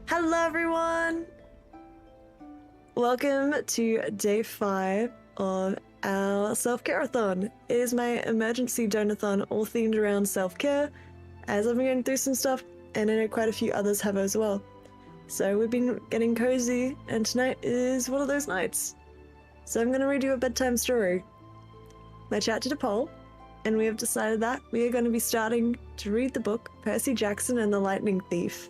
Hello everyone! Welcome to day 5 of our self-care-a-thon. It is my emergency donathon all themed around self-care, as I've been going through some stuff and I know quite a few others have as well. So we've been getting cozy and tonight is one of those nights. So I'm going to read you a bedtime story. My chat did a poll and we have decided that we are going to be starting to read the book Percy Jackson and the Lightning Thief.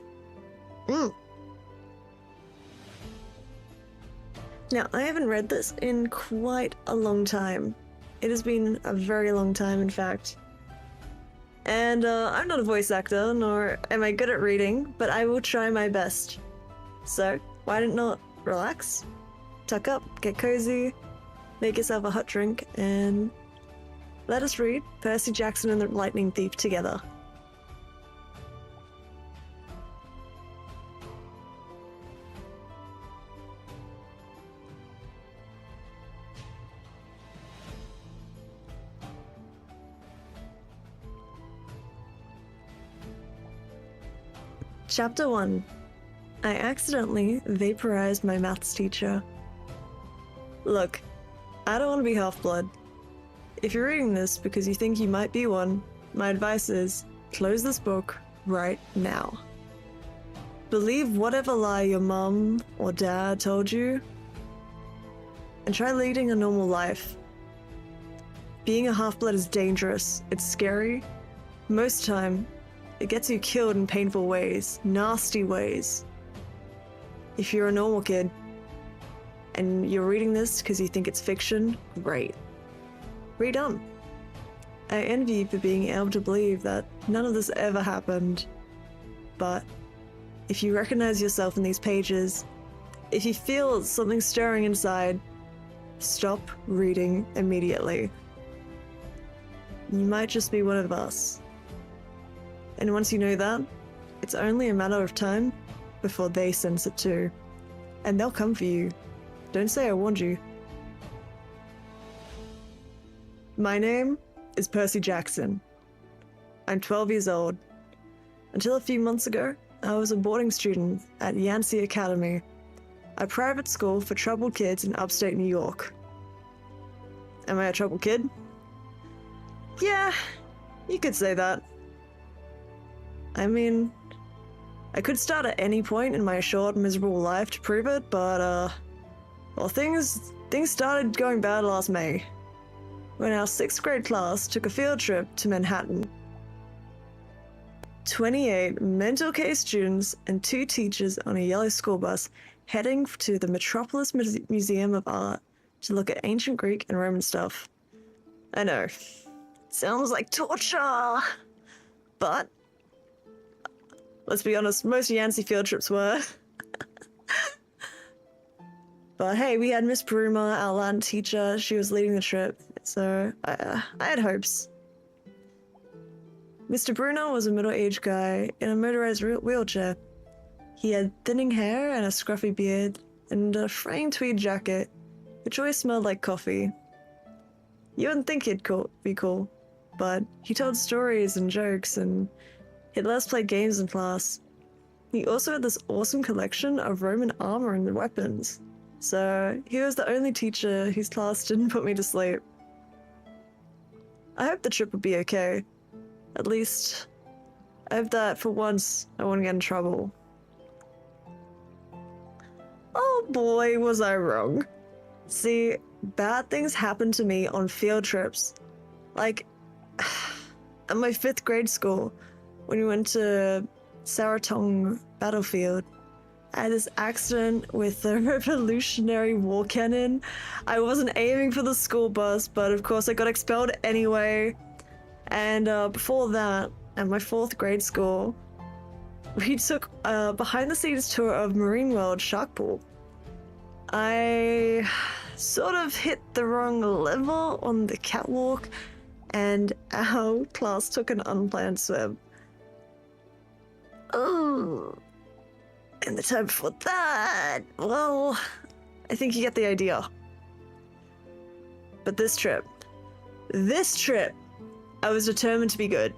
Now, I haven't read this in quite a long time. It has been a very long time, in fact. And I'm not a voice actor, nor am I good at reading, but I will try my best. So, why not relax, tuck up, get cozy, make yourself a hot drink, and let us read Percy Jackson and the Lightning Thief together. Chapter 1. I accidentally vaporized my maths teacher. Look, I don't want to be half-blood. If you're reading this because you think you might be one, my advice is, close this book right now. Believe whatever lie your mum or dad told you, and try leading a normal life. Being a half-blood is dangerous, it's scary. Most time, it gets you killed in painful ways, nasty ways. If you're a normal kid, and you're reading this because you think it's fiction, great. Read on. I envy you for being able to believe that none of this ever happened. But if you recognize yourself in these pages, if you feel something stirring inside, stop reading immediately. You might just be one of us. And once you know that, it's only a matter of time before they sense it too. And they'll come for you. Don't say I warned you. My name is Percy Jackson. I'm 12 years old. Until a few months ago, I was a boarding student at Yancey Academy, a private school for troubled kids in upstate New York. Am I a troubled kid? Yeah, you could say that. I mean, I could start at any point in my short, miserable life to prove it, but, well, things started going bad last May, when our 6th grade class took a field trip to Manhattan. 28 mental case students and 2 teachers on a yellow school bus heading to the Metropolis Museum of Art to look at ancient Greek and Roman stuff. I know, sounds like torture, but let's be honest, most Yancey field trips were. But hey, we had Miss Bruma, our Latin teacher. She was leading the trip, so I had hopes. Mr. Bruno was a middle-aged guy in a motorized wheelchair. He had thinning hair and a scruffy beard, and a fraying tweed jacket, which always smelled like coffee. You wouldn't think he'd be cool, but he told stories and jokes, and he'd let us play games in class. He also had this awesome collection of Roman armor and weapons, so he was the only teacher whose class didn't put me to sleep. I hope the trip would be okay. At least, I hope that for once I won't get in trouble. Oh boy, was I wrong. See, bad things happen to me on field trips. Like, at my 5th grade school, when we went to Saratoga Battlefield, I had this accident with the Revolutionary War cannon. I wasn't aiming for the school bus, but of course I got expelled anyway. And before that, at my 4th grade school, we took a behind-the-scenes tour of Marine World Shark Pool. I sort of hit the wrong level on the catwalk, and our class took an unplanned swim. Oh, and the time before that, well, I think you get the idea. But this trip, I was determined to be good.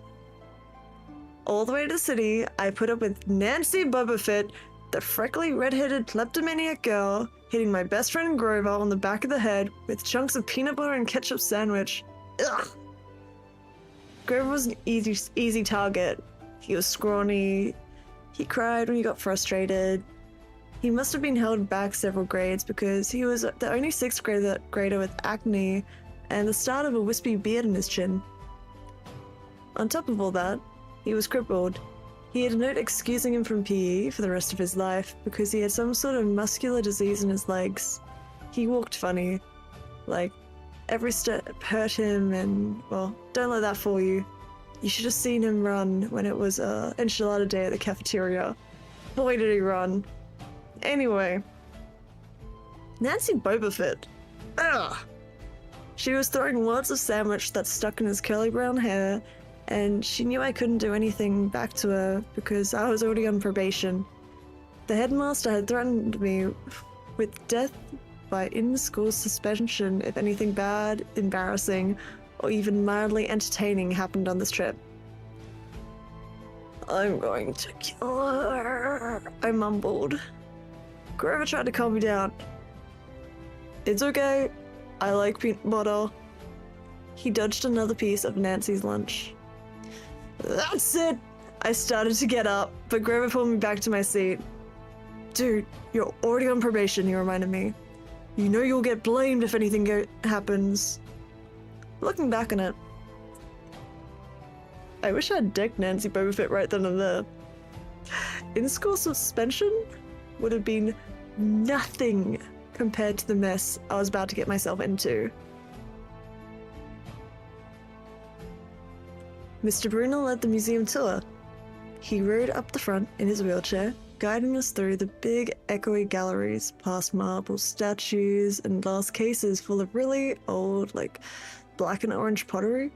All the way to the city, I put up with Nancy Boba Fett, the freckly, red-headed kleptomaniac girl hitting my best friend Grover on the back of the head with chunks of peanut butter and ketchup sandwich. Ugh. Grover was an easy target. He was scrawny. He cried when he got frustrated. He must have been held back several grades because he was the only 6th grader with acne and the start of a wispy beard in his chin. On top of all that, he was crippled. He had a note excusing him from PE for the rest of his life because he had some sort of muscular disease in his legs. He walked funny. Like, every step hurt him and, well, don't let that fool you. You should have seen him run when it was enchilada day at the cafeteria. Boy, did he run. Anyway. Nancy Bobafett. Ugh! She was throwing lots of sandwich that stuck in his curly brown hair, and she knew I couldn't do anything back to her because I was already on probation. The headmaster had threatened me with death by in-school suspension if anything bad, embarrassing, or even mildly entertaining happened on this trip. I'm going to kill her, I mumbled. Grover tried to calm me down. It's okay, I like peanut butter. He dodged another piece of Nancy's lunch. That's it! I started to get up, but Grover pulled me back to my seat. Dude, you're already on probation, he reminded me. You know you'll get blamed if anything happens. Looking back on it, I wish I'd decked Nancy Bobafett right then and there. In-school suspension would have been nothing compared to the mess I was about to get myself into. Mr. Bruner led the museum tour. He rode up the front in his wheelchair, guiding us through the big, echoey galleries, past marble statues and glass cases full of really old, like, black and orange pottery.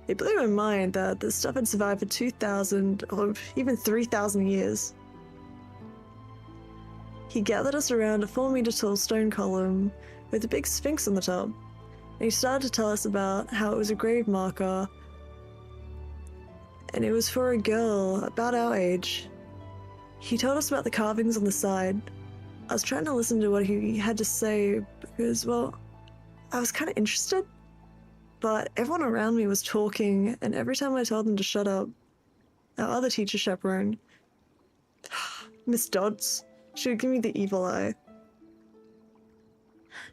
It blew my mind that this stuff had survived for 2,000 or even 3,000 years. He gathered us around a 4-meter-tall stone column with a big sphinx on the top, and he started to tell us about how it was a grave marker, and it was for a girl about our age. He told us about the carvings on the side. I was trying to listen to what he had to say because, well, I was kind of interested, but everyone around me was talking, and every time I told them to shut up, our other teacher chaperone, Miss Dodds, she would give me the evil eye.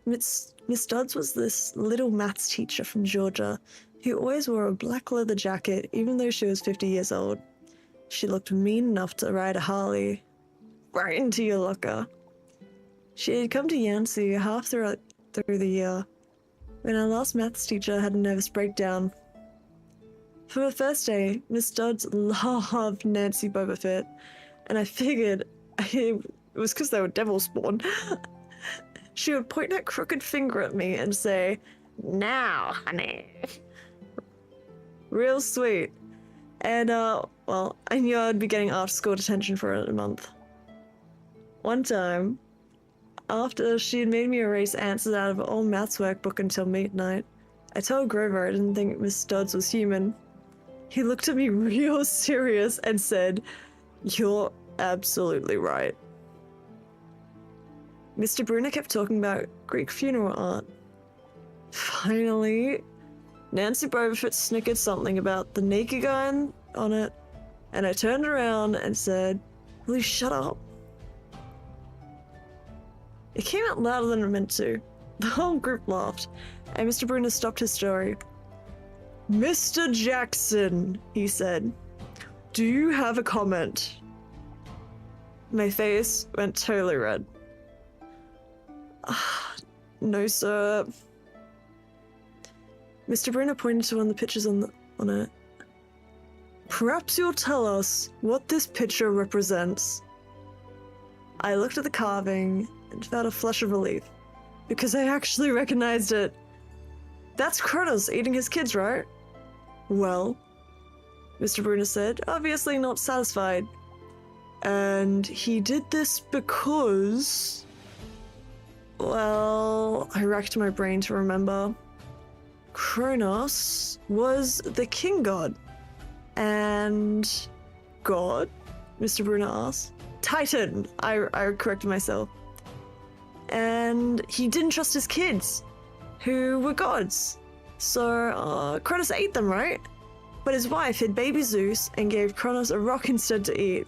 Miss Dodds was this little maths teacher from Georgia who always wore a black leather jacket even though she was 50 years old. She looked mean enough to ride a Harley right into your locker. She had come to Yancey half through the year when our last maths teacher had a nervous breakdown. For her first day, Miss Dodds loved Nancy Bobafett, and I figured it was because they were devil spawn. She would point her crooked finger at me and say, "Now, honey." Real sweet. And, well, I knew I'd be getting after-school detention for a month. One time, after she had made me erase answers out of an old maths workbook until midnight, I told Grover I didn't think Miss Dodds was human. He looked at me real serious and said, "You're absolutely right." Mr. Bruner kept talking about Greek funeral art. Finally, Nancy Bobafett snickered something about the naked guy on it, and I turned around and said, "Will you shut up?" It came out louder than it meant to. The whole group laughed, and Mr. Bruner stopped his story. "Mr. Jackson," he said, "do you have a comment?" My face went totally red. "No, sir." Mr. Bruner pointed to one of the pictures on it. "Perhaps you'll tell us what this picture represents." I looked at the carving and felt a flush of relief, because I actually recognized it. That's Kronos eating his kids, right? "Well," Mr. Bruner said, obviously not satisfied. "And he did this because..." Well, I racked my brain to remember. Kronos was the king god. And God? Mr. Bruner asked. Titan, I corrected myself. And he didn't trust his kids, who were gods. So Kronos ate them, right? But his wife hid baby Zeus and gave Kronos a rock instead to eat.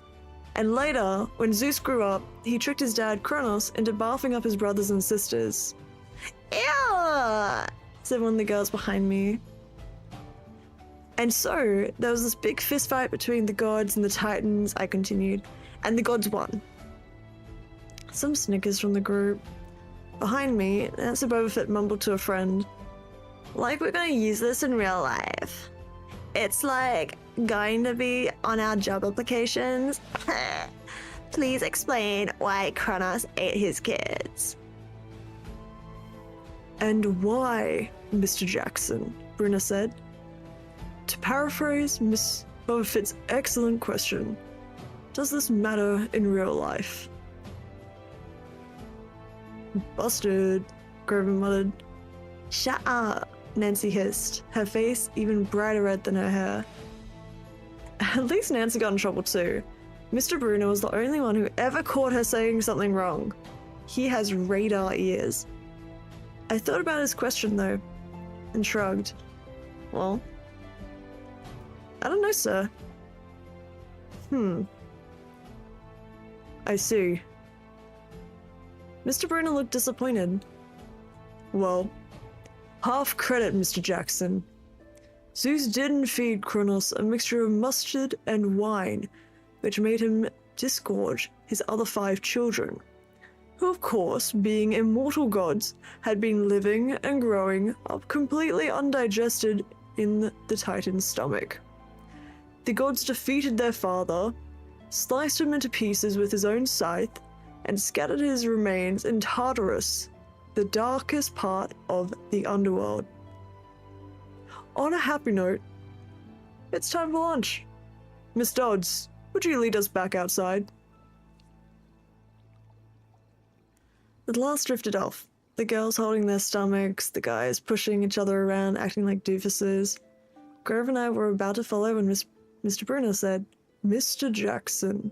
And later, when Zeus grew up, he tricked his dad Kronos into barfing up his brothers and sisters. Ew! Said one of the girls behind me. And so, there was this big fist fight between the gods and the Titans, I continued, and the gods won. Some snickers from the group. Behind me, Nancy Boba Fett mumbled to a friend, like we're gonna use this in real life. It's like going to be on our job applications. Please explain why Kronos ate his kids. And why, Mr. Jackson? Bruna said. To paraphrase Miss Boba Fett's excellent question, does this matter in real life? Busted, Grover muttered. Shut up, Nancy hissed, her face even brighter red than her hair. At least Nancy got in trouble too. Mr. Bruno was the only one who ever caught her saying something wrong. He has radar ears. I thought about his question though, and shrugged. Well, I don't know, sir. I see. Mr. Bruno looked disappointed. Well, half credit, Mr. Jackson. Zeus didn't feed Kronos a mixture of mustard and wine, which made him disgorge his other 5 children, who of course, being immortal gods, had been living and growing up completely undigested in the Titan's stomach. The gods defeated their father, sliced him into pieces with his own scythe, and scattered his remains in Tartarus, the darkest part of the underworld. On a happy note, it's time for lunch. Miss Dodds, would you lead us back outside? The last drifted off, the girls holding their stomachs, the guys pushing each other around, acting like doofuses. Grove and I were about to follow when Mr. Bruno said, Mr. Jackson.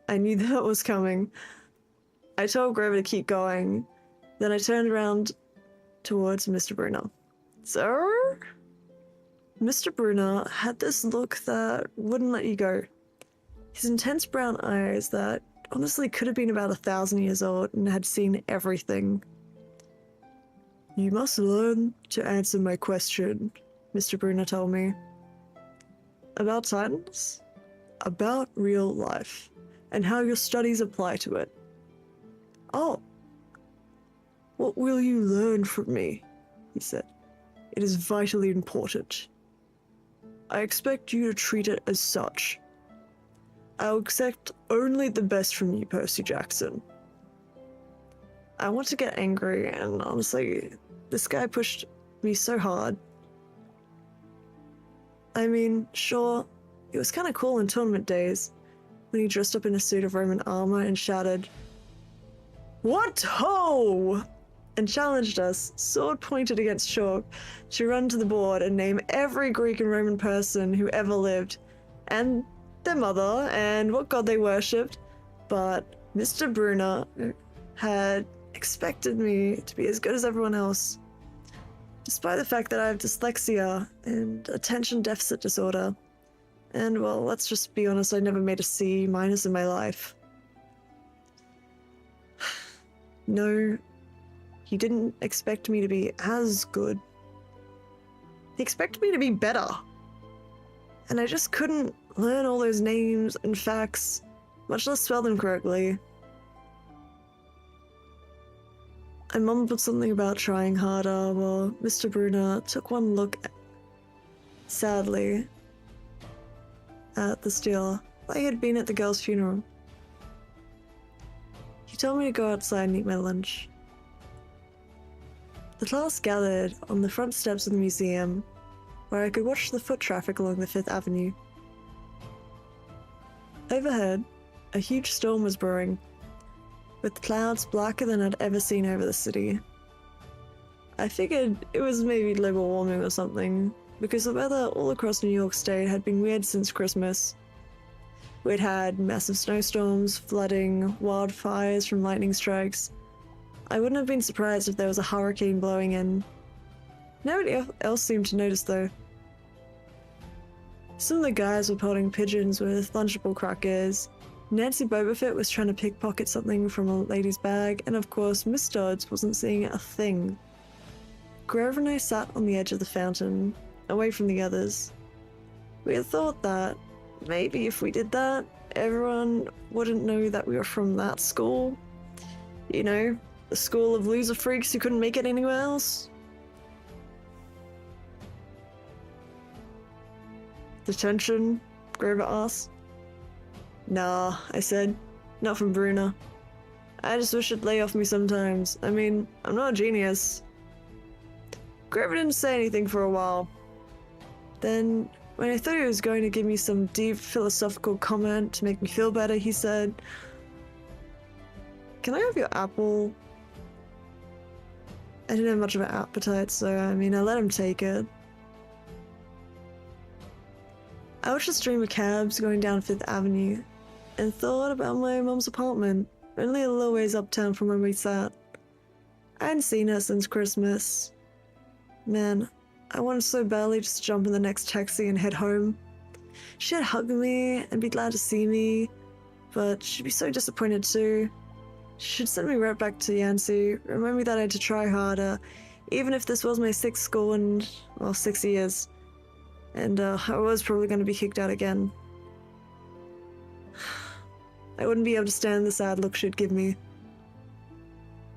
I knew that was coming. I told Grover to keep going, then I turned around towards Mr. Bruno. Sir? Mr. Bruno had this look that wouldn't let you go. His intense brown eyes that honestly could have been about 1,000 years old and had seen everything. You must learn to answer my question, Mr. Bruno told me. About Titans? About real life, and how your studies apply to it. Oh. What will you learn from me? He said. It is vitally important. I expect you to treat it as such. I'll accept only the best from you, Percy Jackson. I want to get angry, and honestly, this guy pushed me so hard. I mean, sure, it was kind of cool in tournament days, when he dressed up in a suit of Roman armor and shouted, "What ho!" and challenged us, sword pointed against chalk, to run to the board and name every Greek and Roman person who ever lived, and their mother, and what god they worshipped. But Mr. Bruno had expected me to be as good as everyone else, despite the fact that I have dyslexia and attention deficit disorder. And well, let's just be honest, I never made a C- in my life. No, he didn't expect me to be as good. He expected me to be better. And I just couldn't learn all those names and facts, much less spell them correctly. I mumbled something about trying harder while Mr. Bruno took one look, sadly, at the steel, like he had been at the girl's funeral. He told me to go outside and eat my lunch. The class gathered on the front steps of the museum, where I could watch the foot traffic along the 5th Avenue. Overhead, a huge storm was brewing, with clouds blacker than I'd ever seen over the city. I figured it was maybe global warming or something, because the weather all across New York State had been weird since Christmas. We'd had massive snowstorms, flooding, wildfires from lightning strikes. I wouldn't have been surprised if there was a hurricane blowing in. Nobody else seemed to notice though. Some of the guys were potting pigeons with Lunchable crackers. Nancy Bobofit was trying to pickpocket something from a lady's bag, and of course Miss Dodds wasn't seeing a thing. Grover and I sat on the edge of the fountain, away from the others. We had thought that maybe if we did that, everyone wouldn't know that we were from that school. You know, the school of loser freaks who couldn't make it anywhere else. Detention? Grover asked. Nah, I said. Not from Bruna. I just wish it'd lay off me sometimes. I mean, I'm not a genius. Grover didn't say anything for a while. Then, when I thought he was going to give me some deep philosophical comment to make me feel better, he said, "Can I have your apple?" I didn't have much of an appetite, so I let him take it. I watched the stream of cabs going down Fifth Avenue and thought about my mum's apartment, only a little ways uptown from where we sat. I hadn't seen her since Christmas. Man, I wanted so badly just to jump in the next taxi and head home. She'd hug me and be glad to see me, but she'd be so disappointed too. She'd send me right back to Yancey, remind me that I had to try harder, even if this was my sixth school in, 6 years. And I was probably going to be kicked out again. I wouldn't be able to stand the sad look she'd give me.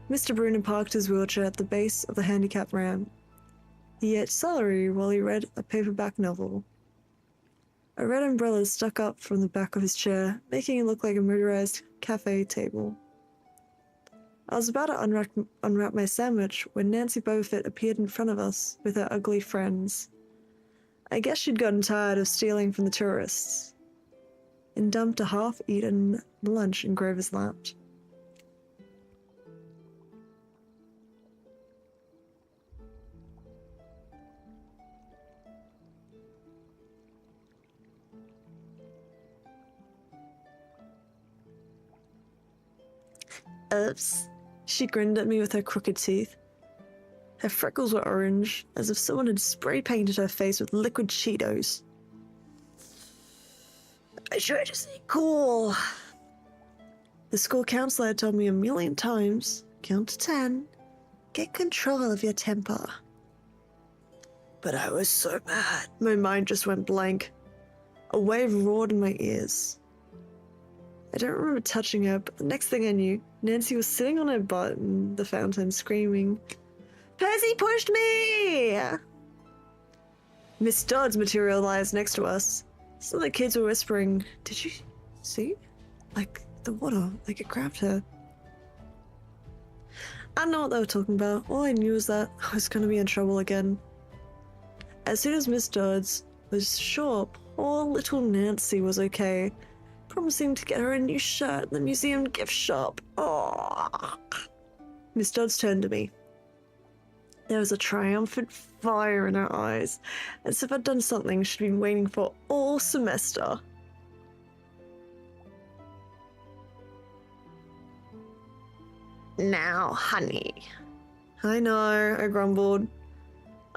Mr. Bruno parked his wheelchair at the base of the handicap ramp. He ate celery while he read a paperback novel. A red umbrella stuck up from the back of his chair, making it look like a motorized cafe table. I was about to unwrap my sandwich when Nancy Bobofit appeared in front of us with her ugly friends. I guess she'd gotten tired of stealing from the tourists, and dumped a half-eaten lunch in Grover's lap. Oops. She grinned at me with her crooked teeth. Her freckles were orange, as if someone had spray-painted her face with liquid Cheetos. I tried to stay cool. The school counselor had told me a million times, count to 10, get control of your temper. But I was so mad, my mind just went blank. A wave roared in my ears. I don't remember touching her, but the next thing I knew, Nancy was sitting on her butt in the fountain screaming, "Percy pushed me!" Miss Dodds materialized next to us. Some of the kids were whispering, "Did you see? Like, the water, like it grabbed her." I don't know what they were talking about. All I knew was that I was going to be in trouble again. As soon as Miss Dodds was sure poor little Nancy was okay, promising to get her a new shirt at the museum gift shop. Oh. Miss Dodds turned to me. There was a triumphant fire in her eyes, as if I'd done something she'd been waiting for all semester. "Now, honey." "I know," I grumbled.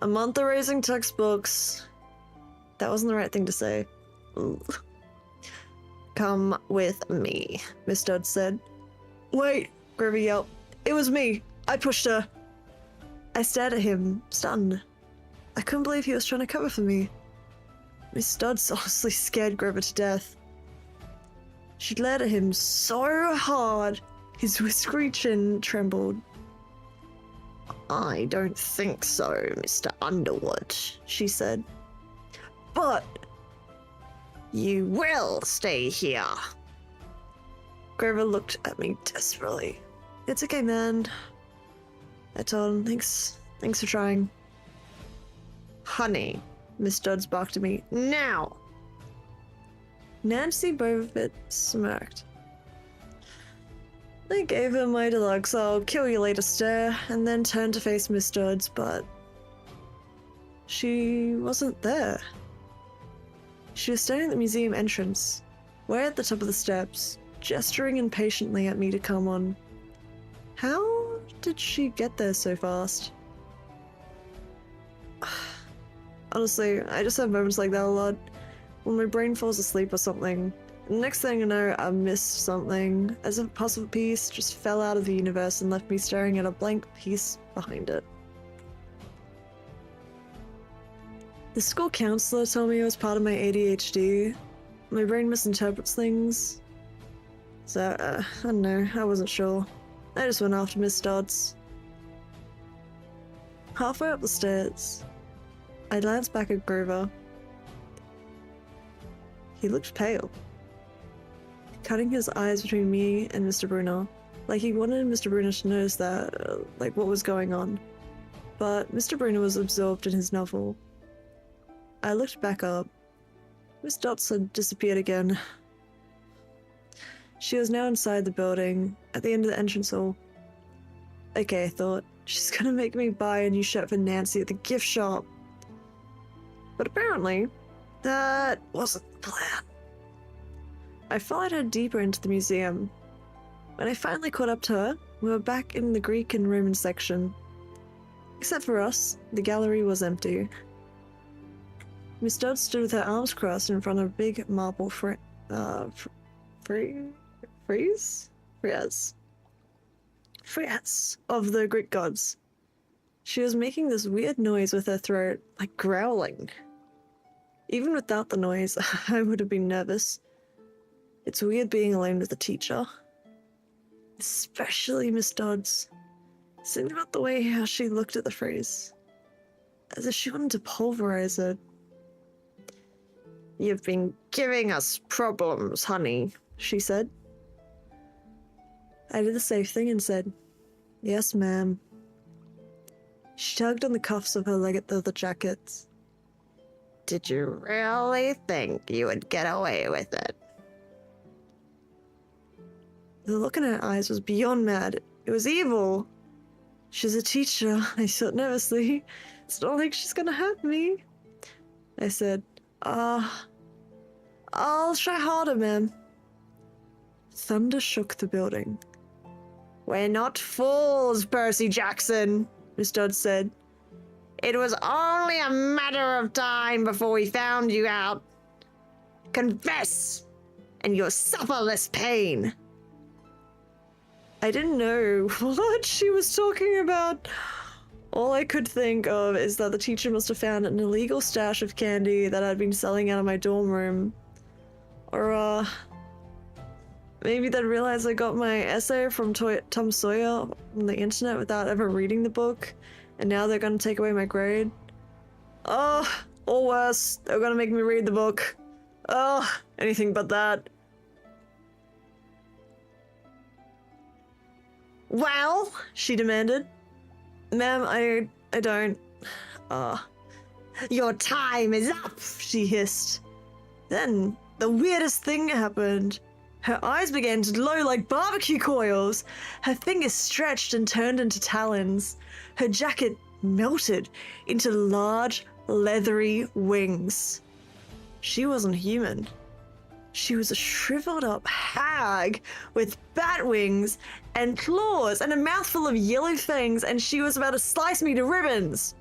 "A month of raising textbooks." That wasn't the right thing to say. Ooh. "Come with me," Miss Dodds said. "Wait," Grover yelped. "It was me. I pushed her." I stared at him, stunned. I couldn't believe he was trying to cover for me. Miss Dodds honestly scared Grover to death. She glared at him so hard, his whiskery chin trembled. "I don't think so, Mr. Underwood," she said. "But you will stay here." Grover looked at me desperately. "It's okay, man." I told him, thanks for trying." "Honey," Miss Dodds barked at me. "Now!" Nancy Bobofit smirked. I gave her my deluxe "I'll kill you later" stare, and then turned to face Miss Dodds, but she wasn't there. She was standing at the museum entrance, way at the top of the steps, gesturing impatiently at me to come on. How did she get there so fast? Honestly, I just have moments like that a lot, when my brain falls asleep or something. And the next thing I know, I missed something, as if a puzzle piece just fell out of the universe and left me staring at a blank piece behind it. The school counselor told me it was part of my ADHD. My brain misinterprets things. So, I don't know, I wasn't sure. I just went after Miss Dodds. Halfway up the stairs, I glanced back at Grover. He looked pale, cutting his eyes between me and Mr. Brunner, like he wanted Mr. Brunner to notice that, like what was going on. But Mr. Brunner was absorbed in his novel. I looked back up. Miss Dodds had disappeared again. She was now inside the building, at the end of the entrance hall. Okay, I thought, she's gonna make me buy a new shirt for Nancy at the gift shop. But apparently, that wasn't the plan. I followed her deeper into the museum. When I finally caught up to her, we were back in the Greek and Roman section. Except for us, the gallery was empty. Miss Dodds stood with her arms crossed in front of a big marble frieze of the Greek gods. She was making this weird noise with her throat, like growling. Even without the noise, I would have been nervous. It's weird being alone with a teacher. Especially Miss Dodds. Something about the way how she looked at the phrase. As if she wanted to pulverize it. "You've been giving us problems, honey," she said. I did the safe thing and said, "Yes, ma'am." She tugged on the cuffs of her leather jackets. "Did you really think you would get away with it?" The look in her eyes was beyond mad. It was evil. She's a teacher, I thought nervously. It's not like she's gonna hurt me. I said, I'll try harder, ma'am." Thunder shook the building. "We're not fools, Percy Jackson," Miss Dodds said. "It was only a matter of time before we found you out. Confess, and you'll suffer less pain." I didn't know what she was talking about. All I could think of is that the teacher must have found an illegal stash of candy that I'd been selling out of my dorm room. Or, maybe they'd realized I got my essay from Tom Sawyer on the internet without ever reading the book, and now they're gonna take away my grade. Or worse, they're gonna make me read the book. Anything but that. "Well," she demanded. "Ma'am, I don't. Your time is up," she hissed. Then, the weirdest thing happened. Her eyes began to glow like barbecue coils. Her fingers stretched and turned into talons. Her jacket melted into large, leathery wings. She wasn't human. She was a shriveled up hag with bat wings and claws and a mouthful of yellow fangs, and she was about to slice me to ribbons.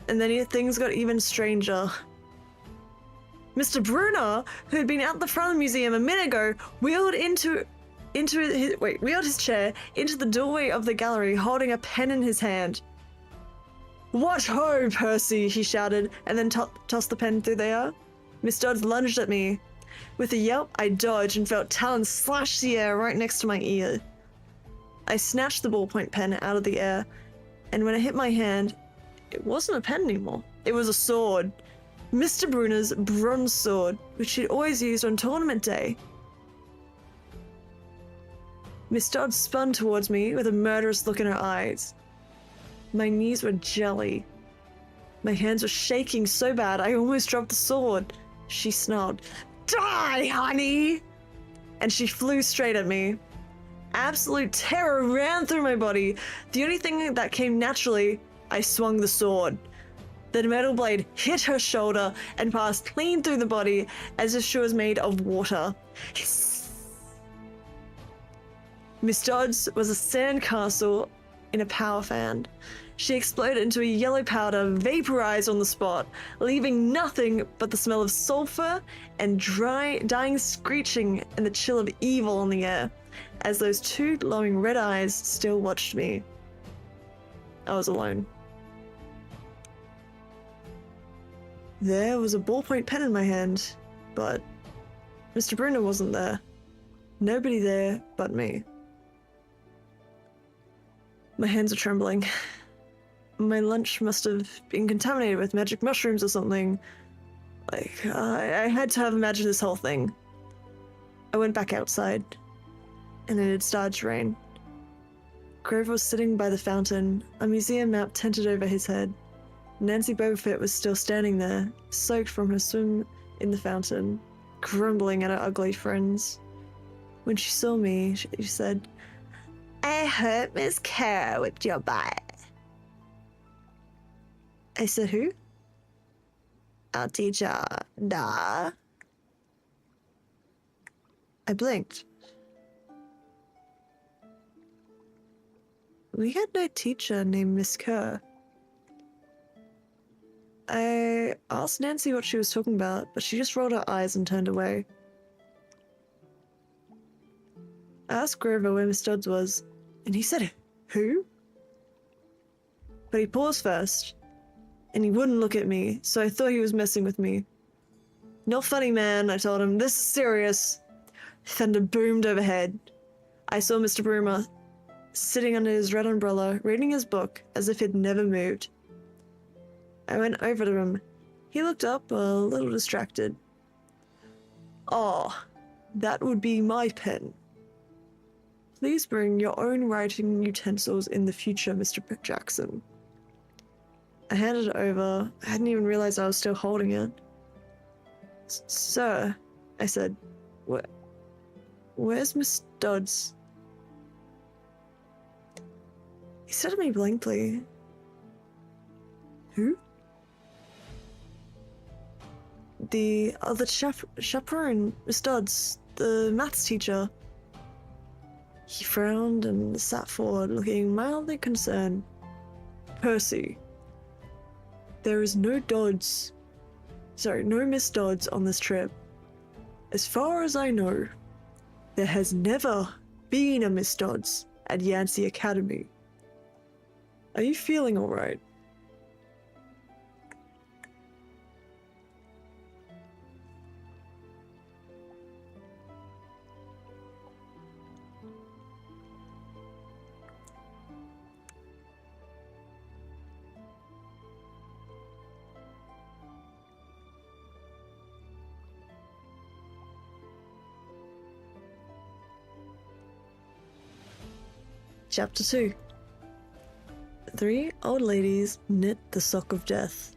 And then things got even stranger. Mr. Brunner, who had been out the front of the museum a minute ago, wheeled his chair into the doorway of the gallery, holding a pen in his hand. "What ho, Percy!" he shouted, and then tossed the pen through the air. Miss Dodds lunged at me. With a yelp, I dodged and felt talons slash the air right next to my ear. I snatched the ballpoint pen out of the air, and when it hit my hand, it wasn't a pen anymore. It was a sword. Mr. Brunner's bronze sword, which he'd always used on tournament day. Miss Dodds spun towards me with a murderous look in her eyes. My knees were jelly. My hands were shaking so bad I almost dropped the sword. She snarled, "Die, honey!" And she flew straight at me. Absolute terror ran through my body. The only thing that came naturally, I swung the sword. The metal blade hit her shoulder and passed clean through the body as if she was made of water. Miss Dodds was a sandcastle in a power fan. She exploded into a yellow powder, vaporized on the spot, leaving nothing but the smell of sulfur and dying screeching and the chill of evil on the air, as those two glowing red eyes still watched me. I was alone. There was a ballpoint pen in my hand, but Mr. Bruno wasn't there. Nobody there but me. My hands are trembling. My lunch must have been contaminated with magic mushrooms or something. I had to have imagined this whole thing. I went back outside, and it had started to rain. Grover was sitting by the fountain, a museum map tented over his head. Nancy Bobofit was still standing there, soaked from her swim in the fountain, grumbling at her ugly friends. When she saw me, she said, "I hope Miss Kara whipped your butt." I said, "Who?" "Our teacher, da." I blinked. We had no teacher named Miss Kerr. I asked Nancy what she was talking about, but she just rolled her eyes and turned away. I asked Grover where Miss Dodds was, and he said, "Who?" But he paused first, and he wouldn't look at me, so I thought he was messing with me. "Not funny, man," I told him. "This is serious." Thunder boomed overhead. I saw Mr. Broomer sitting under his red umbrella, reading his book as if he'd never moved. I went over to him. He looked up, a little distracted. "Oh, that would be my pen. Please bring your own writing utensils in the future, Mr. Jackson." I handed it over. I hadn't even realized I was still holding it. "Sir," I said, where's Miss Dodds?" He stared at me blankly. "Who?" "The other chaperone, Miss Dodds, the maths teacher." He frowned and sat forward, looking mildly concerned. "Percy, there is no Miss Dodds on this trip. As far as I know, there has never been a Miss Dodds at Yancey Academy. Are you feeling all right?" Chapter 2. 3 old ladies knit the sock of death.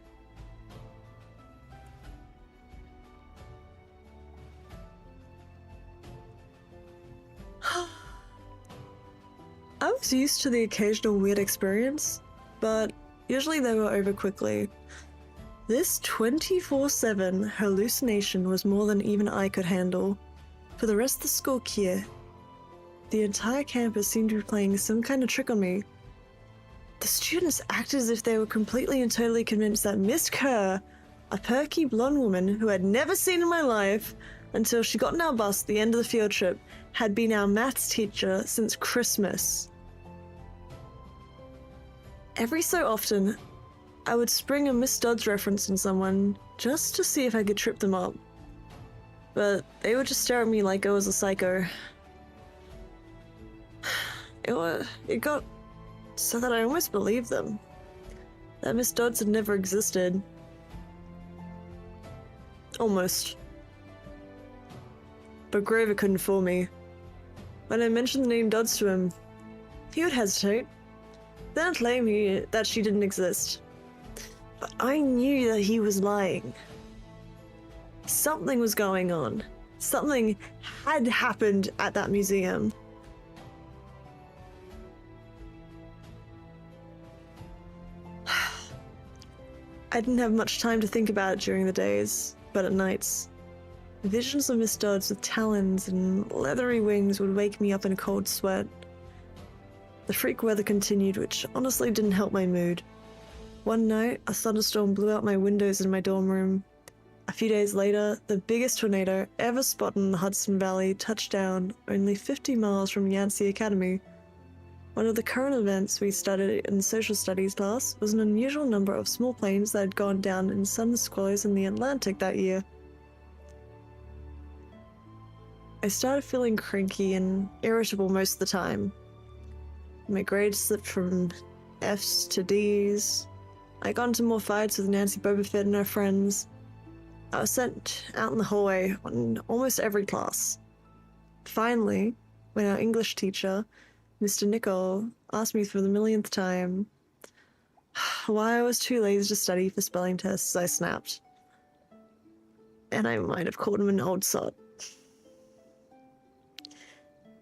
I was used to the occasional weird experience, but usually they were over quickly. This 24/7 hallucination was more than even I could handle. For the rest of the school year, the entire campus seemed to be playing some kind of trick on me. The students acted as if they were completely and totally convinced that Miss Kerr, a perky blonde woman who I'd never seen in my life until she got in our bus at the end of the field trip, had been our maths teacher since Christmas. Every so often, I would spring a Miss Dodds reference on someone just to see if I could trip them up. But they would just stare at me like I was a psycho. It got so that I almost believed them. That Miss Dodds had never existed. Almost. But Grover couldn't fool me. When I mentioned the name Dodds to him, he would hesitate, then claim that she didn't exist. But I knew that he was lying. Something was going on. Something had happened at that museum. I I didn't have much time to think about it during the days, but at nights, visions of Miss Dodds with talons and leathery wings would wake me up in a cold sweat. The freak weather continued, which honestly didn't help my mood. One night, a thunderstorm blew out my windows in my dorm room. A few days later, the biggest tornado ever spotted in the Hudson Valley touched down only 50 miles from Yancey Academy. One of the current events we studied in social studies class was an unusual number of small planes that had gone down in sun squalls in the Atlantic that year. I started feeling cranky and irritable most of the time. My grades slipped from F's to D's. I got into more fights with Nancy Bobofet and her friends. I was sent out in the hallway in almost every class. Finally, when our English teacher, Mr. Nicol, asked me for the millionth time why I was too lazy to study for spelling tests, I snapped. And I might have called him an old sod.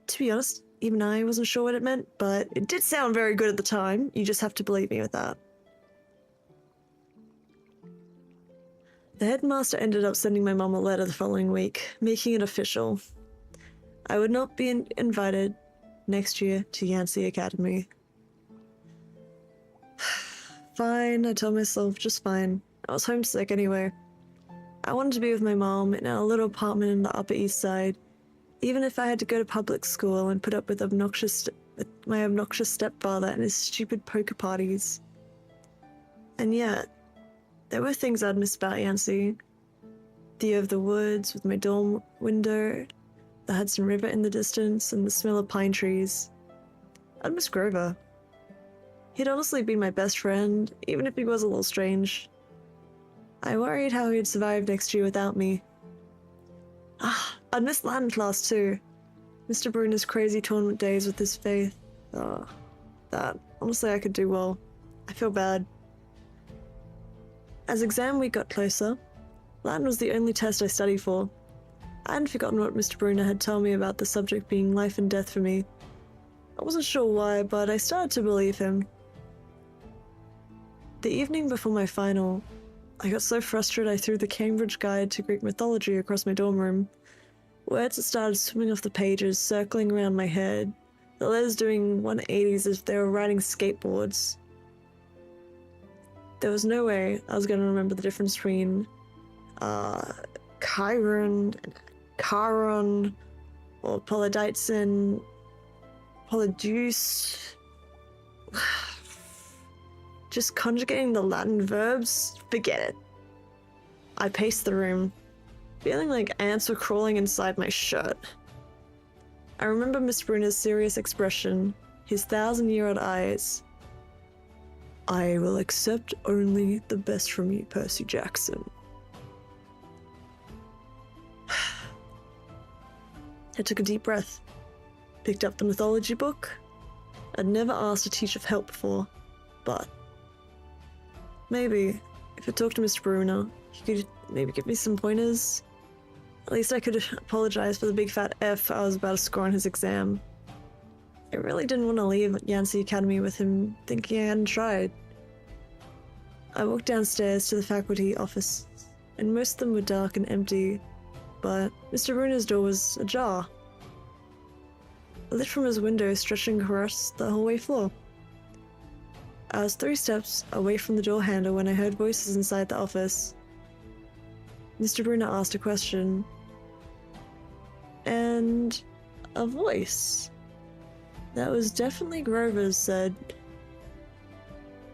To be honest, even I wasn't sure what it meant, but it did sound very good at the time. You just have to believe me with that. The headmaster ended up sending my mum a letter the following week, making it official. I would not be invited next year to Yancey Academy. Fine, I told myself, just fine. I was homesick anyway. I wanted to be with my mom in our little apartment in the Upper East Side, even if I had to go to public school and put up with my obnoxious stepfather and his stupid poker parties. And yet, there were things I'd miss about Yancey. The view of the woods with my dorm window, the Hudson River in the distance, and the smell of pine trees. I'd miss Grover. He'd honestly been my best friend, even if he was a little strange. I worried how he'd survive next year without me. I'd miss Latin class too. Mr. Bruner's crazy tournament days with his faith. That. Honestly, I could do well. I feel bad. As exam week got closer, Latin was the only test I studied for. I hadn't forgotten what Mr. Bruner had told me about the subject being life and death for me. I wasn't sure why, but I started to believe him. The evening before my final, I got so frustrated I threw the Cambridge Guide to Greek Mythology across my dorm room. Words that started swimming off the pages, circling around my head, the letters doing 180s as if they were riding skateboards. There was no way I was going to remember the difference between Chiron and Charon, or Polydeitzen, Polydeus. Just conjugating the Latin verbs, forget it. I paced the room, feeling like ants were crawling inside my shirt. I remember Mr. Bruner's serious expression, his 1,000-year-old eyes. I will accept only the best from you, Percy Jackson. I took a deep breath, picked up the mythology book. I'd never asked a teacher for help before, but maybe if I talked to Mr. Bruner, he could maybe give me some pointers. At least I could apologize for the big fat F I was about to score on his exam. I really didn't want to leave Yancey Academy with him thinking I hadn't tried. I walked downstairs to the faculty office, and most of them were dark and empty, but Mr. Bruner's door was ajar, lit from his window stretching across the hallway floor. I was 3 steps away from the door handle when I heard voices inside the office. Mr. Bruner asked a question, and a voice that was definitely Grover's said,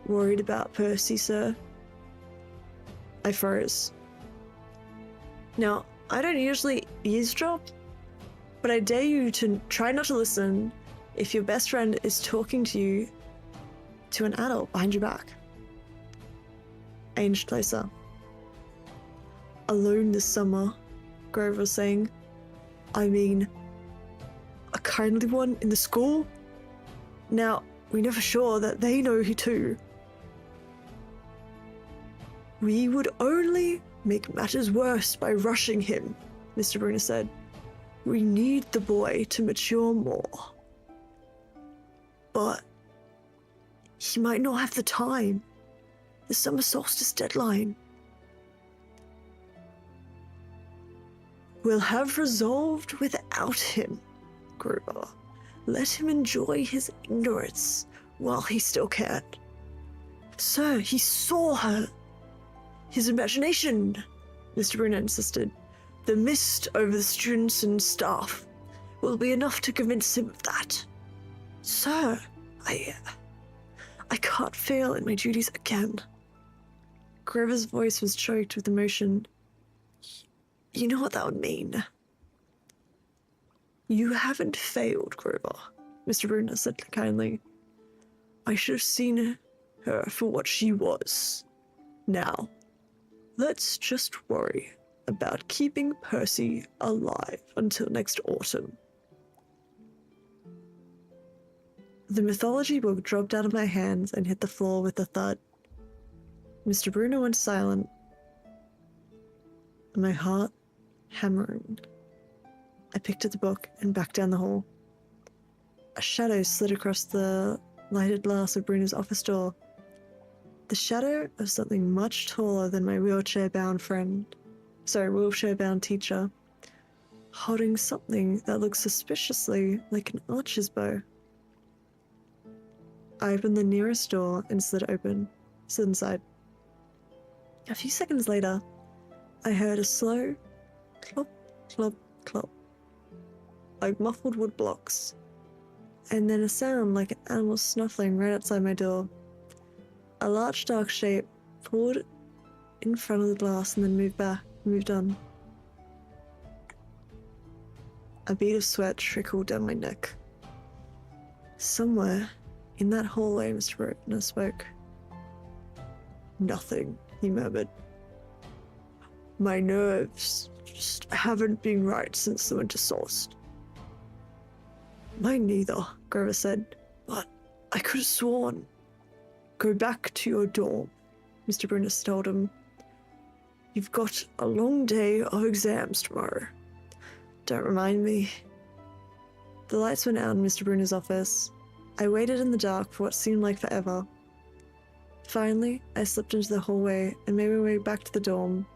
"Worried about Percy, sir?" I froze. Now, I don't usually eavesdrop, but I dare you to try not to listen if your best friend is talking to you to an adult behind your back. I inched closer. "Alone this summer," Grover was saying. "I mean, a kindly one in the school? Now, we know for sure that they know he too. We would only make matters worse by rushing him," Mr. Bruner said. "We need the boy to mature more. But he might not have the time. the summer solstice deadline. We'll have resolved without him, Gruber. Let him enjoy his ignorance while he still can. Sir, he saw her. His imagination, Mr. Bruno insisted. The mist over the students and staff will be enough to convince him of that. Sir, I can't fail in my duties again. Grover's voice was choked with emotion. You know what that would mean? You haven't failed, Grover, Mr. Bruno said kindly. I should have seen her for what she was. Now, let's just worry about keeping Percy alive until next autumn. The mythology book dropped out of my hands and hit the floor with a thud. Mr. Bruno went silent, my heart hammering. I picked up the book and backed down the hall. A shadow slid across the lighted glass of Bruno's office door. The shadow of something much taller than my wheelchair-bound teacher, holding something that looked suspiciously like an archer's bow. I opened the nearest door and slid inside. A few seconds later, I heard a slow clop, clop, clop, like muffled wood blocks, and then a sound like an animal snuffling right outside my door. A large dark shape pulled in front of the glass and then moved on. A bead of sweat trickled down my neck. Somewhere in that hallway, Mr. Bruno spoke. Nothing, he murmured. My nerves just haven't been right since the winter solstice. Mine neither, Grover said, but I could have sworn. Go back to your dorm, Mr. Bruno told him. You've got a long day of exams tomorrow. Don't remind me. The lights went out in Mr. Bruno's office. I waited in the dark for what seemed like forever. Finally, I slipped into the hallway and made my way back to the dorm.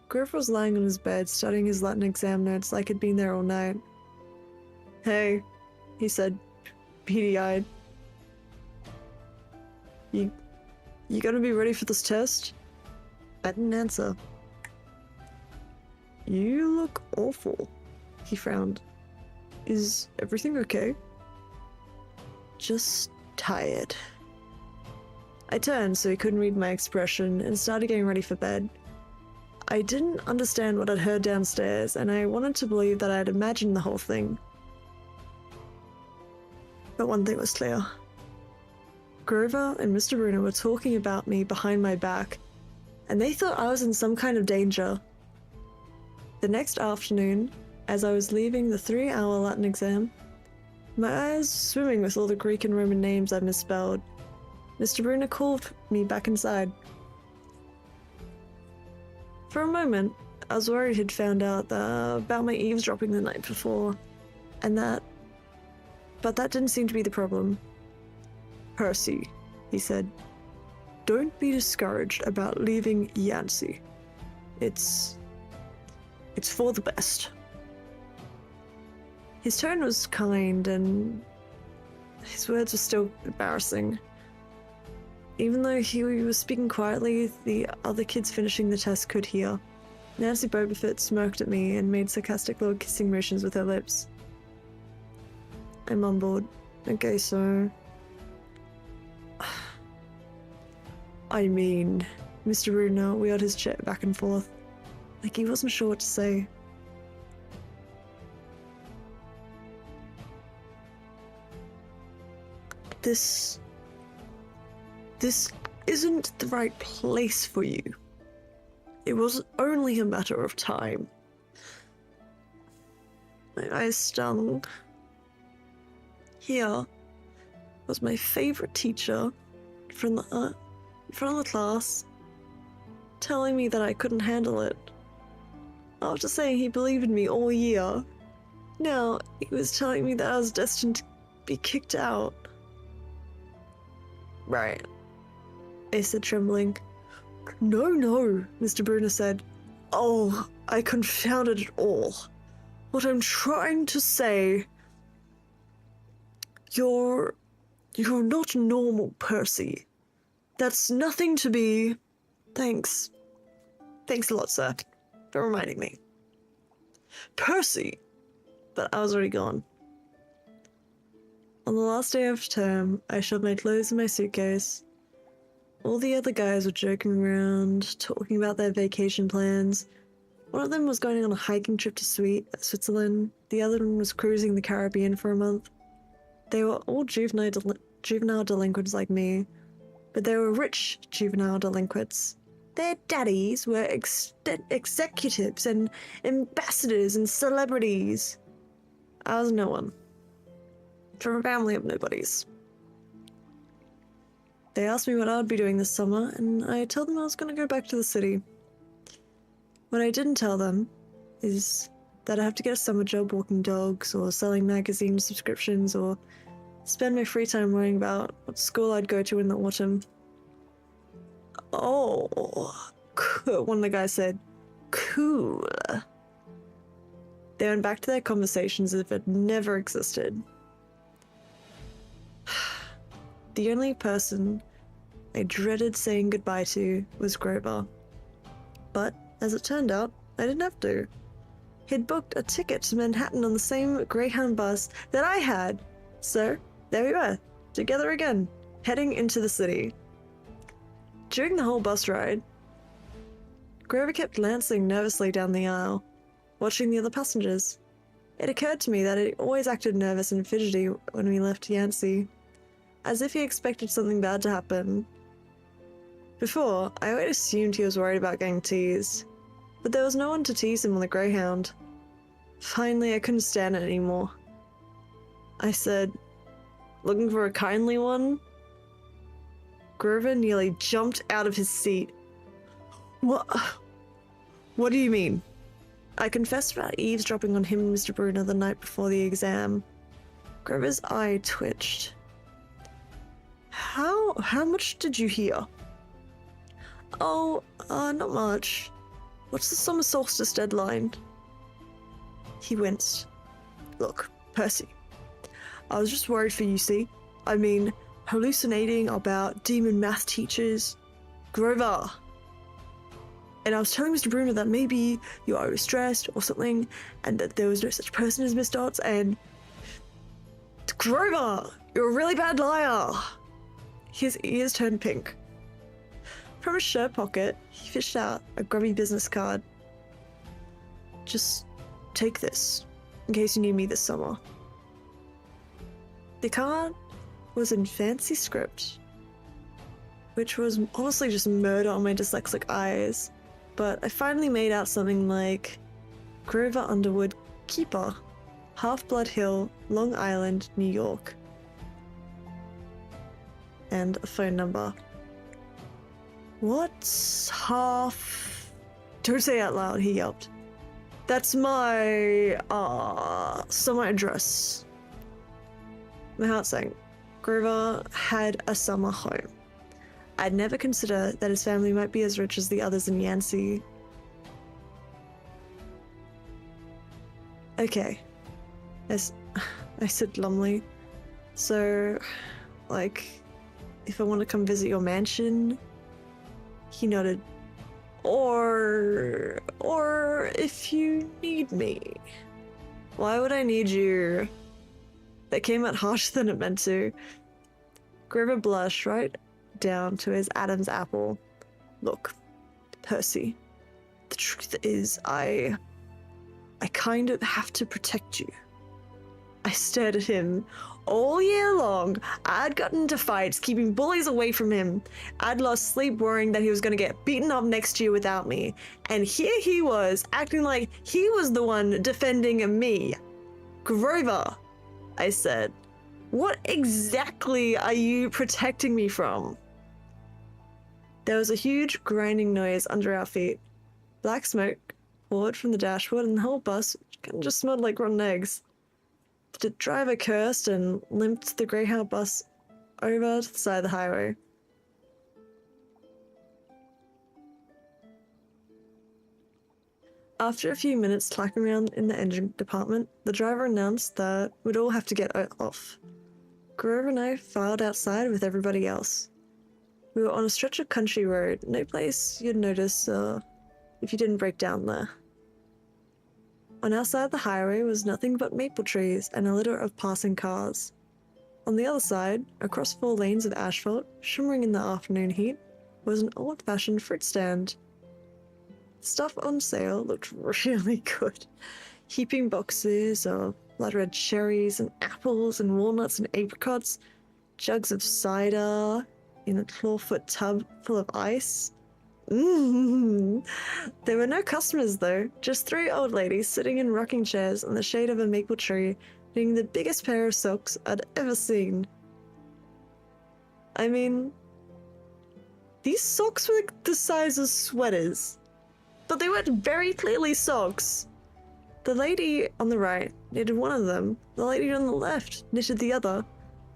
Grover was lying on his bed, studying his Latin exam notes like he'd been there all night. Hey, he said, beady-eyed. You gonna be ready for this test? I didn't answer. You look awful, he frowned. Is everything okay? Just tired. I turned so he couldn't read my expression and started getting ready for bed. I didn't understand what I'd heard downstairs, and I wanted to believe that I'd imagined the whole thing. But one thing was clear. Grover and Mr. Bruno were talking about me behind my back, and they thought I was in some kind of danger. The next afternoon, as I was leaving the 3-hour Latin exam, my eyes swimming with all the Greek and Roman names I misspelled, Mr. Bruno called me back inside. For a moment, I was worried he'd found out about my eavesdropping the night before, but that didn't seem to be the problem. Percy, he said, don't be discouraged about leaving Yancey. It's for the best. His tone was kind, and his words were still embarrassing. Even though he was speaking quietly, the other kids finishing the test could hear. Nancy Bobofit smirked at me and made sarcastic little kissing motions with her lips. I mumbled, okay, so... I mean... Mr. Bruno wheeled his chair back and forth, like he wasn't sure what to say. This isn't the right place for you. It was only a matter of time. My eyes stung. Here was my favorite teacher in front of the class, telling me that I couldn't handle it. After saying he believed in me all year, now he was telling me that I was destined to be kicked out. Right. I said, trembling. No, no, Mr. Bruner said. Oh, I confounded it all. What I'm trying to say... You're not normal, Percy. That's nothing to be... Thanks. Thanks a lot, sir, for reminding me. Percy! But I was already gone. On the last day of term, I shoved my clothes in my suitcase. All the other guys were joking around, talking about their vacation plans. One of them was going on a hiking trip to Switzerland. The other one was cruising the Caribbean for a month. They were all juvenile delinquents like me, but they were rich juvenile delinquents. Their daddies were executives and ambassadors and celebrities. I was no one. From a family of nobodies. They asked me what I would be doing this summer, and I told them I was going to go back to the city. What I didn't tell them is that I have to get a summer job walking dogs, or selling magazine subscriptions, or spend my free time worrying about what school I'd go to in the autumn. Oh, one of the guys said, cool. They went back to their conversations as if it never existed. The only person I dreaded saying goodbye to was Grover. But, as it turned out, I didn't have to. He'd booked a ticket to Manhattan on the same Greyhound bus that I had. So, there we were, together again, heading into the city. During the whole bus ride, Grover kept glancing nervously down the aisle, watching the other passengers. It occurred to me that he always acted nervous and fidgety when we left Yancey, as if he expected something bad to happen. Before, I always assumed he was worried about getting teased, but there was no one to tease him on the Greyhound. Finally, I couldn't stand it anymore. I said, "Looking for a kindly one?" Grover nearly jumped out of his seat. What do you mean? I confessed about eavesdropping on him and Mr. Bruner the night before the exam. Grover's eye twitched. How much did you hear? Oh, not much. What's the summer solstice deadline? He winced. Look, Percy, I was just worried for you, see? I mean, hallucinating about demon math teachers. Grover. And I was telling Mr. Bruner that maybe you are stressed or something, and that there was no such person as Miss Dots, and... Grover! You're a really bad liar! His ears turned pink. From his shirt pocket, he fished out a grubby business card. Just take this, in case you need me this summer. The card was in fancy script, which was honestly just murder on my dyslexic eyes, but I finally made out something like Grover Underwood, Keeper, Half-Blood Hill, Long Island, New York. And a phone number. What's half... Don't say it out loud, he yelped. That's my, summer address. My heart sank. Grover had a summer home. I'd never considered that his family might be as rich as the others in Yancey. Okay. I said glumly. So, like, if I want to come visit your mansion? He nodded. Or if you need me. Why would I need you? That came out harsher than it meant to. Grover blushed right down to his Adam's apple. Look, Percy, the truth is I kind of have to protect you. I stared at him. All year long, I'd gotten into fights, keeping bullies away from him. I'd lost sleep worrying that he was going to get beaten up next year without me. And here he was, acting like he was the one defending me. Grover, I said, what exactly are you protecting me from? There was a huge grinding noise under our feet. Black smoke poured from the dashboard, and the whole bus kind of just smelled like rotten eggs. The driver cursed and limped the Greyhound bus over to the side of the highway. After a few minutes clacking around in the engine department, the driver announced that we'd all have to get off. Grover and I filed outside with everybody else. We were on a stretch of country road, no place you'd notice if you didn't break down there. On our side of the highway was nothing but maple trees and a litter of passing cars. On the other side, across 4 lanes of asphalt, shimmering in the afternoon heat, was an old-fashioned fruit stand. Stuff on sale looked really good. Heaping boxes of blood red cherries and apples and walnuts and apricots, jugs of cider in a clawfoot tub full of ice. There were no customers though, just 3 old ladies sitting in rocking chairs in the shade of a maple tree, eating the biggest pair of socks I'd ever seen. I mean, these socks were the size of sweaters, but they weren't very clearly socks. The lady on the right knitted one of them, the lady on the left knitted the other.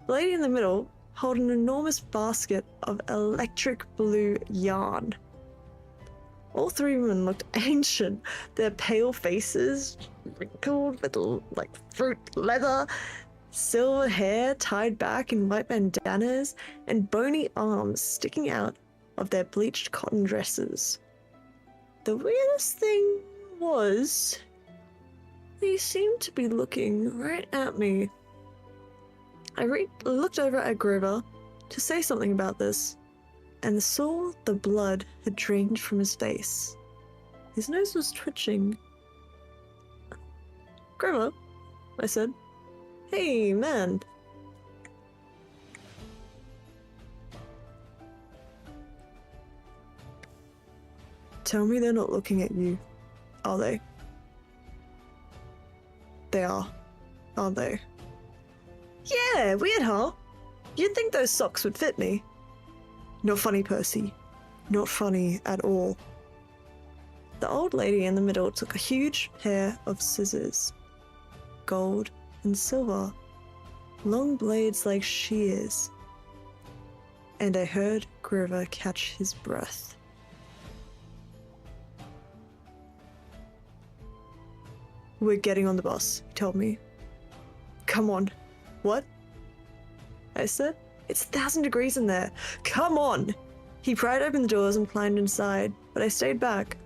The lady in the middle held an enormous basket of electric blue yarn. All 3 women looked ancient, their pale faces wrinkled with like fruit leather, silver hair tied back in white bandanas, and bony arms sticking out of their bleached cotton dresses. The weirdest thing was, they seemed to be looking right at me. I looked over at Grover to say something about this, and saw the blood had drained from his face. His nose was twitching. Grover, I said. Hey, man. Tell me they're not looking at you, are they? They are, aren't they? Yeah, weird, huh? You'd think those socks would fit me. Not funny, Percy. Not funny at all. The old lady in the middle took a huge pair of scissors. Gold and silver. Long blades like shears. And I heard Grover catch his breath. We're getting on the bus, he told me. Come on. What? I said. It's 1,000 degrees in there. Come on! He pried open the doors and climbed inside, but I stayed back.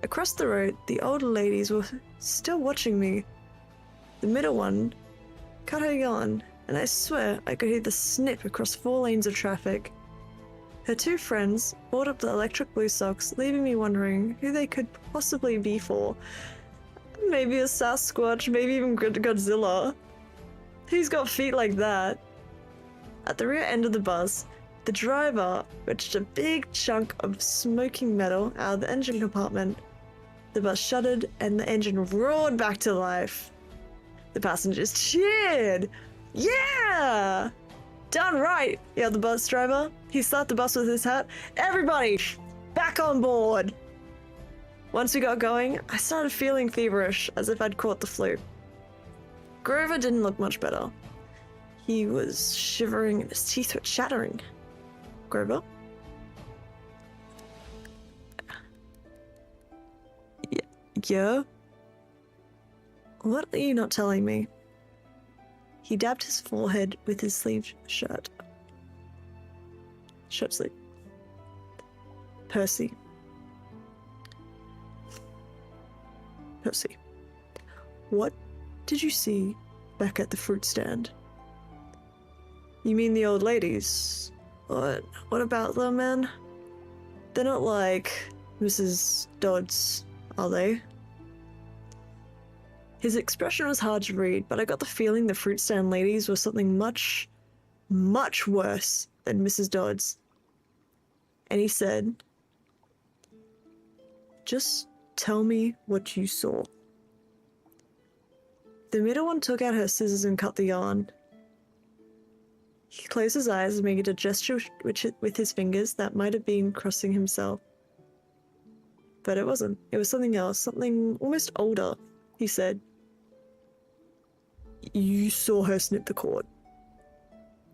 Across the road, the older ladies were still watching me. The middle one cut her yarn, and I swear I could hear the snip across 4 lanes of traffic. Her 2 friends bought up the electric blue socks, leaving me wondering who they could possibly be for. Maybe a Sasquatch, maybe even Godzilla. Who's got feet like that? At the rear end of the bus, the driver reached a big chunk of smoking metal out of the engine compartment. The bus shuddered and the engine roared back to life. The passengers cheered. Yeah! Done right, yelled the bus driver. He slapped the bus with his hat. Everybody, back on board! Once we got going, I started feeling feverish, as if I'd caught the flu. Grover didn't look much better. He was shivering and his teeth were chattering. Grover? Yeah? What are you not telling me? He dabbed his forehead with his sleeved shirt. Shirt sleeve. Percy. Percy. What did you see back at the fruit stand? You mean the old ladies? What about them, man? They're not like Mrs. Dodds, are they? His expression was hard to read, but I got the feeling the fruit stand ladies were something much, much worse than Mrs. Dodds. And he said, just tell me what you saw. The middle one took out her scissors and cut the yarn. He closed his eyes and made a gesture with his fingers that might have been crossing himself. But it wasn't. It was something else, something almost older. He said, you saw her snip the cord.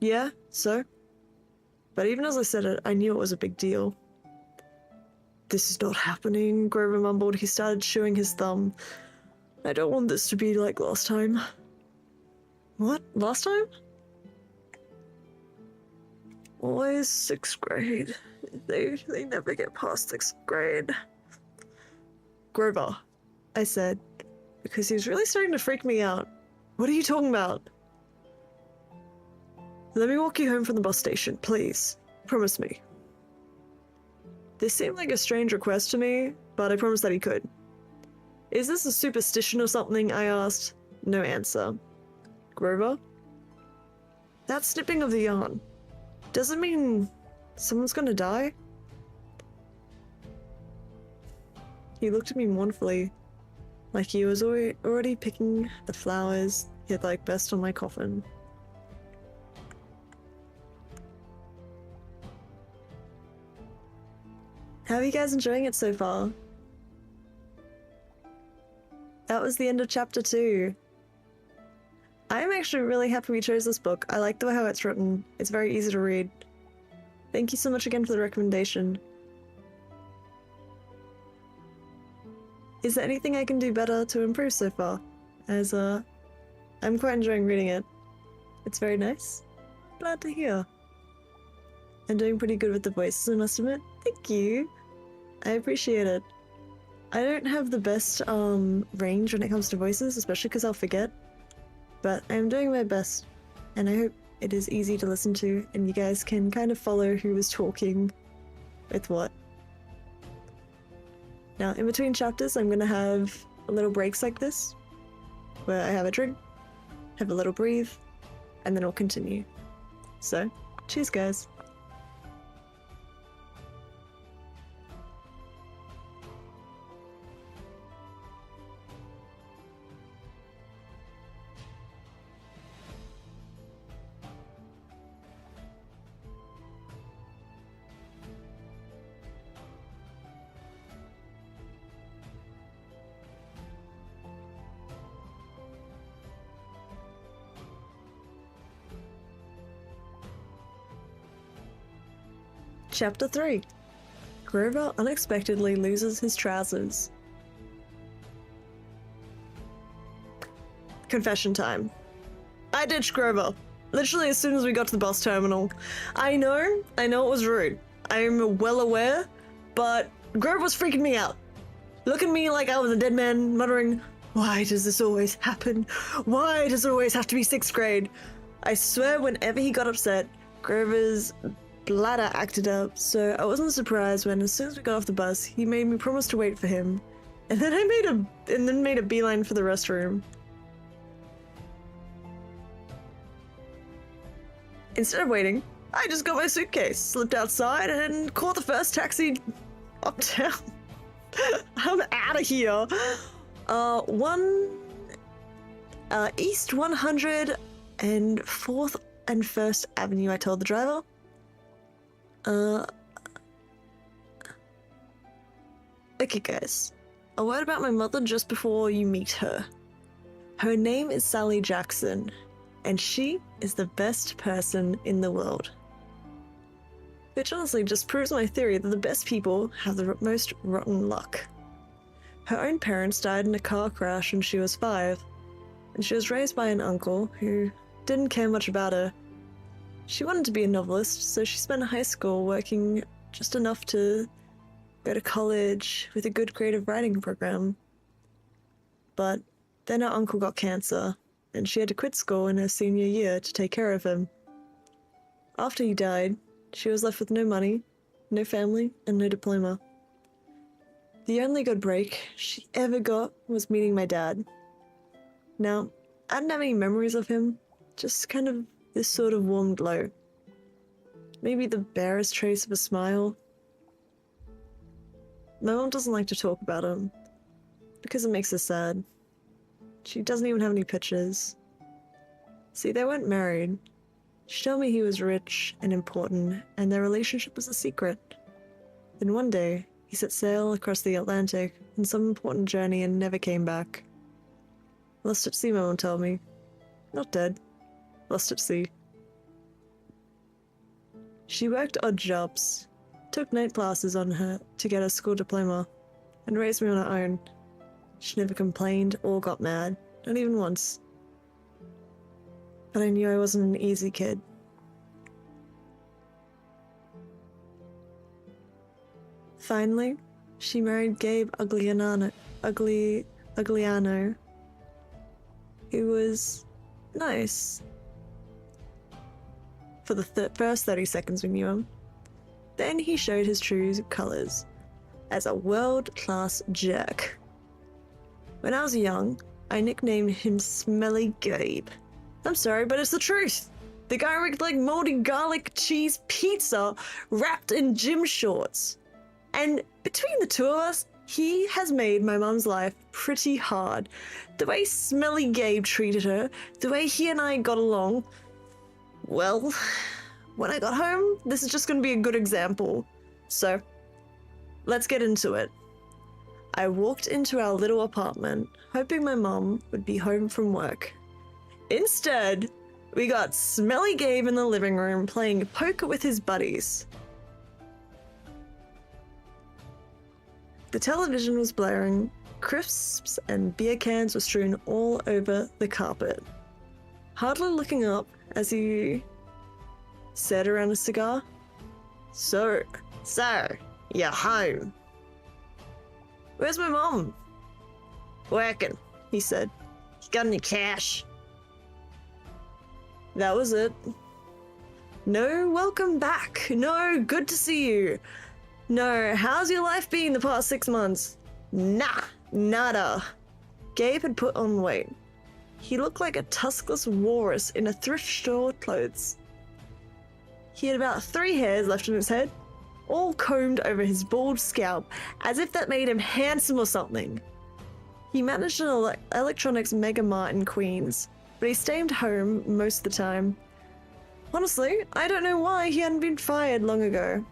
Yeah, so? But even as I said it, I knew it was a big deal. This is not happening, Grover mumbled. He started chewing his thumb. I don't want this to be like last time. What? Last time? Always 6th grade. They never get past 6th grade. Grover, I said, because he was really starting to freak me out. What are you talking about? Let me walk you home from the bus station, please. Promise me. This seemed like a strange request to me, but I promised that he could. Is this a superstition or something? I asked. No answer. Grover? That snipping of the yarn. Does it mean someone's gonna die? He looked at me mournfully, like he was already picking the flowers he'd like best on my coffin. How are you guys enjoying it so far? That was the end of chapter 2. I'm actually really happy we chose this book. I like the way how it's written. It's very easy to read. Thank you so much again for the recommendation. Is there anything I can do better to improve so far? As I'm quite enjoying reading it. It's very nice. Glad to hear. I'm doing pretty good with the voices, I must admit. Thank you. I appreciate it. I don't have the best range when it comes to voices, especially because I'll forget. But I'm doing my best, and I hope it is easy to listen to, and you guys can kind of follow who is talking with what. Now, in between chapters, I'm gonna have little breaks like this, where I have a drink, have a little breathe, and then I'll continue. So, cheers guys. Chapter 3. Grover unexpectedly loses his trousers. Confession time. I ditched Grover. Literally as soon as we got to the bus terminal. I know it was rude. I'm well aware, but Grover was freaking me out. Looking at me like I was a dead man, muttering, "Why does this always happen? Why does it always have to be 6th grade?" I swear whenever he got upset, Grover's bladder acted up, so I wasn't surprised when as soon as we got off the bus, he made me promise to wait for him. And then made a beeline for the restroom. Instead of waiting, I just got my suitcase, slipped outside, and caught the first taxi uptown. I'm out of here. East 104th and 1st Avenue, I told the driver. Okay guys, a word about my mother just before you meet her. Her name is Sally Jackson, and she is the best person in the world. Which honestly just proves my theory that the best people have the most rotten luck. Her own parents died in a car crash when she was 5, and she was raised by an uncle who didn't care much about her. She wanted to be a novelist, so she spent high school working just enough to go to college with a good creative writing program. But then her uncle got cancer, and she had to quit school in her senior year to take care of him. After he died, she was left with no money, no family, and no diploma. The only good break she ever got was meeting my dad. Now, I didn't have any memories of him, just kind of this sort of warm glow. Maybe the barest trace of a smile. My mom doesn't like to talk about him, because it makes her sad. She doesn't even have any pictures. See, they weren't married. She told me he was rich and important, and their relationship was a secret. Then one day, he set sail across the Atlantic on some important journey and never came back. Lost at sea, my mom told me. Not dead. Lost at sea. She worked odd jobs, took night classes on her to get her school diploma, and raised me on her own. She never complained or got mad, not even once. But I knew I wasn't an easy kid. Finally, she married Gabe Ugliano, who was nice for the first 30 seconds we knew him. Then he showed his true colours as a world-class jerk. When I was young, I nicknamed him Smelly Gabe. I'm sorry, but it's the truth. The guy looked like moldy garlic cheese pizza wrapped in gym shorts. And between the two of us, he has made my mum's life pretty hard. The way Smelly Gabe treated her, the way he and I got along, well, when I got home, this is just going to be a good example. So, let's get into it. I walked into our little apartment, hoping my mum would be home from work. Instead, we got Smelly Gabe in the living room playing poker with his buddies. The television was blaring, crisps and beer cans were strewn all over the carpet. Hardly looking up as he said around a cigar, So, you're home. Where's my mom? Working, he said. You got any cash? That was it. No, welcome back. No, good to see you. No, how's your life been the past 6 months? Nah, nada. Gabe had put on weight. He looked like a tuskless walrus in a thrift store clothes. He had about 3 hairs left in his head, all combed over his bald scalp, as if that made him handsome or something. He managed an electronics mega mart in Queens, but he stayed home most of the time. Honestly, I don't know why he hadn't been fired long ago.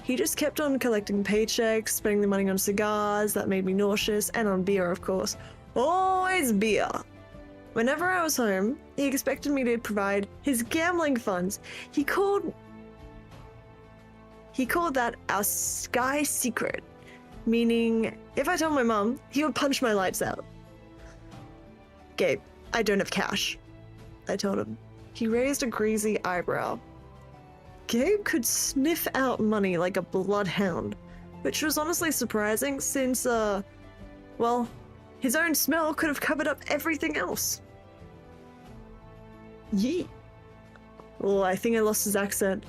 He just kept on collecting paychecks, spending the money on cigars that made me nauseous, and on beer, of course. Always beer. Whenever I was home, he expected me to provide his gambling funds. He called that our sky secret, meaning if I told my mom, he would punch my lights out. Gabe, I don't have cash, I told him. He raised a greasy eyebrow. Gabe could sniff out money like a bloodhound, which was honestly surprising since, well, his own smell could have covered up everything else. Yee. Oh, I think I lost his accent.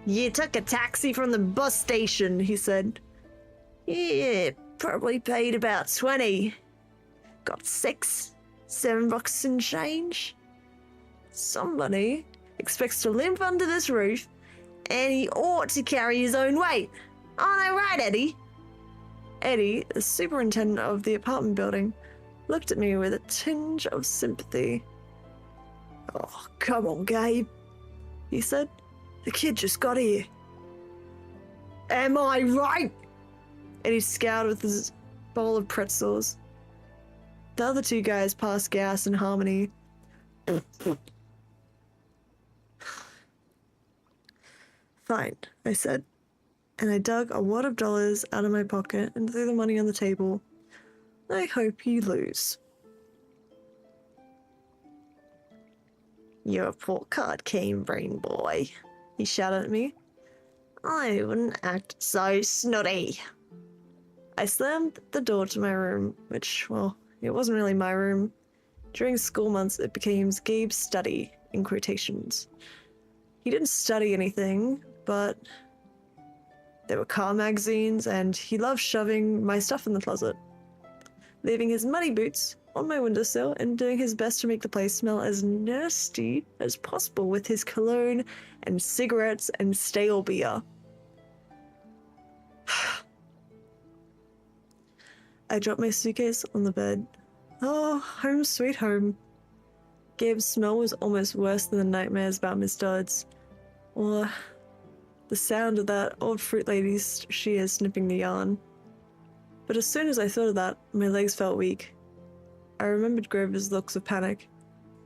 You took a taxi from the bus station, he said. Yeah, probably paid about 20. Got $7 in change. Somebody expects to live under this roof, and he ought to carry his own weight. Aren't I right, Eddie? Eddie, the superintendent of the apartment building, looked at me with a tinge of sympathy. Oh, come on, Gabe, he said. The kid just got here. Am I right? Eddie scowled with his bowl of pretzels. The other 2 guys passed gas in harmony. Fine, I said, and I dug a wad of dollars out of my pocket and threw the money on the table. I hope you lose. You're a poor card game, brain boy, he shouted at me. I wouldn't act so snotty. I slammed the door to my room, which, well, it wasn't really my room. During school months, it became Gabe's study, in quotations. He didn't study anything, but there were car magazines, and he loved shoving my stuff in the closet, leaving his muddy boots on my windowsill and doing his best to make the place smell as nasty as possible with his cologne and cigarettes and stale beer. I dropped my suitcase on the bed. Oh, home sweet home. Gabe's smell was almost worse than the nightmares about Miss Dodds, or the sound of that old fruit lady's shears snipping the yarn. But as soon as I thought of that, my legs felt weak. I remembered Grover's looks of panic,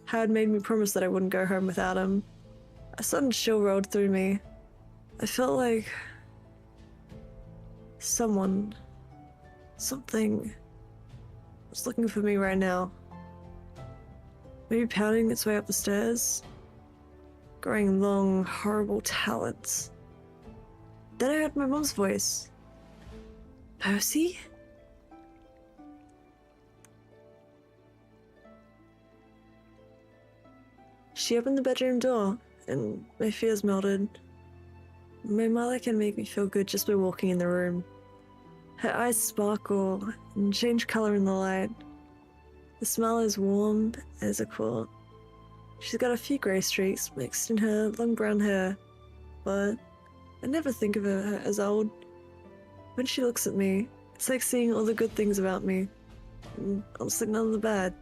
how it made me promise that I wouldn't go home without him. A sudden chill rolled through me. I felt like something was looking for me right now. Maybe pounding its way up the stairs, growing long, horrible talons. Then I heard my mom's voice. Percy? She opened the bedroom door, and my fears melted. My mother can make me feel good just by walking in the room. Her eyes sparkle and change color in the light. The smell is warm as a quilt. She's got a few grey streaks mixed in her long brown hair, but I never think of her as old. When she looks at me, it's like seeing all the good things about me, and also none of the bad.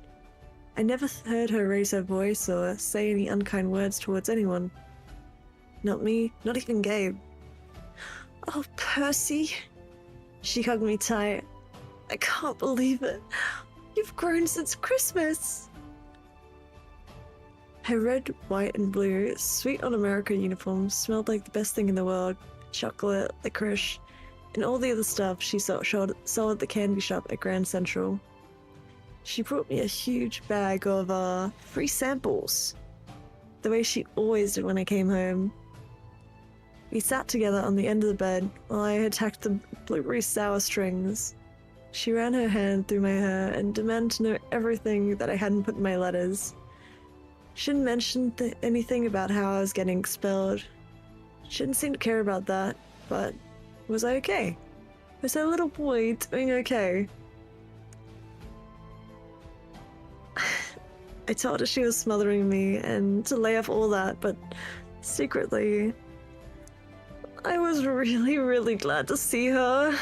I never heard her raise her voice or say any unkind words towards anyone. Not me, not even Gabe. Oh, Percy. She hugged me tight. I can't believe it. You've grown since Christmas. Her red, white, and blue Sweet on America uniform smelled like the best thing in the world. Chocolate, licorice, and all the other stuff she sold at the candy shop at Grand Central. She brought me a huge bag of free samples, the way she always did when I came home. We sat together on the end of the bed while I attacked the blueberry sour strings. She ran her hand through my hair and demanded to know everything that I hadn't put in my letters. She didn't mention anything about how I was getting expelled. She didn't seem to care about that, but was I okay? Was that little boy doing okay? I told her she was smothering me and to lay off all that, but secretly, I was really, really glad to see her.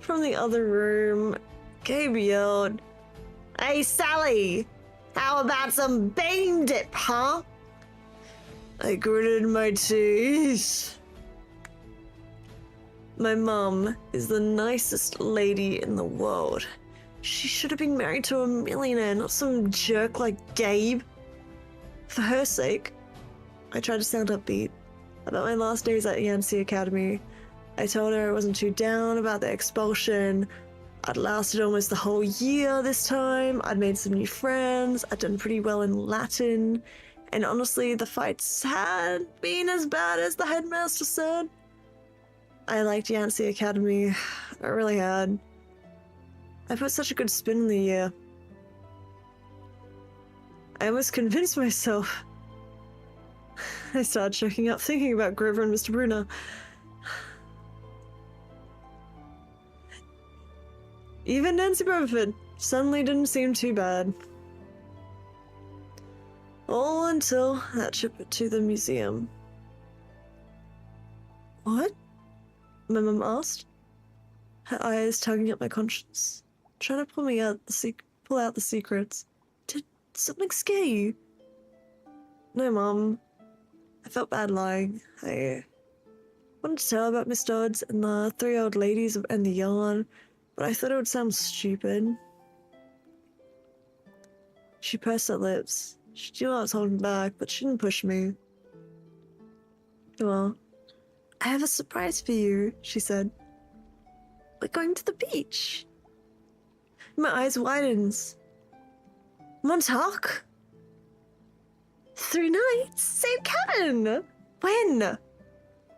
From the other room, Gabe yelled, "Hey, Sally! How about some bean dip, huh?" I gritted my teeth. My mum is the nicest lady in the world. She should have been married to a millionaire, not some jerk like Gabe. For her sake, I tried to sound upbeat. About my last days at Yancey Academy, I told her I wasn't too down about the expulsion. I'd lasted almost the whole year this time. I'd made some new friends. I'd done pretty well in Latin. And honestly, the fights hadn't been as bad as the headmaster said. I liked Yancey Academy. I really had. I put such a good spin in the year. I almost convinced myself. I started choking up thinking about Grover and Mr. Bruner. Even Nancy Beaufort suddenly didn't seem too bad. All until that trip to the museum. What? My mum asked, her eyes tugging at my conscience, trying to pull out the secrets. Did something scare you? No, Mum. I felt bad lying. I wanted to tell about Miss Dodds and the 3 old ladies and the yarn, but I thought it would sound stupid. She pursed her lips. She knew I was holding back, but she didn't push me. Well, I have a surprise for you, she said. We're going to the beach. My eyes widens. Montauk? 3 nights? Same cabin? When?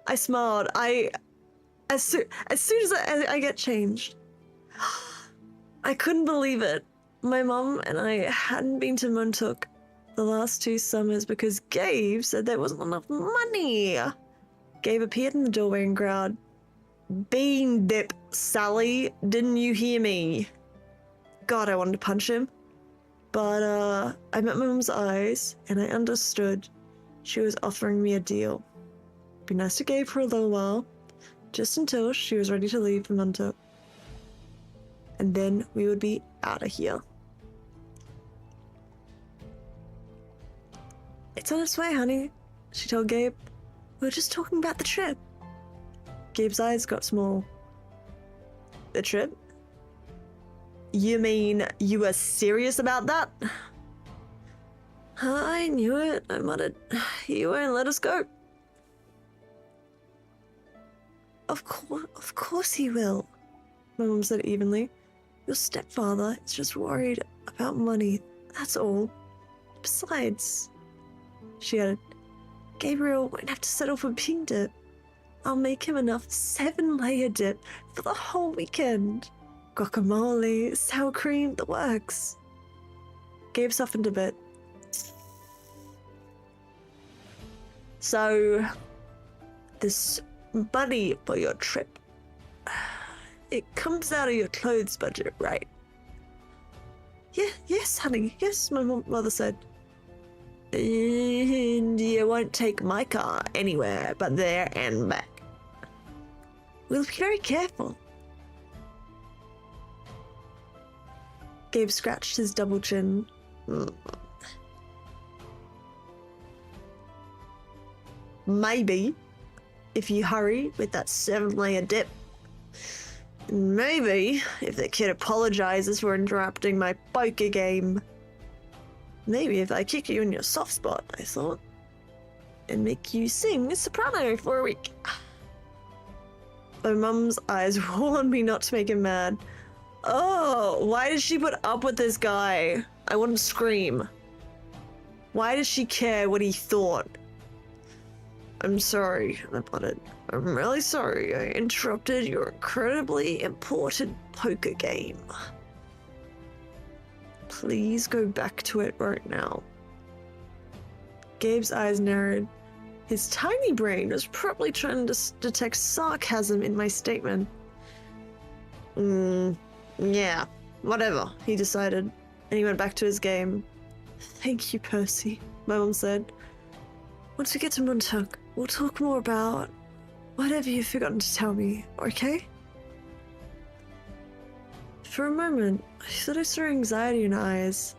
I smiled. As soon as I get changed. I couldn't believe it. My mom and I hadn't been to Montauk the last 2 summers because Gabe said there wasn't enough money. Gabe appeared in the doorway and growled, "Bean dip, Sally, didn't you hear me?" God, I wanted to punch him. But I met my mom's eyes and I understood she was offering me a deal. Be nice to Gabe for a little while, just until she was ready to leave for Montauk. And then we would be out of here. It's on its way, honey, she told Gabe. We were just talking about the trip. Gabe's eyes got small. The trip? You mean you were serious about that? I knew it, I muttered. You won't let us go. Of course he will, my mum said evenly. Your stepfather is just worried about money, that's all. Besides, she added, Gabriel won't have to settle for pink dip. I'll make him enough 7-layer dip for the whole weekend. Guacamole, sour cream, the works. Gabe softened a bit. So, this money for your trip, it comes out of your clothes budget, right? Yeah, yes, honey, yes, my mother said. And you won't take my car anywhere but there and back. We'll be very careful. Gabe scratched his double chin. Maybe, if you hurry with that 7-layer dip. Maybe, if the kid apologizes for interrupting my poker game. Maybe if I kick you in your soft spot, I thought. And make you sing a soprano for a week. My mum's eyes warned me not to make him mad. Oh, why did she put up with this guy? I want to scream. Why does she care what he thought? I'm sorry, I muttered. I'm really sorry I interrupted your incredibly important poker game. Please go back to it right now. Gabe's eyes narrowed. His tiny brain was probably trying to detect sarcasm in my statement. Yeah, whatever, he decided, and he went back to his game. Thank you, Percy, my mum said. Once we get to Montauk, we'll talk more about whatever you've forgotten to tell me, okay? For a moment, I thought I saw anxiety in her eyes.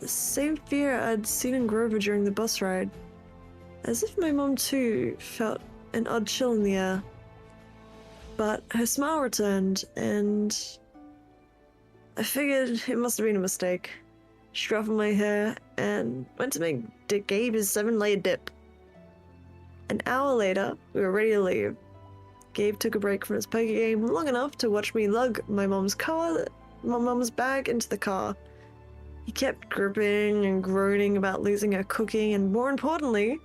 The same fear I'd seen in Grover during the bus ride. As if my mom too felt an odd chill in the air. But her smile returned, and I figured it must have been a mistake. She ruffled my hair and went to make Gabe his 7-layer dip. An hour later, we were ready to leave. Gabe took a break from his poker game long enough to watch me lug my mom's bag into the car. He kept gripping and groaning about losing her cooking and, more importantly,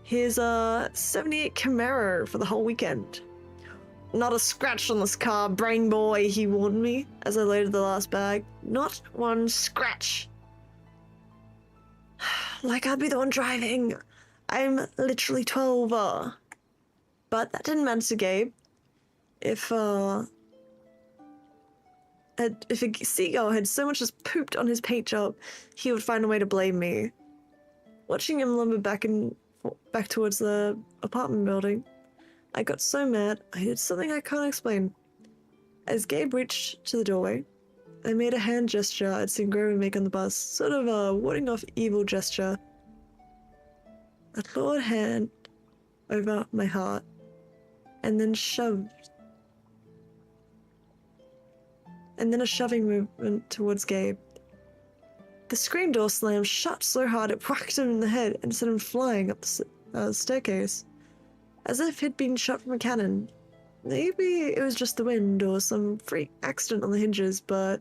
his 78 Camaro for the whole weekend. Not a scratch on this car, brain boy, he warned me as I loaded the last bag. Not one scratch. Like I'd be the one driving. I'm literally 12. But that didn't matter to Gabe. If a seagull had so much as pooped on his paint job, he would find a way to blame me. Watching him lumber back towards the apartment building, I got so mad I did something I can't explain. As Gabe reached to the doorway, I made a hand gesture I'd seen Grover make on the bus, sort of a warding off evil gesture. I clawed hand over my heart, and then shoved. And then a shoving movement towards Gabe. The screen door slammed shut so hard it whacked him in the head and sent him flying up the staircase, as if he'd been shot from a cannon. Maybe it was just the wind or some freak accident on the hinges, but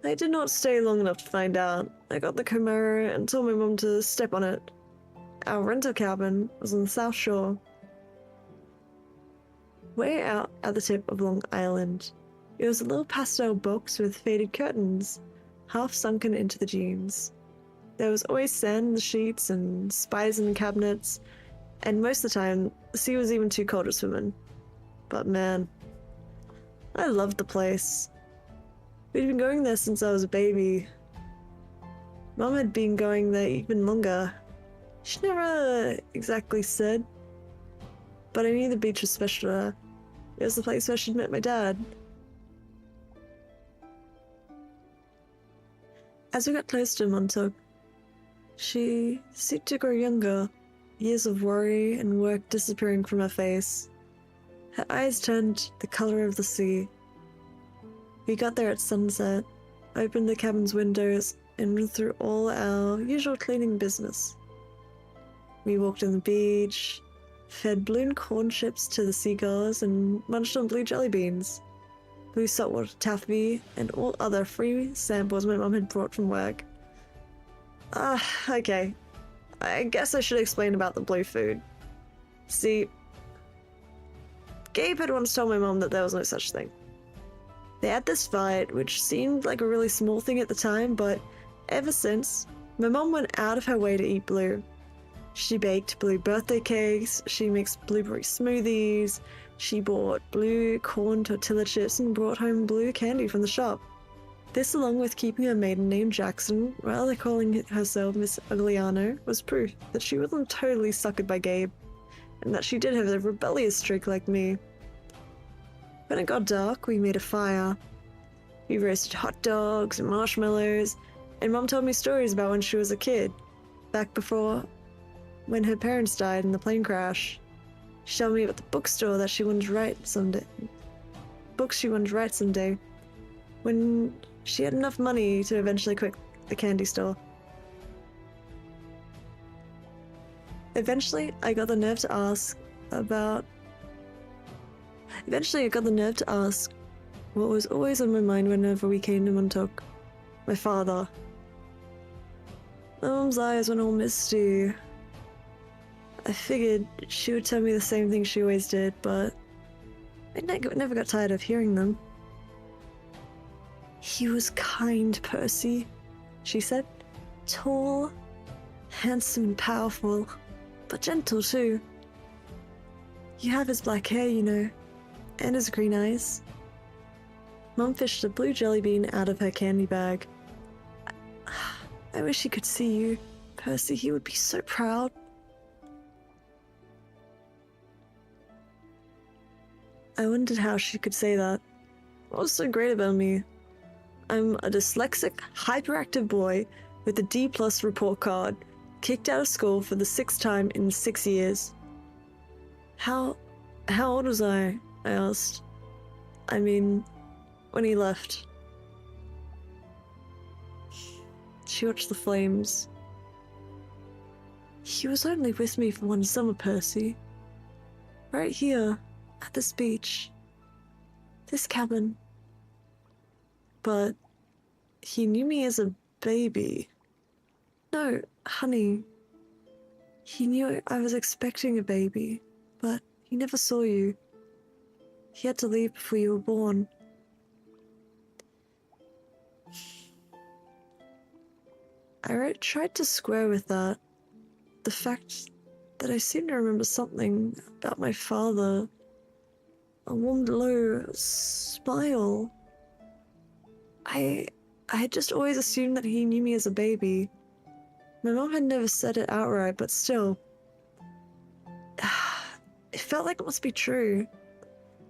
I did not stay long enough to find out. I got the Camaro and told my mum to step on it. Our rental cabin was on the South Shore, way out at the tip of Long Island. It was a little pastel box with faded curtains, half sunken into the dunes. There was always sand in the sheets and spiders in the cabinets, and most of the time, the sea was even too cold to swim in. But man, I loved the place. We'd been going there since I was a baby. Mum had been going there even longer. She never exactly said, but I knew the beach was special to her. It was the place where she'd met my dad. As we got close to Montauk, she seemed to grow younger, years of worry and work disappearing from her face. Her eyes turned the color of the sea. We got there at sunset, opened the cabin's windows, and went through all our usual cleaning business. We walked on the beach, fed blue corn chips to the seagulls, and munched on blue jelly beans, blue saltwater taffy, and all other free samples my mum had brought from work. Okay. I guess I should explain about the blue food. See, Gabe had once told my mom that there was no such thing. They had this fight, which seemed like a really small thing at the time, but ever since, my mom went out of her way to eat blue. She baked blue birthday cakes, she mixed blueberry smoothies, she bought blue corn tortilla chips and brought home blue candy from the shop. This, along with keeping her maiden name Jackson, rather calling herself Miss Ugliano, was proof that she wasn't totally suckered by Gabe, and that she did have a rebellious streak like me. When it got dark, we made a fire. We roasted hot dogs and marshmallows, and Mom told me stories about when she was a kid, back before when her parents died in the plane crash. She told me about the bookstore that she wanted to write someday. Books she wanted to write someday, when she had enough money to eventually quit the candy store. Eventually, I got the nerve to ask what was always on my mind whenever we came to Montauk. My father. My mom's eyes went all misty. I figured she would tell me the same thing she always did, but I never got tired of hearing them. "He was kind, Percy," she said. "Tall, handsome and powerful, but gentle too. You have his black hair, you know, and his green eyes." Mum fished a blue jelly bean out of her candy bag. I wish he could see you, Percy. He would be so proud." I wondered how she could say that. What was so great about me? I'm a dyslexic, hyperactive boy with a D+ report card, kicked out of school for the 6th time in 6 years. How old was I asked. I mean, when he left. She watched the flames. "He was only with me for one summer, Percy. Right here, at this beach. This cabin. But he knew me as a baby. No, honey. He knew I was expecting a baby, but he never saw you. He had to leave before you were born." I tried to square with that. The fact that I seem to remember something about my father. A warm, low smile. I had just always assumed that he knew me as a baby. My mom had never said it outright, but still. It felt like it must be true.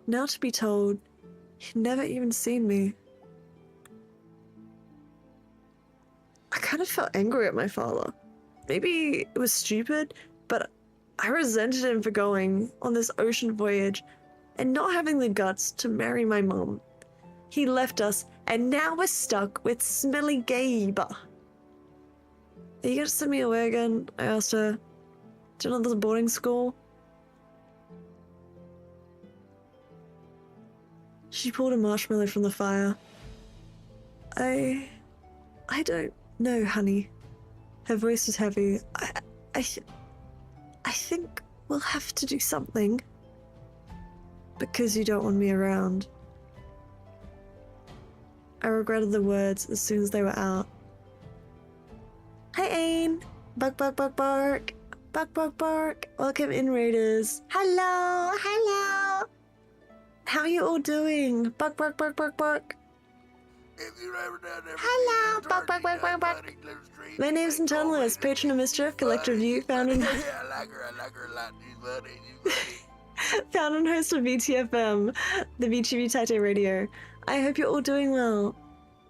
Now to be told, he'd never even seen me. I kind of felt angry at my father. Maybe it was stupid, but I resented him for going on this ocean voyage and not having the guts to marry my mom. He left us, and now we're stuck with smelly Gabe. "Are you gonna send me away again?" I asked her. "To another boarding school?" She pulled a marshmallow from the fire. I don't know, honey." Her voice was heavy. I think we'll have to do something. "Because you don't want me around." I regretted the words as soon as they were out. "Hi, Ain. Bark, bark, bark, bark. Bark, bark, bark. Welcome in, Raiders. Hello, hello. How are you all doing? Bark, bark, bark, bark, bark. Hello, bark, bark, bark, bark, bark. My name's Internalist, patron of mischief, collector of you, found and host of VTFM, the Youtaite radio. I hope you're all doing well.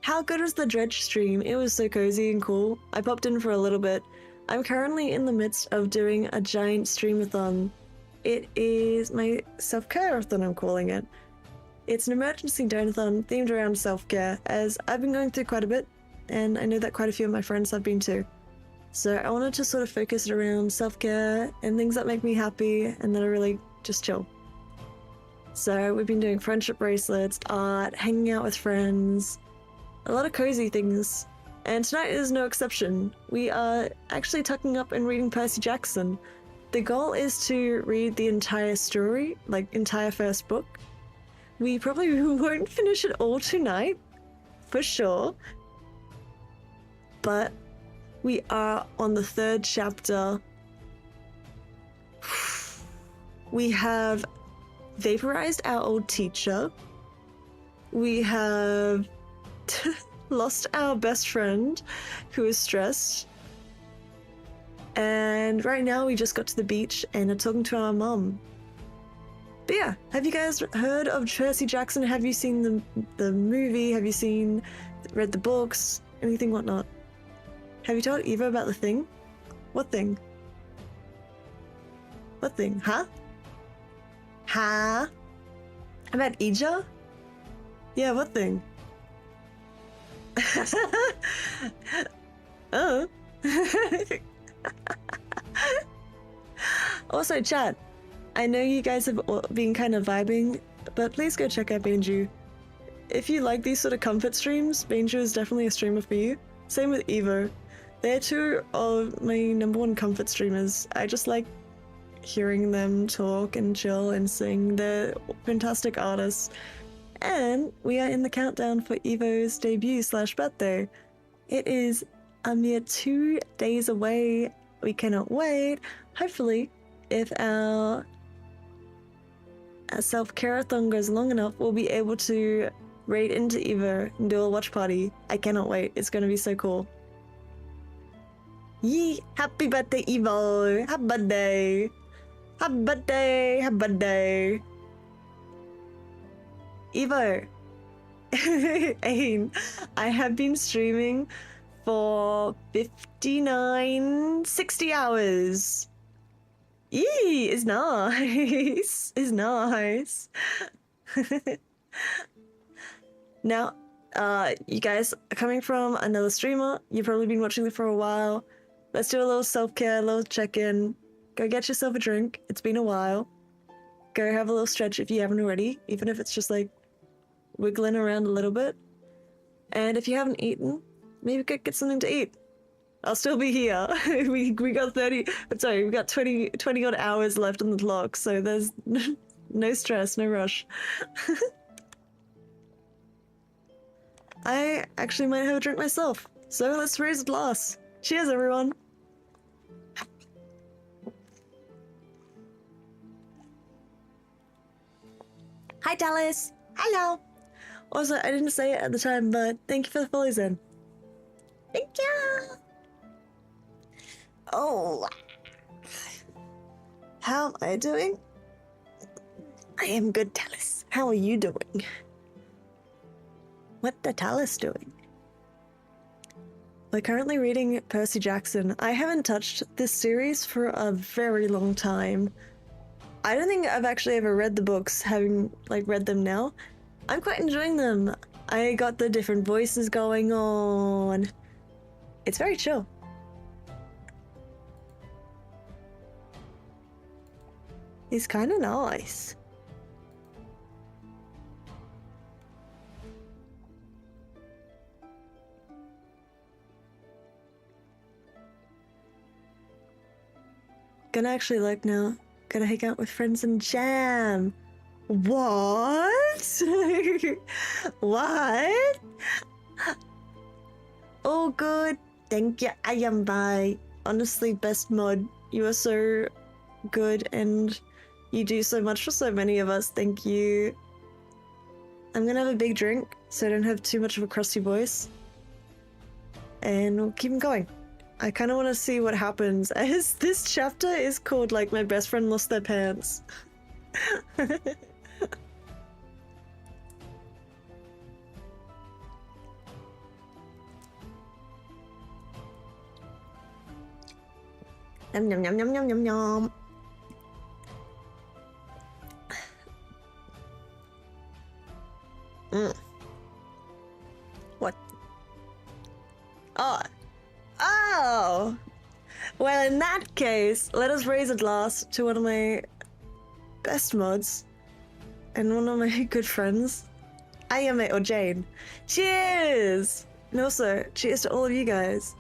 How good was the Dredge stream? It was so cozy and cool. I popped in for a little bit. I'm currently in the midst of doing a giant streamathon. It is my self-care-athon, I'm calling it. It's an emergency donathon themed around self-care, as I've been going through quite a bit, and I know that quite a few of my friends have been too. So I wanted to sort of focus it around self-care and things that make me happy and that are really just chill. So we've been doing friendship bracelets, art, hanging out with friends, a lot of cozy things. And tonight is no exception. We are actually tucking up and reading Percy Jackson. The goal is to read the entire story, like entire first book. We probably won't finish it all tonight, for sure. But we are on the 3rd chapter. We have vaporized our old teacher. We have lost our best friend who is stressed. And right now we just got to the beach and are talking to our mum. But yeah, have you guys heard of Percy Jackson? Have you seen the movie? Have you read the books? Anything whatnot? Have you told Eva about the thing? What thing? What thing? Huh? Huh? About Ija? Yeah, what thing? Oh. Also, chat, I know you guys have been kind of vibing, but please go check out Banju. If you like these sort of comfort streams, Banju is definitely a streamer for you. Same with Evo. They're two of my #1 comfort streamers. I just like hearing them talk and chill and sing. They're fantastic artists. And we are in the countdown for Evo's debut/birthday. It is a mere 2 days away. We cannot wait. Hopefully, if our self-care-a-thon goes long enough, we'll be able to raid into Evo and do a watch party. I cannot wait. It's going to be so cool. Yee! Happy birthday, Evo! Happy birthday! Happy birthday! Happy birthday! Evo! Ain, I have been streaming for 60 hours. Yee! It's nice! It's nice! Now, you guys are coming from another streamer. You've probably been watching it for a while. Let's do a little self-care, a little check-in. Go get yourself a drink. It's been a while. Go have a little stretch if you haven't already, even if it's just like wiggling around a little bit. And if you haven't eaten, maybe go get something to eat. I'll still be here. we got 20 odd hours left on the clock, so there's no stress, no rush. I actually might have a drink myself, so let's raise a glass. Cheers, everyone. Hi, Dallas. Hello. Also, I didn't say it at the time, but thank you for the follows in. Thank you. Oh. How am I doing? I am good, Dallas. How are you doing? What the Dallas doing? We're currently reading Percy Jackson. I haven't touched this series for a very long time. I don't think I've actually ever read the books, having read them now. I'm quite enjoying them. I got the different voices going on. It's very chill. It's kind of nice. Gonna actually now. Gonna hang out with friends and jam. What? What? Oh, good. Thank you. I am by. Honestly, best mod. You are so good and you do so much for so many of us. Thank you. I'm gonna have a big drink so I don't have too much of a crusty voice. And we'll keep going. I kind of want to see what happens as this chapter is called my best friend lost their pants. Yum yum yum yum yum yum yum. What? Oh. Oh! Well, in that case, let us raise a glass to one of my best mods and one of my good friends, Ayame or Jane. Cheers! And also, cheers to all of you guys.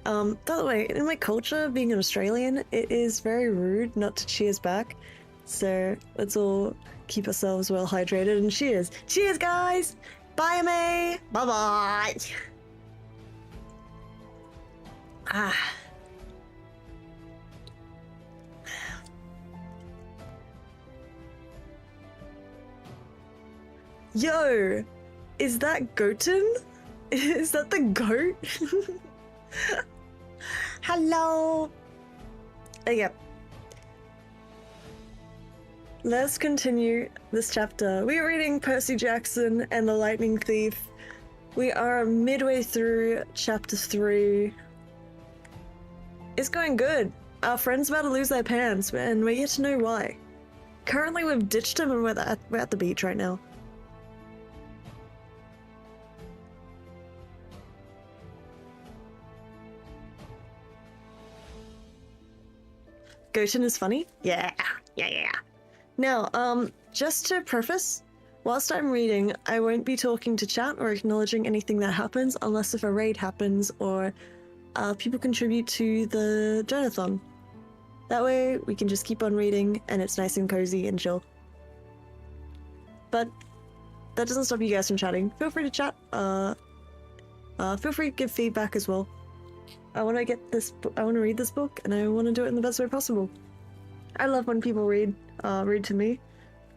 By the way, in my culture, being an Australian, it is very rude not to cheers back. So let's all keep ourselves well hydrated and cheers. Cheers, guys! Bye, Ayame! Bye-bye! Ah. Yo, is that Goten? Is that the goat? Hello. Okay. Let's continue this chapter. We're reading Percy Jackson and the Lightning Thief. We are midway through chapter 3. It's going good. Our friend's about to lose their pants, and we're yet to know why. Currently, we've ditched him and we're at the beach right now. Goten is funny? Yeah. Now, just to preface, whilst I'm reading, I won't be talking to chat or acknowledging anything that happens unless if a raid happens or people contribute to the donathon. That way, we can just keep on reading and it's nice and cozy and chill. But that doesn't stop you guys from chatting. Feel free to chat. Feel free to give feedback as well. I want to get this. I want to read this book, and I want to do it in the best way possible. I love when people read to me,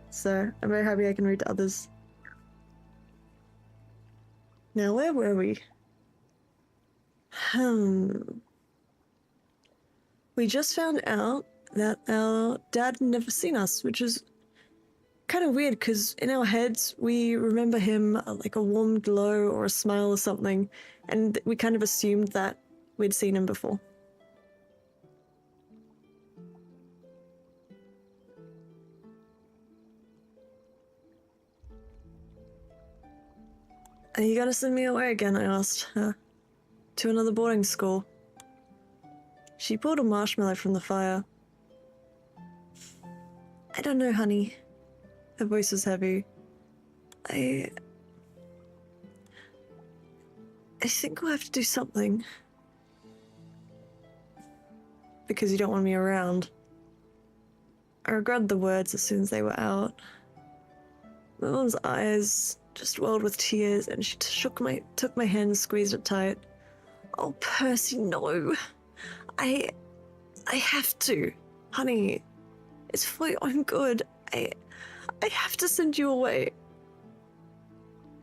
so I'm very happy I can read to others. Now, where were we? We just found out that our dad had never seen us, which is kind of weird because in our heads we remember him like a warm glow or a smile or something, and we kind of assumed that we'd seen him before. Are you gonna send me away again? I asked her. To another boarding school. She pulled a marshmallow from the fire. I don't know, honey. Her voice was heavy. I think we'll have to do something. Because you don't want me around. I regretted the words as soon as they were out. My mom's eyes just welled with tears, and she took my hand and squeezed it tight. Oh, Percy, no. I have to. Honey, it's for your own good. I have to send you away.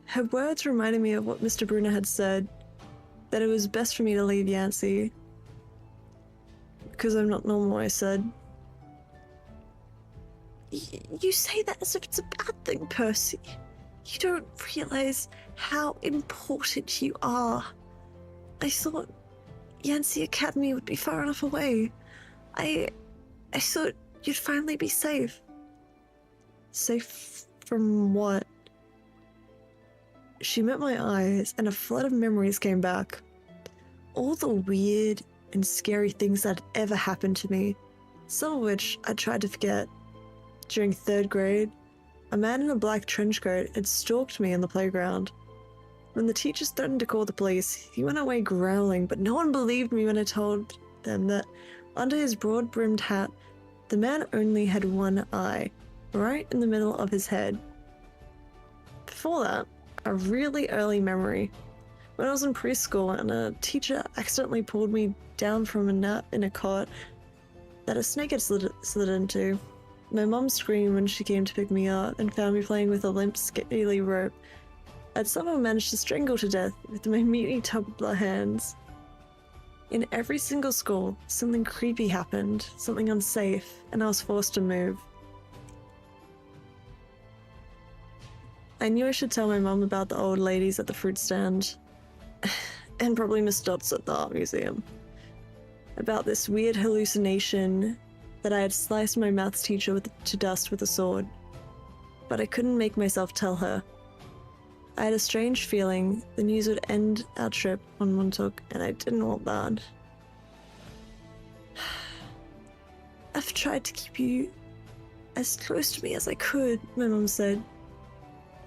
Her words reminded me of what Mr. Bruner had said, that it was best for me to leave Yancey. Because I'm not normal, I said. You say that as if it's a bad thing, Percy. You don't realize how important you are. I thought Yancey Academy would be far enough away. I thought you'd finally be safe. Safe from what? She met my eyes and a flood of memories came back. All the weird and scary things that had ever happened to me, some of which I tried to forget. During 3rd grade, a man in a black trench coat had stalked me on the playground. When the teachers threatened to call the police, he went away growling, but no one believed me when I told them that under his broad-brimmed hat, the man only had one eye, right in the middle of his head. Before that, a really early memory. When I was in preschool and a teacher accidentally pulled me down from a nap in a cot that a snake had slid into. My mum screamed when she came to pick me up and found me playing with a limp, scaly rope I'd somehow managed to strangle to death with my meaty toddler hands. In every single school, something creepy happened, something unsafe, and I was forced to move. I knew I should tell my mum about the old ladies at the fruit stand, and probably Miss Dots at the art museum. About this weird hallucination that I had sliced my maths teacher to dust with a sword. But I couldn't make myself tell her. I had a strange feeling the news would end our trip on Montauk, and I didn't want that. I've tried to keep you as close to me as I could, my mum said.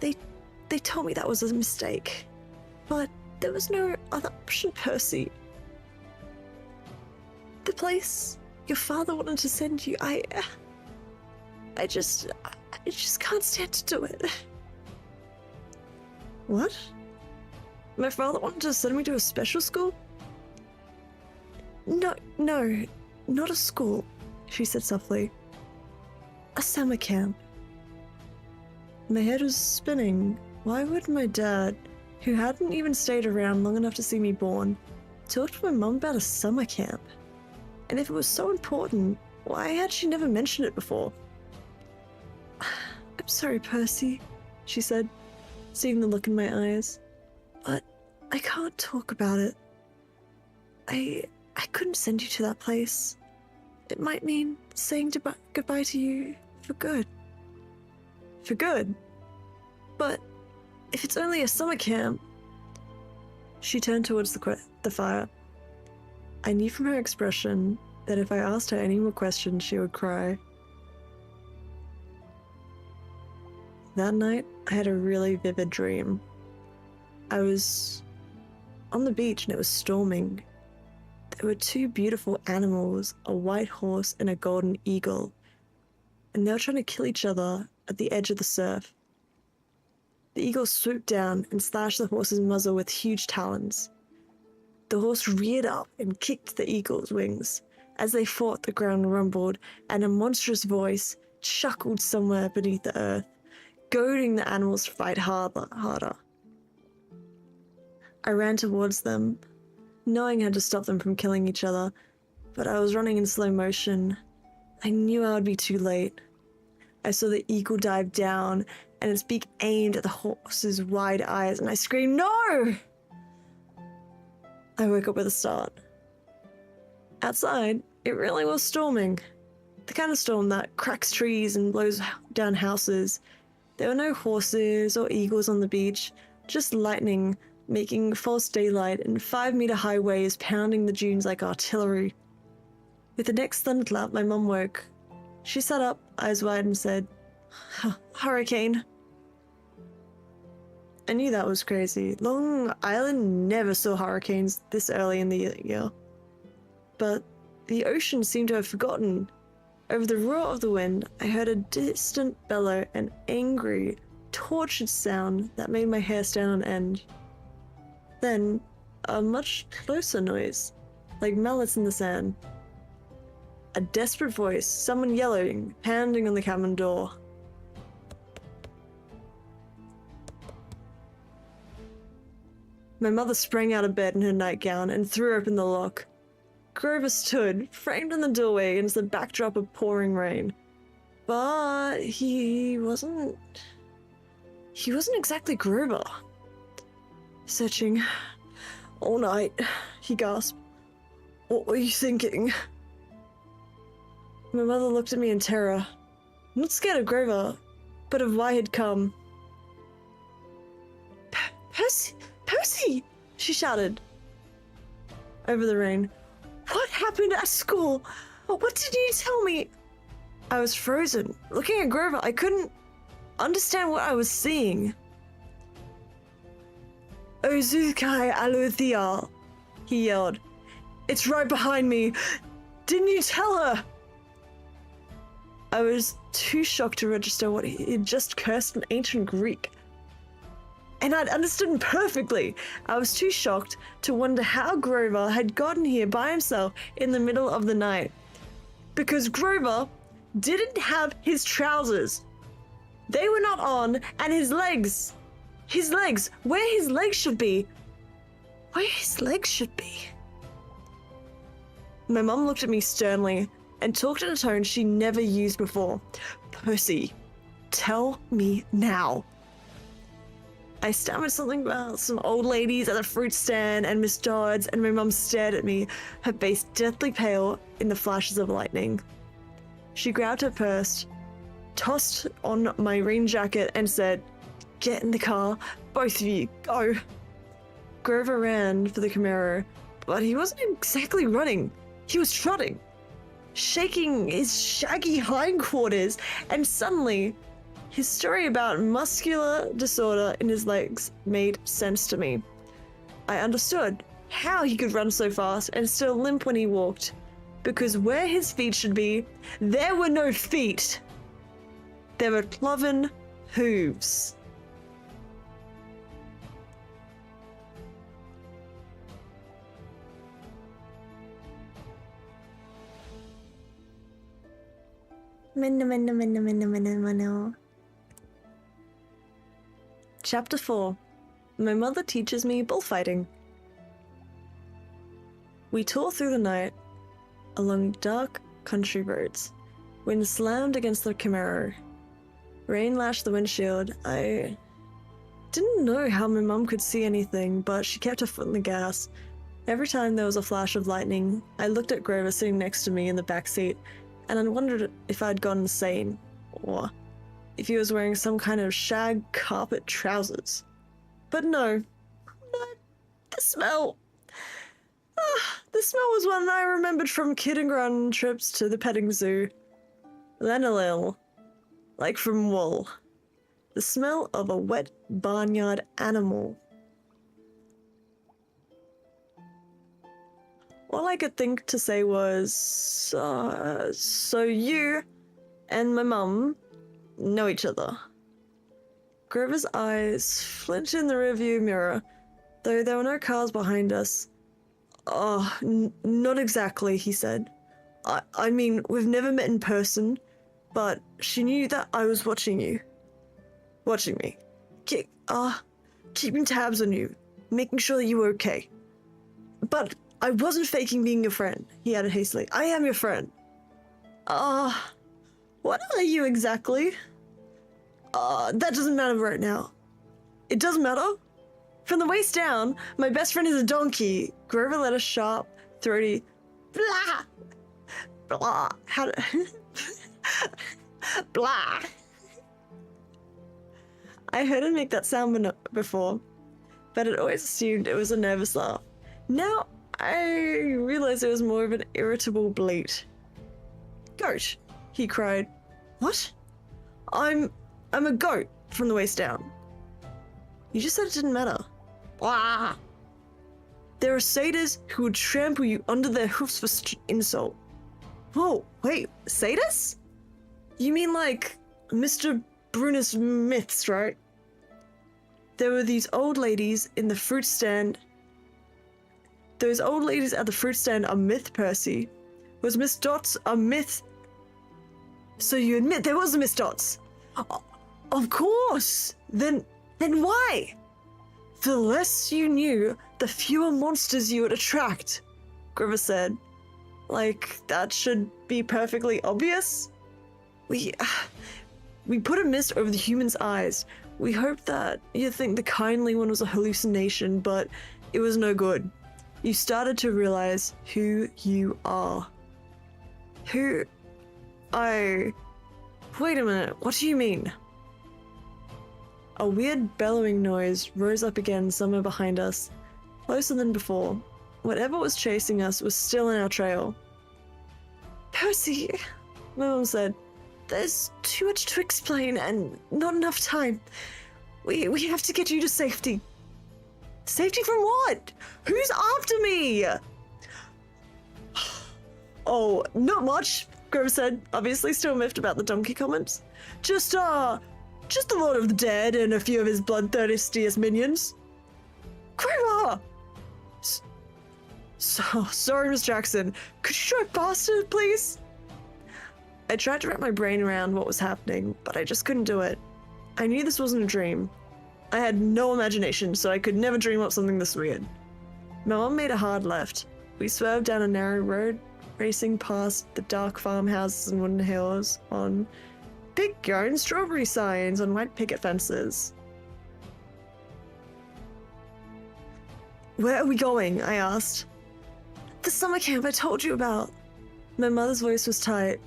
They told me that was a mistake. But there was no other option, Percy. The place your father wanted to send you, I just can't stand to do it. What? My father wanted to send me to a special school? No, not a school, she said softly. A summer camp. My head was spinning. Why would my dad, who hadn't even stayed around long enough to see me born, talk to my mum about a summer camp? And if it was so important, why had she never mentioned it before? I'm sorry, Percy, she said, seeing the look in my eyes. But I can't talk about it. I couldn't send you to that place. It might mean saying goodbye to you for good. For good? But if it's only a summer camp... She turned towards the fire. I knew from her expression that if I asked her any more questions, she would cry. That night, I had a really vivid dream. I was on the beach and it was storming. There were two beautiful animals, a white horse and a golden eagle, and they were trying to kill each other at the edge of the surf. The eagle swooped down and slashed the horse's muzzle with huge talons. The horse reared up and kicked the eagle's wings. As they fought, the ground rumbled, and a monstrous voice chuckled somewhere beneath the earth, goading the animals to fight harder. I ran towards them, knowing how to stop them from killing each other, but I was running in slow motion. I knew I would be too late. I saw the eagle dive down, and its beak aimed at the horse's wide eyes, and I screamed, "No!" I woke up with a start. Outside, it really was storming. The kind of storm that cracks trees and blows down houses. There were no horses or eagles on the beach, just lightning making false daylight and 5-meter-high waves pounding the dunes like artillery. With the next thunderclap, my mum woke. She sat up, eyes wide, and said, "Hurricane." I knew that was crazy. Long Island never saw hurricanes this early in the year. But the ocean seemed to have forgotten. Over the roar of the wind, I heard a distant bellow, an angry, tortured sound that made my hair stand on end. Then, a much closer noise, like mallets in the sand. A desperate voice, someone yelling, pounding on the cabin door. My mother sprang out of bed in her nightgown and threw open the lock. Grover stood, framed in the doorway against the backdrop of pouring rain. But he wasn't exactly Grover. Searching all night, he gasped. "What were you thinking?" My mother looked at me in terror. Not scared of Grover, but of why he'd come. Percy! She shouted. Over the rain. "What happened at school? What did you tell me?" I was frozen. Looking at Grover, I couldn't understand what I was seeing. "Ozukai Aluthia," he yelled. "It's right behind me. Didn't you tell her?" I was too shocked to register what he had just cursed in ancient Greek. And I'd understood him perfectly. I was too shocked to wonder how Grover had gotten here by himself in the middle of the night. Because Grover didn't have his trousers. They were not on, and his legs, where his legs should be. My mum looked at me sternly and talked in a tone she never used before. "Percy, tell me now." I stammered something about some old ladies at the fruit stand and Miss Dodds, and my mum stared at me, her face deathly pale in the flashes of lightning. She grabbed her purse, tossed on my rain jacket, and said, "Get in the car, both of you, go." Grover ran for the Camaro, but he wasn't exactly running. He was trotting. shaking his shaggy hindquarters, and suddenly, his story about muscular disorder in his legs made sense to me. I understood how he could run so fast and still limp when he walked, because where his feet should be, there were no feet. There were cloven hooves. Chapter 4. My mother teaches me bullfighting. We tore through the night, along dark country roads. Wind slammed against the Camaro. Rain lashed the windshield. I didn't know how my mum could see anything, but she kept her foot in the gas. Every time there was a flash of lightning, I looked at Grover sitting next to me in the back seat, and I wondered if I'd gone insane, or if he was wearing some kind of shag carpet trousers. But no, the smell. The smell was one I remembered from kindergarten trips to the petting zoo. Lanolin, like from wool. The smell of a wet barnyard animal. All I could think to say was, so you and my mum know each other. Grover's eyes flinched in the rearview mirror, though there were no cars behind us. Not exactly, he said. I mean, we've never met in person, but she knew that I was watching you. Watching me. Keeping tabs on you, making sure that you were okay. But I wasn't faking being your friend, he added hastily. I am your friend. What are you exactly? That doesn't matter right now. It doesn't matter? From the waist down, my best friend is a donkey. Grover let a sharp, throaty blah, blah, blah. I heard him make that sound before, but I'd always assumed it was a nervous laugh. Now I realized it was more of an irritable bleat. Goat, he cried. What? I'm a goat from the waist down. You just said it didn't matter. Blah. There are satyrs who would trample you under their hoofs for insult. Whoa, wait, satyrs? You mean like Mr. Brunner's myths, right? There were these old ladies in the fruit stand. Those old ladies at the fruit stand are myth, Percy. Was Miss Dots a myth? So you admit there was a Miss Dots? Of course! Then why? The less you knew, the fewer monsters you would attract, Grover said. Like, that should be perfectly obvious? We put a mist over the human's eyes. We hoped that you'd think the kindly one was a hallucination, but it was no good. You started to realize who you are. Wait a minute, what do you mean? A weird bellowing noise rose up again somewhere behind us, closer than before. Whatever was chasing us was still in our trail. Percy, my mom said, there's too much to explain and not enough time. We have to get you to safety. Safety from what? Who's after me? Oh, not much, Grover said, obviously still miffed about the donkey comments. Just the Lord of the Dead and a few of his bloodthirstiest minions. Grover! Sorry, Miss Jackson. Could you drive faster, please? I tried to wrap my brain around what was happening, but I just couldn't do it. I knew this wasn't a dream. I had no imagination, so I could never dream up something this weird. My mom made a hard left. We swerved down a narrow road, racing past the dark farmhouses and wooden hills on pick your own strawberry signs on white picket fences. Where are we going? I asked. The summer camp I told you about. My mother's voice was tight.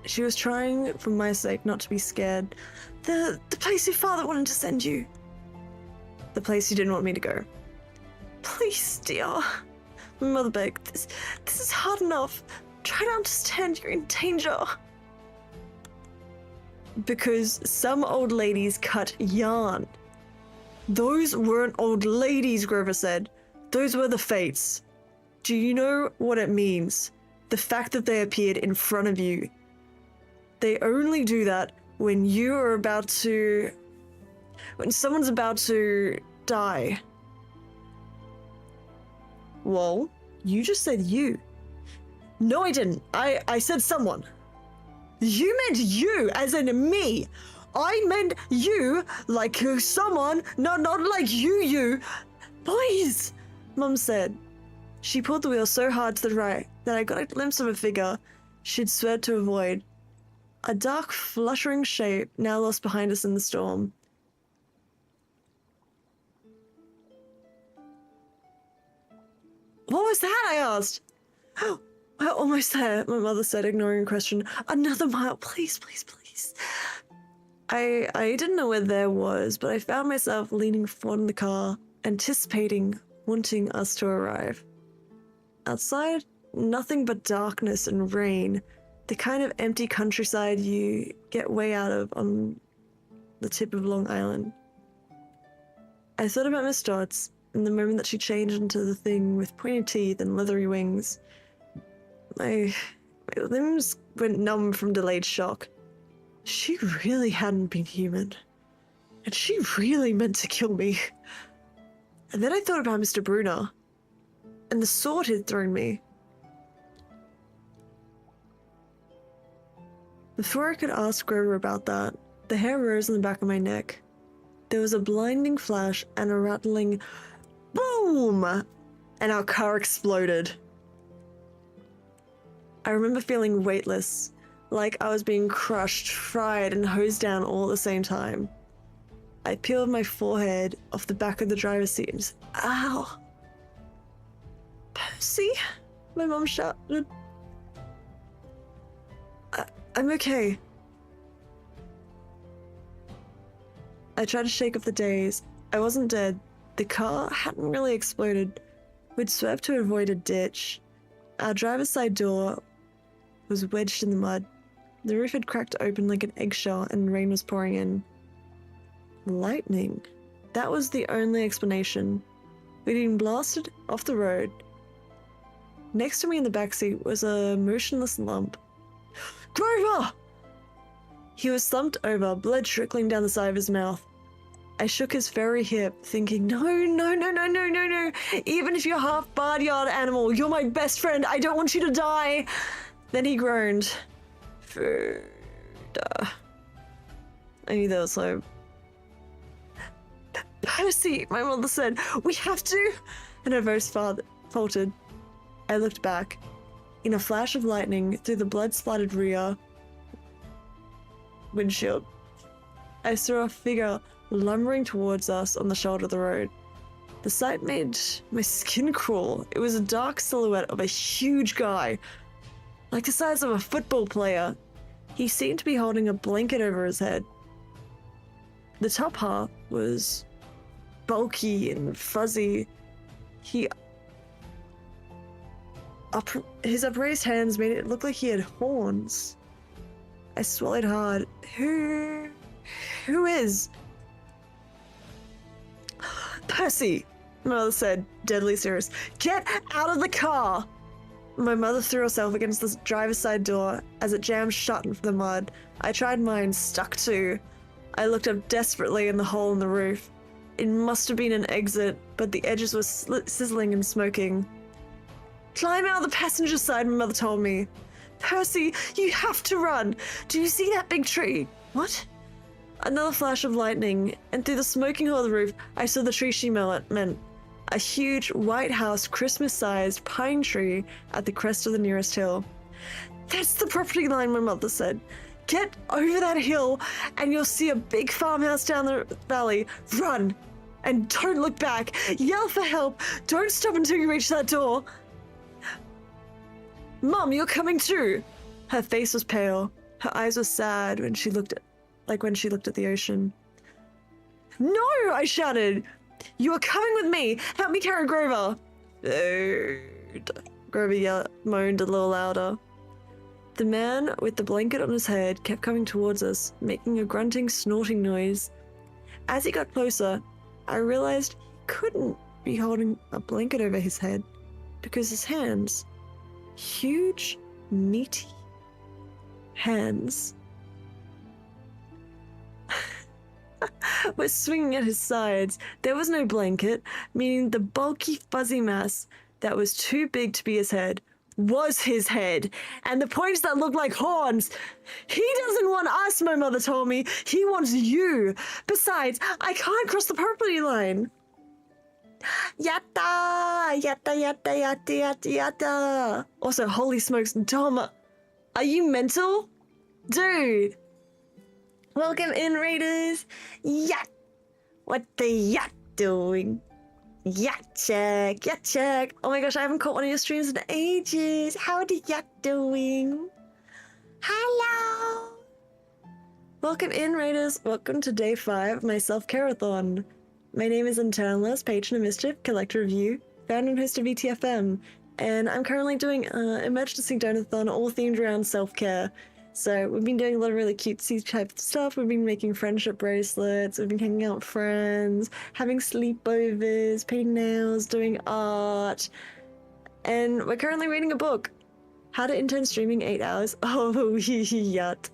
She was trying, for my sake, not to be scared. The place your father wanted to send you. The place you didn't want me to go. Please, dear. My mother begged. This is hard enough. Try to understand you're in danger. Because some old ladies cut yarn. Those weren't old ladies, Grover said. Those were the fates. Do you know what it means? The fact that they appeared in front of you. They only do that when you are about to... when someone's about to die. Well, you just said you. No, I didn't. I said someone. You meant you, as in me. I meant you, like someone, not like you. Boys, Mum said. She pulled the wheel so hard to the right that I got a glimpse of a figure she'd sweared to avoid. A dark, fluttering shape now lost behind us in the storm. What was that? I asked. Oh, we're almost there, my mother said, ignoring a question. Another mile, please, please, please. I didn't know where there was, but I found myself leaning forward in the car, anticipating, wanting us to arrive. Outside, nothing but darkness and rain, the kind of empty countryside you get way out of on the tip of Long Island. I thought about Miss Dodds, in the moment that she changed into the thing with pointed teeth and leathery wings. My limbs went numb from delayed shock. She really hadn't been human. And she really meant to kill me. And then I thought about Mr. Brunner, and the sword he'd thrown me. Before I could ask Grover about that, the hair rose on the back of my neck. There was a blinding flash and a rattling boom, and our car exploded. I remember feeling weightless, like I was being crushed, fried, and hosed down all at the same time. I peeled my forehead off the back of the driver's seat and said, ow. Percy? My mom shouted. I'm okay. I tried to shake off the daze. I wasn't dead. The car hadn't really exploded. We'd swerved to avoid a ditch. Our driver's side door was wedged in the mud. The roof had cracked open like an eggshell and rain was pouring in. Lightning. That was the only explanation. We'd been blasted off the road. Next to me in the backseat was a motionless lump. Grover! He was slumped over, blood trickling down the side of his mouth. I shook his furry hip, thinking, no. Even if you're half barnyard animal, you're my best friend. I don't want you to die. Then he groaned. Food. I knew that was hope. Percy, my mother said, we have to. And her voice faltered. I looked back. In a flash of lightning, through the blood-splattered rear windshield, I saw a figure lumbering towards us on the shoulder of the road. The sight made my skin crawl. It was a dark silhouette of a huge guy, like the size of a football player. He seemed to be holding a blanket over his head. The top half was bulky and fuzzy. His upraised hands made it look like he had horns. I swallowed hard. Who is? Percy, my mother said, deadly serious. Get out of the car! My mother threw herself against the driver's side door as it jammed shut into the mud. I tried mine, stuck too. I looked up desperately in the hole in the roof. It must have been an exit, but the edges were sizzling and smoking. Climb out of the passenger side, my mother told me. Percy, you have to run. Do you see that big tree? What? Another flash of lightning, and through the smoking hole of the roof, I saw the tree she meant. A huge, white house, Christmas-sized pine tree at the crest of the nearest hill. That's the property line, my mother said. Get over that hill, and you'll see a big farmhouse down the valley. Run, and don't look back. Yell for help. Don't stop until you reach that door. Mom, you're coming too. Her face was pale. Her eyes were sad when she looked at the ocean. No, I shouted. You are coming with me. Help me carry Grover. Grover moaned a little louder. The man with the blanket on his head kept coming towards us, making a grunting, snorting noise. As he got closer, I realized he couldn't be holding a blanket over his head because his hands, huge, meaty hands, were swinging at his sides. There was no blanket, meaning the bulky, fuzzy mass that was too big to be his head was his head, and the points that looked like horns. He doesn't want us, my mother told me. He wants you. Besides, I can't cross the property line. Yatta! Yatta, yatta, yatta, yatta, yatta. Also, holy smokes, Dom, are you mental? Dude! Welcome in, Raiders! Yacht! What the yacht doing? Yacht check! Yacht check! Oh my gosh, I haven't caught one of your streams in ages! How the yacht doing? Hello! Welcome in, Raiders! Welcome to day 5 of my self-care-a-thon. My name is Internalist, patron of mischief, collector of you, founder and host of VTFM, and I'm currently doing emergency donathon all themed around self-care. So we've been doing a lot of really cutesy type of stuff. We've been making friendship bracelets, we've been hanging out with friends, having sleepovers, painting nails, doing art, and we're currently reading a book. How to Intern streaming 8 hours. Oh, yacht.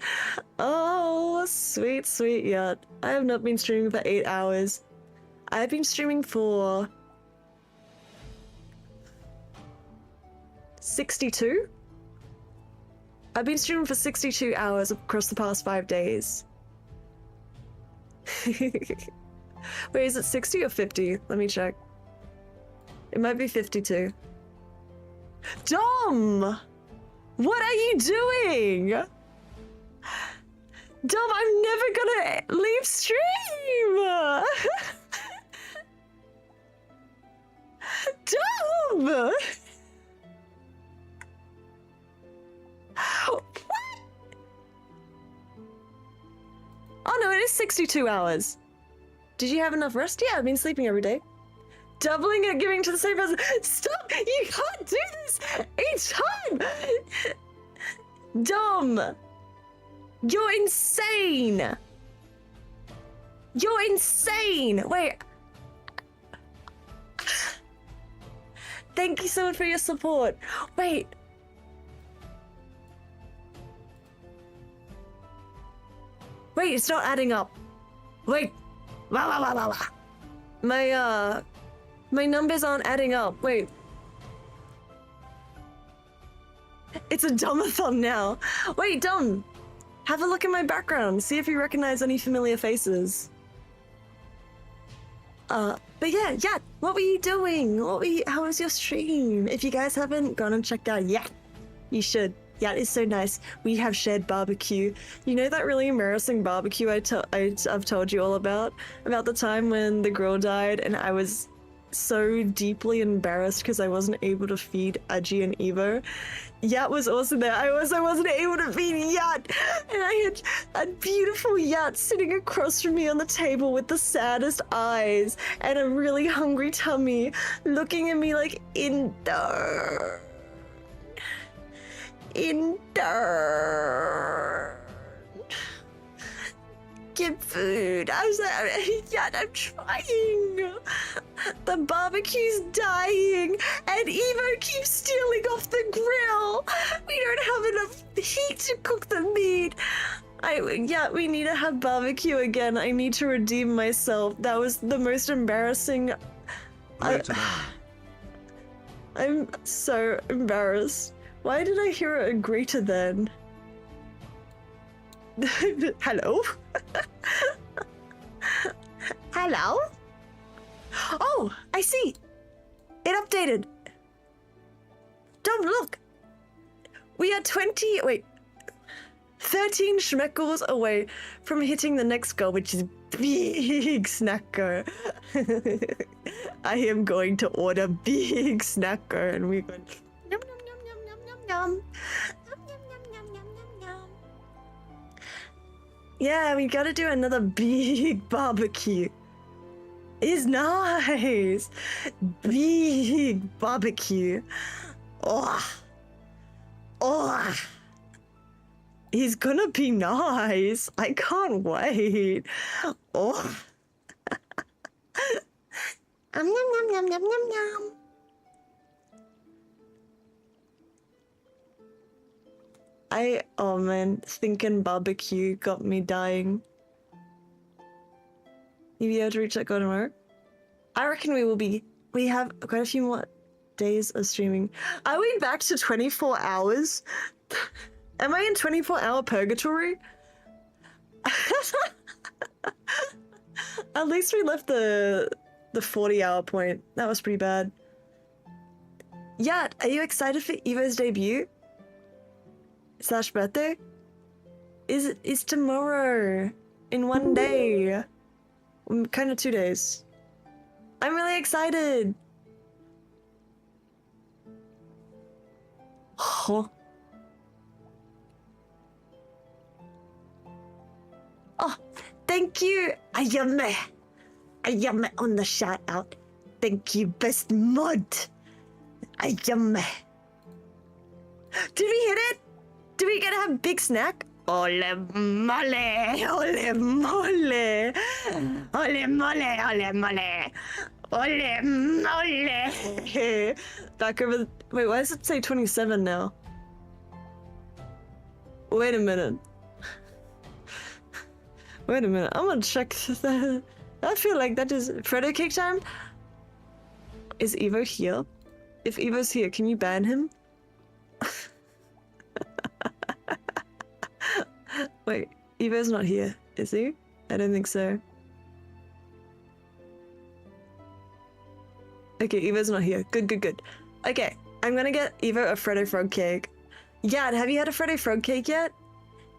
Oh, sweet, sweet yacht. I have not been streaming for 8 hours. I've been streaming for 62? I've been streaming for 62 hours across the past 5 days. Wait, is it 60 or 50? Let me check. It might be 52. Dom! What are you doing? Dom, I'm never gonna leave stream! Dom! What? Oh no, it is 62 hours. Did you have enough rest? Yeah, I've been sleeping every day. Doubling and giving to the same person. Stop! You can't do this each time! Dom! You're insane! You're insane! Wait. Thank you so much for your support. Wait. Wait, it's not adding up. Wait. My numbers aren't adding up. Wait. It's a domathon now. Wait, Dom. Have a look at my background. See if you recognize any familiar faces. But yeah, what were you doing? How was your stream? If you guys haven't gone and checked out Yacht, you should. Yacht is so nice. We have shared barbecue. You know that really embarrassing barbecue I've told you all about? About the time when the grill died and I was so deeply embarrassed because I wasn't able to feed Aji and Evo. Yacht was also there. I also wasn't able to feed Yacht, and I had a beautiful Yacht sitting across from me on the table with the saddest eyes and a really hungry tummy, looking at me like, Intern. Get food. I was like, Yacht, I'm trying. The barbecue's dying, and Evo keeps stealing off the grill. We don't have enough heat to cook the meat. We need to have barbecue again. I need to redeem myself. That was the most embarrassing. I'm so embarrassed. Why did I hear a greater than? Hello? Hello? Oh, I see. It updated. Dom, look. We are 13 schmeckles away from hitting the next goal, which is big snacker. I am going to order big snacker, and we're going yum yum yum yum yum yum yum. Yeah, we gotta do another big barbecue. It's nice. Big barbecue. Oh. He's gonna be nice. I can't wait. Oh. Nom nom nom nom nom nom. Oh man, thinking barbecue got me dying. You be able to reach that goal tomorrow? I reckon we will be. We have quite a few more days of streaming. Are we back to 24 hours? Am I in 24-hour purgatory? At least we left the 40-hour point. That was pretty bad. Yeah, are you excited for Evo's debut? / birthday? Is tomorrow. In 1 day. Kind of 2 days. I'm really excited. Huh. Oh, thank you, Ayame. Ayame on the shout out. Thank you, best mod. Ayame. Did we hit it? Did we get to have big snack? Ole mole, ole mole, ole mole, ole mole, ole mole. Back over. Wait, why does it say 27 now? Wait a minute. Wait a minute. I'm gonna check that. I feel like that is Frodo cake time. Is Evo here? If Evo's here, can you ban him? Wait, Evo's not here, is he? I don't think so. Okay, Evo's not here. Good, good, good. Okay, I'm gonna get Evo a Frodo frog cake. Yeah, have you had a Frodo frog cake yet?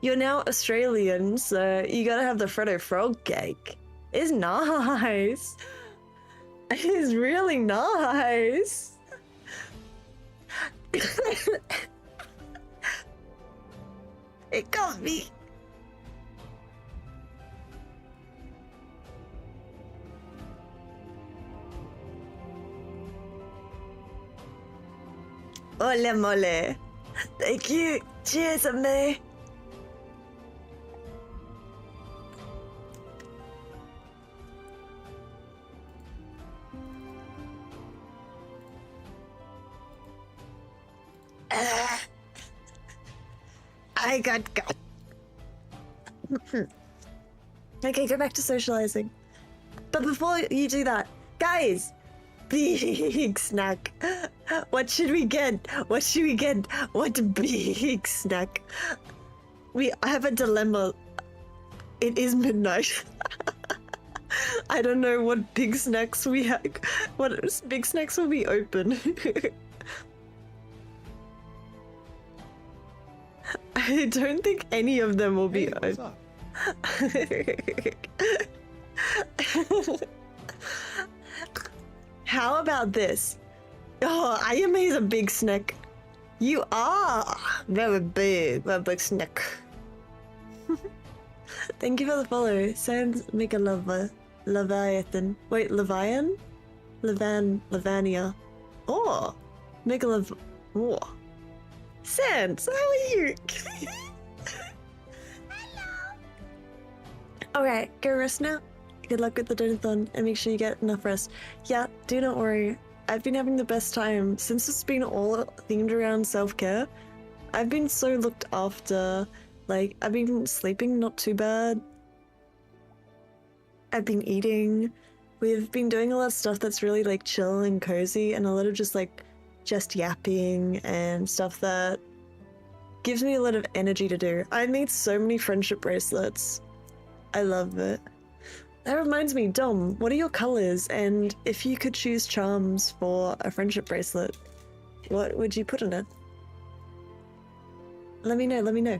You're now Australian, so you gotta have the Frodo frog cake. It's nice. It's really nice. It got me. Ole mole. Thank you. Cheers, Ame. I got. Okay, go back to socializing. But before you do that, guys, big snack. What should we get? What should we get? What big snack? I have a dilemma. It is midnight. I don't know what big snacks we have. What big snacks will be open? I don't think any of them will be open. How about this? Oh, Ayame is a big snack. You are very big snack. Thank you for the follow. Sans make a lover. Leviathan. Wait, Levian? Levania. Oh, make a love. Oh. Sans, how are you? Hello. Alright, go rest now. Good luck with the donathon and make sure you get enough rest. Yeah, do not worry. I've been having the best time. Since it's been all themed around self-care, I've been so looked after. Like, I've been sleeping not too bad. I've been eating. We've been doing a lot of stuff that's really like chill and cozy, and a lot of just yapping and stuff that gives me a lot of energy to do. I made so many friendship bracelets. I love it. That reminds me, Dom, what are your colors? And if you could choose charms for a friendship bracelet, what would you put in it? Let me know, let me know.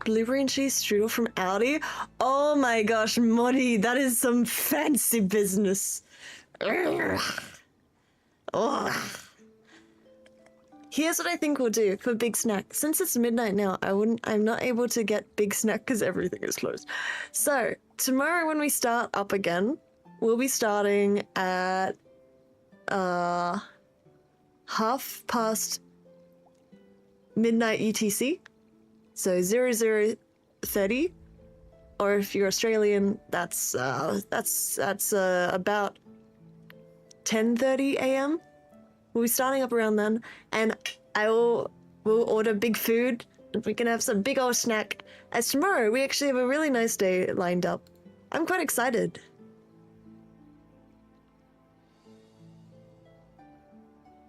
Blueberry and cheese strudel from Aldi? Oh my gosh, Moddy, that is some fancy business. Ugh. Oh. Here's what I think we'll do for big snack. Since it's midnight now, I'm not able to get big snack because everything is closed. So tomorrow when we start up again, we'll be starting at past midnight UTC, so 00:30, or if you're Australian, that's about 10:30 a.m. We'll be starting up around then, and we'll order big food, and we can have some big old snack, as tomorrow we actually have a really nice day lined up. I'm quite excited.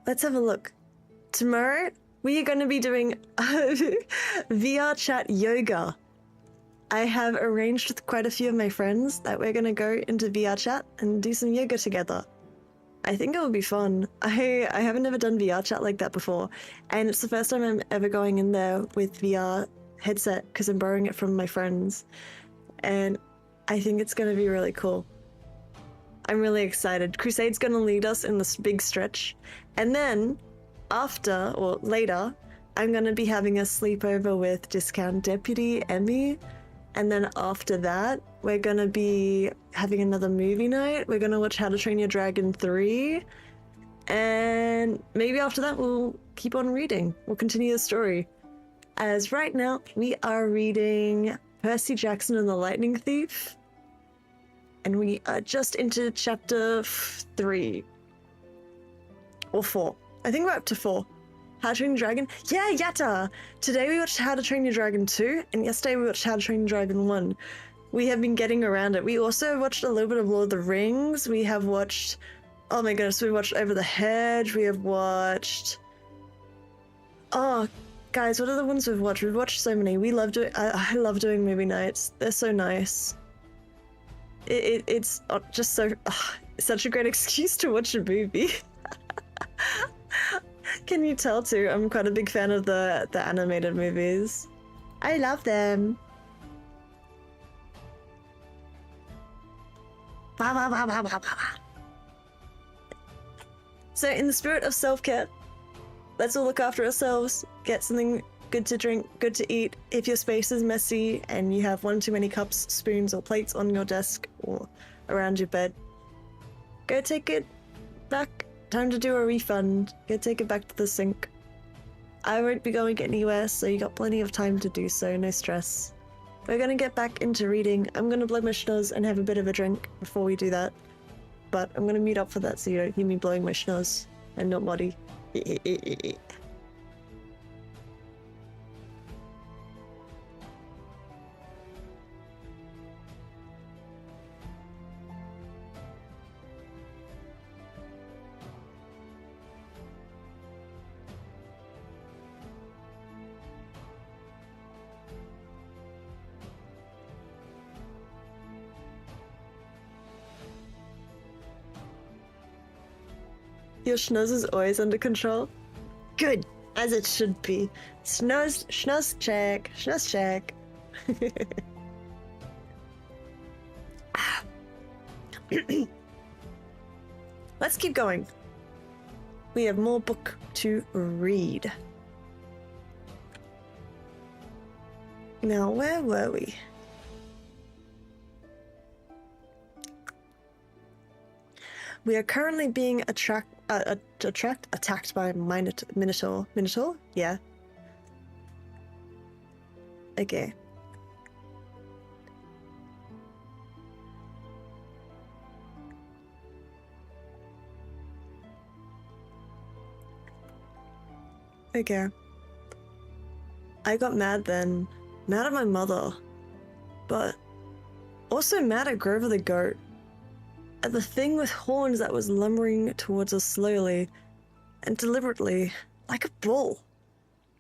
Let's have a look. Tomorrow, we are going to be doing VR chat yoga. I have arranged with quite a few of my friends that we're going to go into VR chat and do some yoga together. I think it will be fun. I haven't ever done VR chat like that before, and it's the first time I'm ever going in there with VR headset because I'm borrowing it from my friends, and I think it's going to be really cool. I'm really excited. Crusade's going to lead us in this big stretch, and then after, or later, I'm going to be having a sleepover with Discount Deputy Emmy. And then after that, we're going to be having another movie night. We're going to watch How to Train Your Dragon 3. And maybe after that, we'll keep on reading. We'll continue the story. As right now, we are reading Percy Jackson and the Lightning Thief. And we are just into chapter 3. Or 4. I think we're up to 4. How to Train Your Dragon? Yeah, yatta! Today we watched How to Train Your Dragon 2, and yesterday we watched How to Train Your Dragon 1. We have been getting around it. We also watched a little bit of Lord of the Rings. We have watched... Oh my goodness, we watched Over the Hedge. We have watched... Oh, guys, what are the ones we've watched? We've watched so many. We love doing... I love doing movie nights. They're so nice. It's just so... such a great excuse to watch a movie. Can you tell too? I'm quite a big fan of the animated movies. I love them. So in the spirit of self-care, let's all look after ourselves, get something good to drink, good to eat. If your space is messy and you have one too many cups, spoons, or plates on your desk or around your bed, go take it back. Time to do a refund. Go take it back to the sink. I won't be going anywhere, so you got plenty of time to do so, no stress. We're gonna get back into reading. I'm gonna blow my schnoz and have a bit of a drink before we do that. But I'm gonna mute up for that so you don't hear me blowing my schnoz and not Moddy. Your schnoz is always under control? Good, as it should be. Schnoz check, schnoz check. Let's keep going. We have more book to read. Now, where were we? We are currently being attacked by a Minotaur. Minotaur? Yeah. Okay. Okay. I got mad then. Mad at my mother. But also mad at Grover the goat. At the thing with horns that was lumbering towards us slowly and deliberately, like a bull.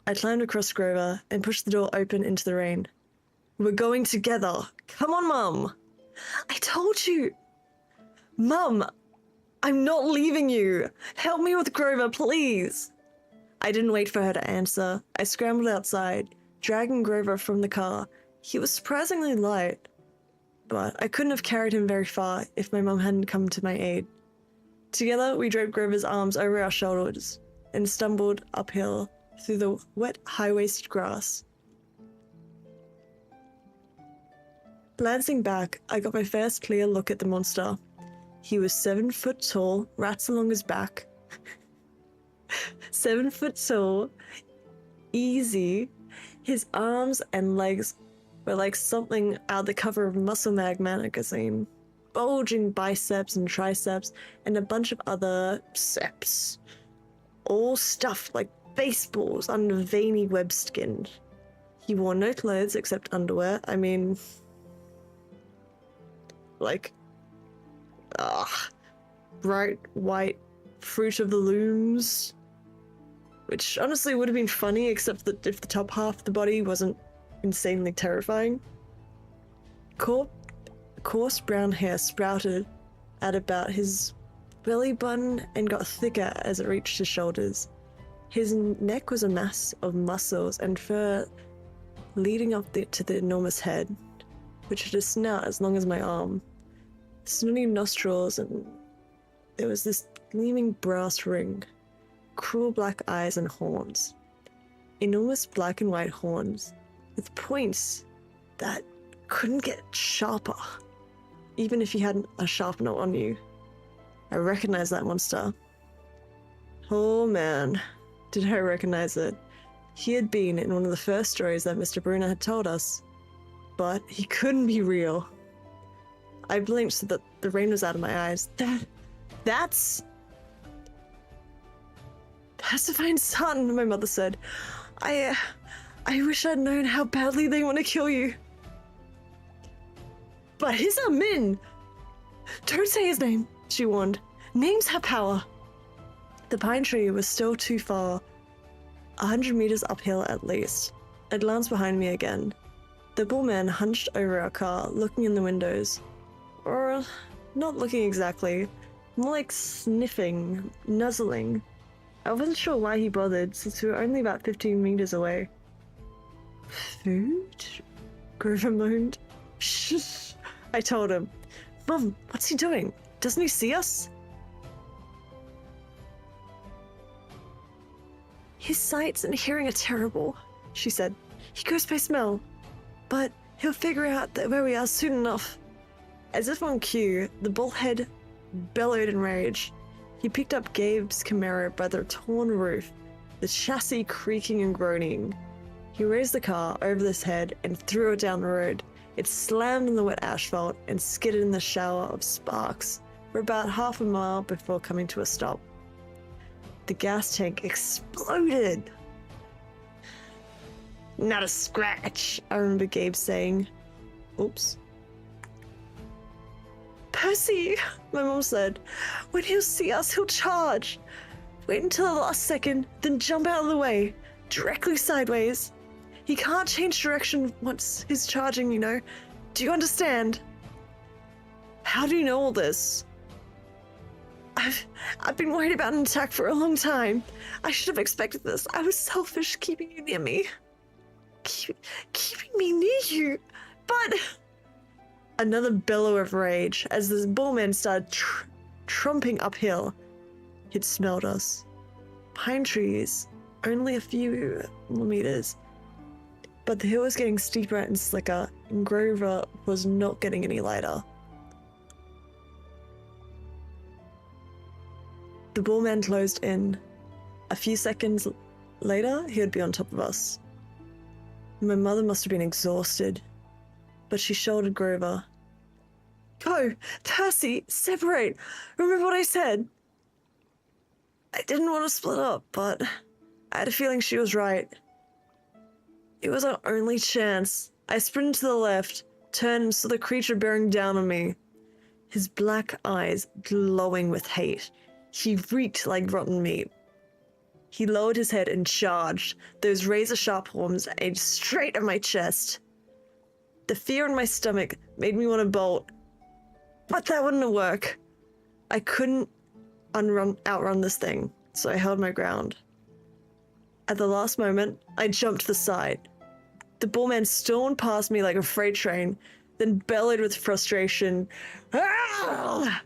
I climbed across Grover and pushed the door open into the rain. We're going together. Come on, Mum. I told you. Mum, I'm not leaving you. Help me with Grover, please. I didn't wait for her to answer. I scrambled outside, dragging Grover from the car. He was surprisingly light, but I couldn't have carried him very far if my mum hadn't come to my aid. Together, we draped Grover's arms over our shoulders and stumbled uphill through the wet, high-waisted grass. Glancing back, I got my first clear look at the monster. He was 7 foot tall, rats along his back. 7 foot tall, easy. His arms and legs were like something out the cover of Muscle Mag magazine. Bulging biceps and triceps, and a bunch of other seps. All stuffed like baseballs under veiny web skin. He wore no clothes except underwear. I mean, like, bright white Fruit of the Looms, which honestly would have been funny, except that if the top half of the body wasn't insanely terrifying. Coarse brown hair sprouted at about his belly button and got thicker as it reached his shoulders. His neck was a mass of muscles and fur leading up to the enormous head, which had a snout as long as my arm, snooty nostrils, and there was this gleaming brass ring, cruel black eyes and horns. Enormous black and white horns with points that couldn't get sharper, even if you had a sharpener on you. I recognized that monster. Oh man, did I recognize it. He had been in one of the first stories that Mr. Bruner had told us, but he couldn't be real. I blinked so that the rain was out of my eyes. That's Persephine's son, my mother said. I wish I'd known how badly they want to kill you. But he's a Min! Don't say his name, she warned. Names have power. The pine tree was still too far, 100 meters uphill at least. I glanced behind me again. The bullman hunched over our car, looking in the windows. Or not looking exactly, more like sniffing, nuzzling. I wasn't sure why he bothered, since we were only about 15 meters away. Food? Grover moaned. Shh, I told him. Mum, what's he doing? Doesn't he see us? His sight and hearing are terrible, she said. He goes by smell, but he'll figure out where we are soon enough. As if on cue, the bullhead bellowed in rage. He picked up Gabe's Camaro by the torn roof, the chassis creaking and groaning. He raised the car over his head and threw it down the road. It slammed on the wet asphalt and skidded in the shower of sparks for about half a mile before coming to a stop. The gas tank exploded. Not a scratch, I remember Gabe saying. Oops. Percy, my mom said. When he'll see us, he'll charge. Wait until the last second, then jump out of the way, directly sideways. He can't change direction once he's charging, you know. Do you understand? How do you know all this? I've been worried about an attack for a long time. I should have expected this. I was selfish keeping you near me. Keeping me near you? But... Another bellow of rage as this bullman started trumping uphill. He'd smelled us. Pine trees, only a few millimeters. But the hill was getting steeper and slicker, and Grover was not getting any lighter. The bullman closed in. A few seconds later, he would be on top of us. My mother must have been exhausted, but she shouldered Grover. Go! Percy! Separate! Remember what I said? I didn't want to split up, but I had a feeling she was right. It was our only chance. I sprinted to the left, turned and saw the creature bearing down on me. His black eyes glowing with hate. He reeked like rotten meat. He lowered his head and charged, those razor-sharp horns aimed straight at my chest. The fear in my stomach made me want to bolt, but that wouldn't work. I couldn't outrun this thing, so I held my ground. At the last moment, I jumped to the side. The bullman stormed past me like a freight train, then bellowed with frustration, "Ah!"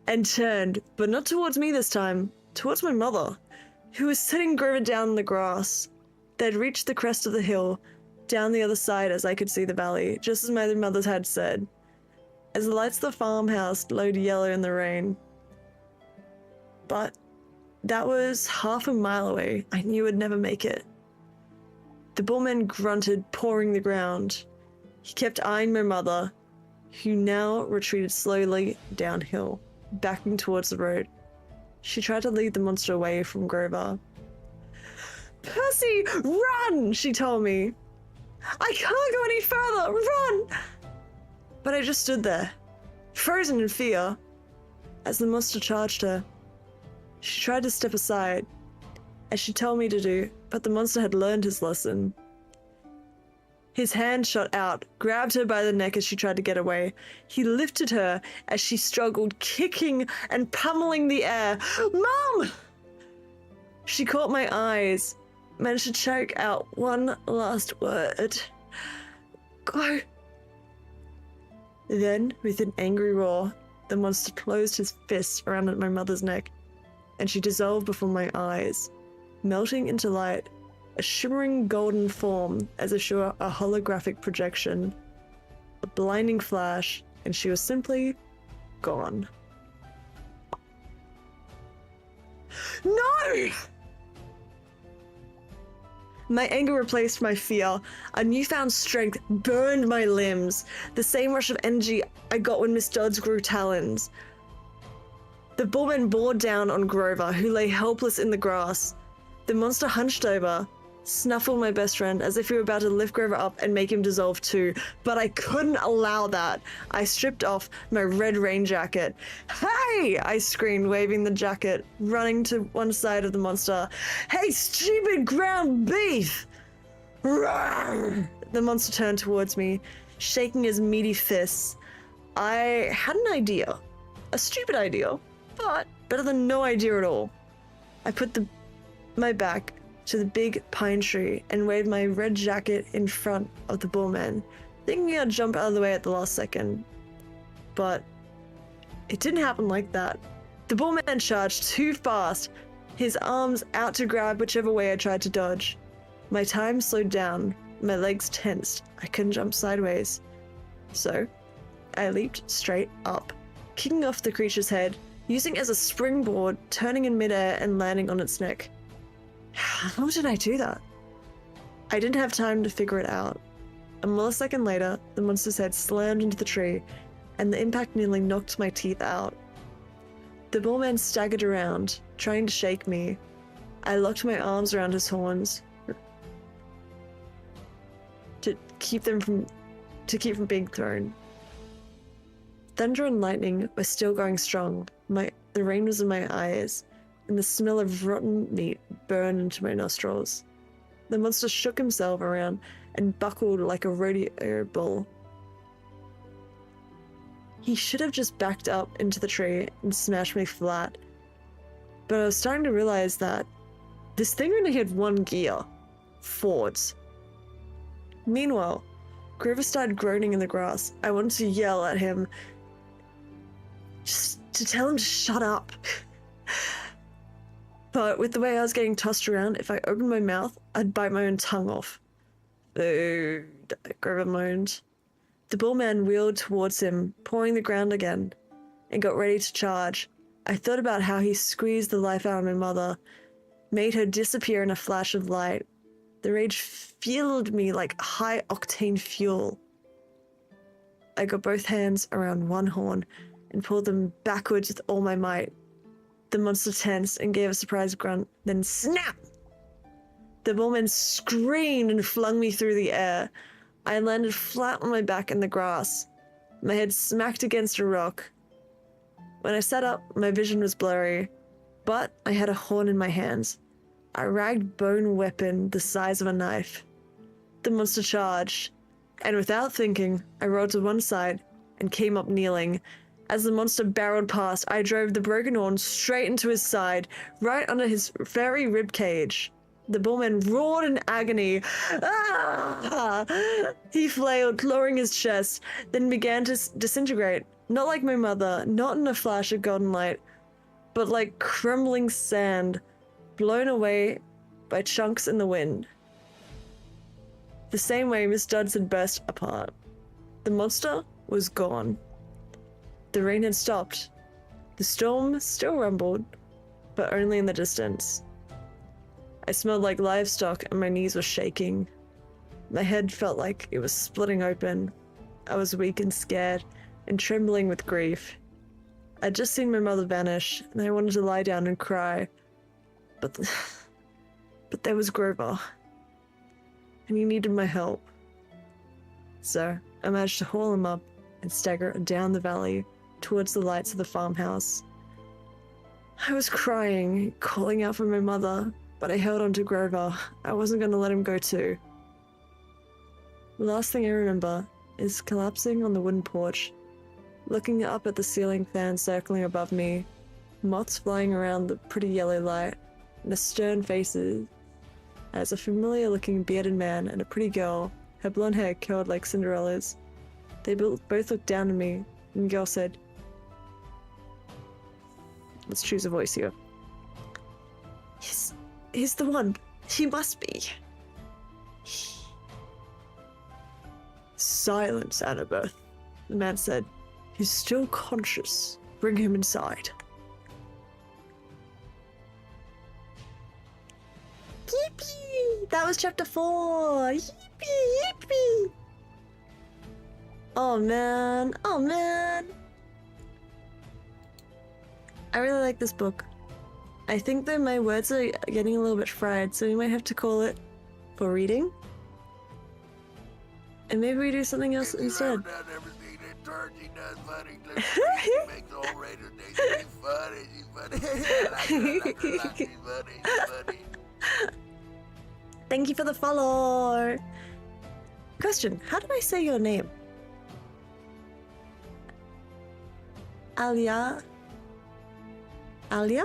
and turned, but not towards me this time, towards my mother, who was sitting Grover down in the grass. They'd reached the crest of the hill, down the other side as I could see the valley, just as my mother had said. As the lights of the farmhouse glowed yellow in the rain. But That was half a mile away. I knew I'd never make it. The bullman grunted, pawing the ground. He kept eyeing my mother, who now retreated slowly downhill, backing towards the road. She tried to lead the monster away from Grover. "Percy, run!" she told me. "I can't go any further, run!" But I just stood there, frozen in fear, as the monster charged her. She tried to step aside, as she told me to do, but the monster had learned his lesson. His hand shot out, grabbed her by the neck as she tried to get away. He lifted her as she struggled, kicking and pummeling the air. "Mom!" She caught my eyes, managed to choke out one last word. "Go." Then, with an angry roar, the monster closed his fists around my mother's neck, and she dissolved before my eyes, melting into light, a shimmering golden form as if she were a holographic projection. A blinding flash, and she was simply gone. No! My anger replaced my fear. A newfound strength burned my limbs, the same rush of energy I got when Miss Dodds grew talons. The bullman bore down on Grover, who lay helpless in the grass. The monster hunched over, snuffled my best friend as if he were about to lift Grover up and make him dissolve too, but I couldn't allow that. I stripped off my red rain jacket. "Hey!" I screamed, waving the jacket, running to one side of the monster. "Hey, stupid ground beef!" Rawr! The monster turned towards me, shaking his meaty fists. I had an idea. A stupid idea, but better than no idea at all. I put my back to the big pine tree and waved my red jacket in front of the bullman, thinking I'd jump out of the way at the last second. But it didn't happen like that. The bullman charged too fast, his arms out to grab whichever way I tried to dodge. My time slowed down, my legs tensed, I couldn't jump sideways. So, I leaped straight up, kicking off the creature's head, using it as a springboard, turning in midair and landing on its neck. How did I do that? I didn't have time to figure it out. A millisecond later, the monster's head slammed into the tree, and the impact nearly knocked my teeth out. The bullman staggered around, trying to shake me. I locked my arms around his horns to keep from being thrown. Thunder and lightning were still going strong. The rain was in my eyes, and the smell of rotten meat burned into my nostrils. The monster shook himself around and buckled like a rodeo bull. He should have just backed up into the tree and smashed me flat. But I was starting to realize that this thing only had one gear: forwards. Meanwhile, Grover started groaning in the grass. I wanted to yell at him, just to tell him to shut up. But with the way I was getting tossed around, if I opened my mouth, I'd bite my own tongue off. "Food," Grover moaned. The bullman wheeled towards him, pawing the ground again, and got ready to charge. I thought about how he squeezed the life out of my mother, made her disappear in a flash of light. The rage fueled me like high-octane fuel. I got both hands around one horn and pulled them backwards with all my might. The monster tensed and gave a surprised grunt, then snap! The bullman screamed and flung me through the air. I landed flat on my back in the grass. My head smacked against a rock. When I sat up, my vision was blurry, but I had a horn in my hands, a ragged bone weapon the size of a knife. The monster charged, and without thinking, I rolled to one side and came up kneeling. As the monster barreled past, I drove the broken horn straight into his side, right under his very rib cage. The bullman roared in agony. Ah! He flailed, clawing his chest, then began to disintegrate, not like my mother, not in a flash of golden light, but like crumbling sand, blown away by chunks in the wind. The same way Miss Dodds had burst apart. The monster was gone. The rain had stopped. The storm still rumbled, but only in the distance. I smelled like livestock and my knees were shaking. My head felt like it was splitting open. I was weak and scared and trembling with grief. I'd just seen my mother vanish and I wanted to lie down and cry. But there was Grover. And he needed my help. So I managed to haul him up and stagger down the valley towards the lights of the farmhouse. I was crying, calling out for my mother, but I held on to Grover. I wasn't going to let him go too. The last thing I remember is collapsing on the wooden porch, looking up at the ceiling fan circling above me, moths flying around the pretty yellow light, and the stern faces as a familiar-looking bearded man and a pretty girl, her blonde hair curled like Cinderella's. They both looked down at me, and the girl said, let's choose a voice here. He's the one. He must be. Silence, Annabeth, the man said. He's still conscious. Bring him inside. Yippee! That was chapter 4! Yippee! Yippee! Oh man! Oh man! I really like this book. I think that my words are getting a little bit fried, so we might have to call it for reading. And maybe we do something else instead. Thank you for the follow. Question, how do I say your name? Alia? Alia?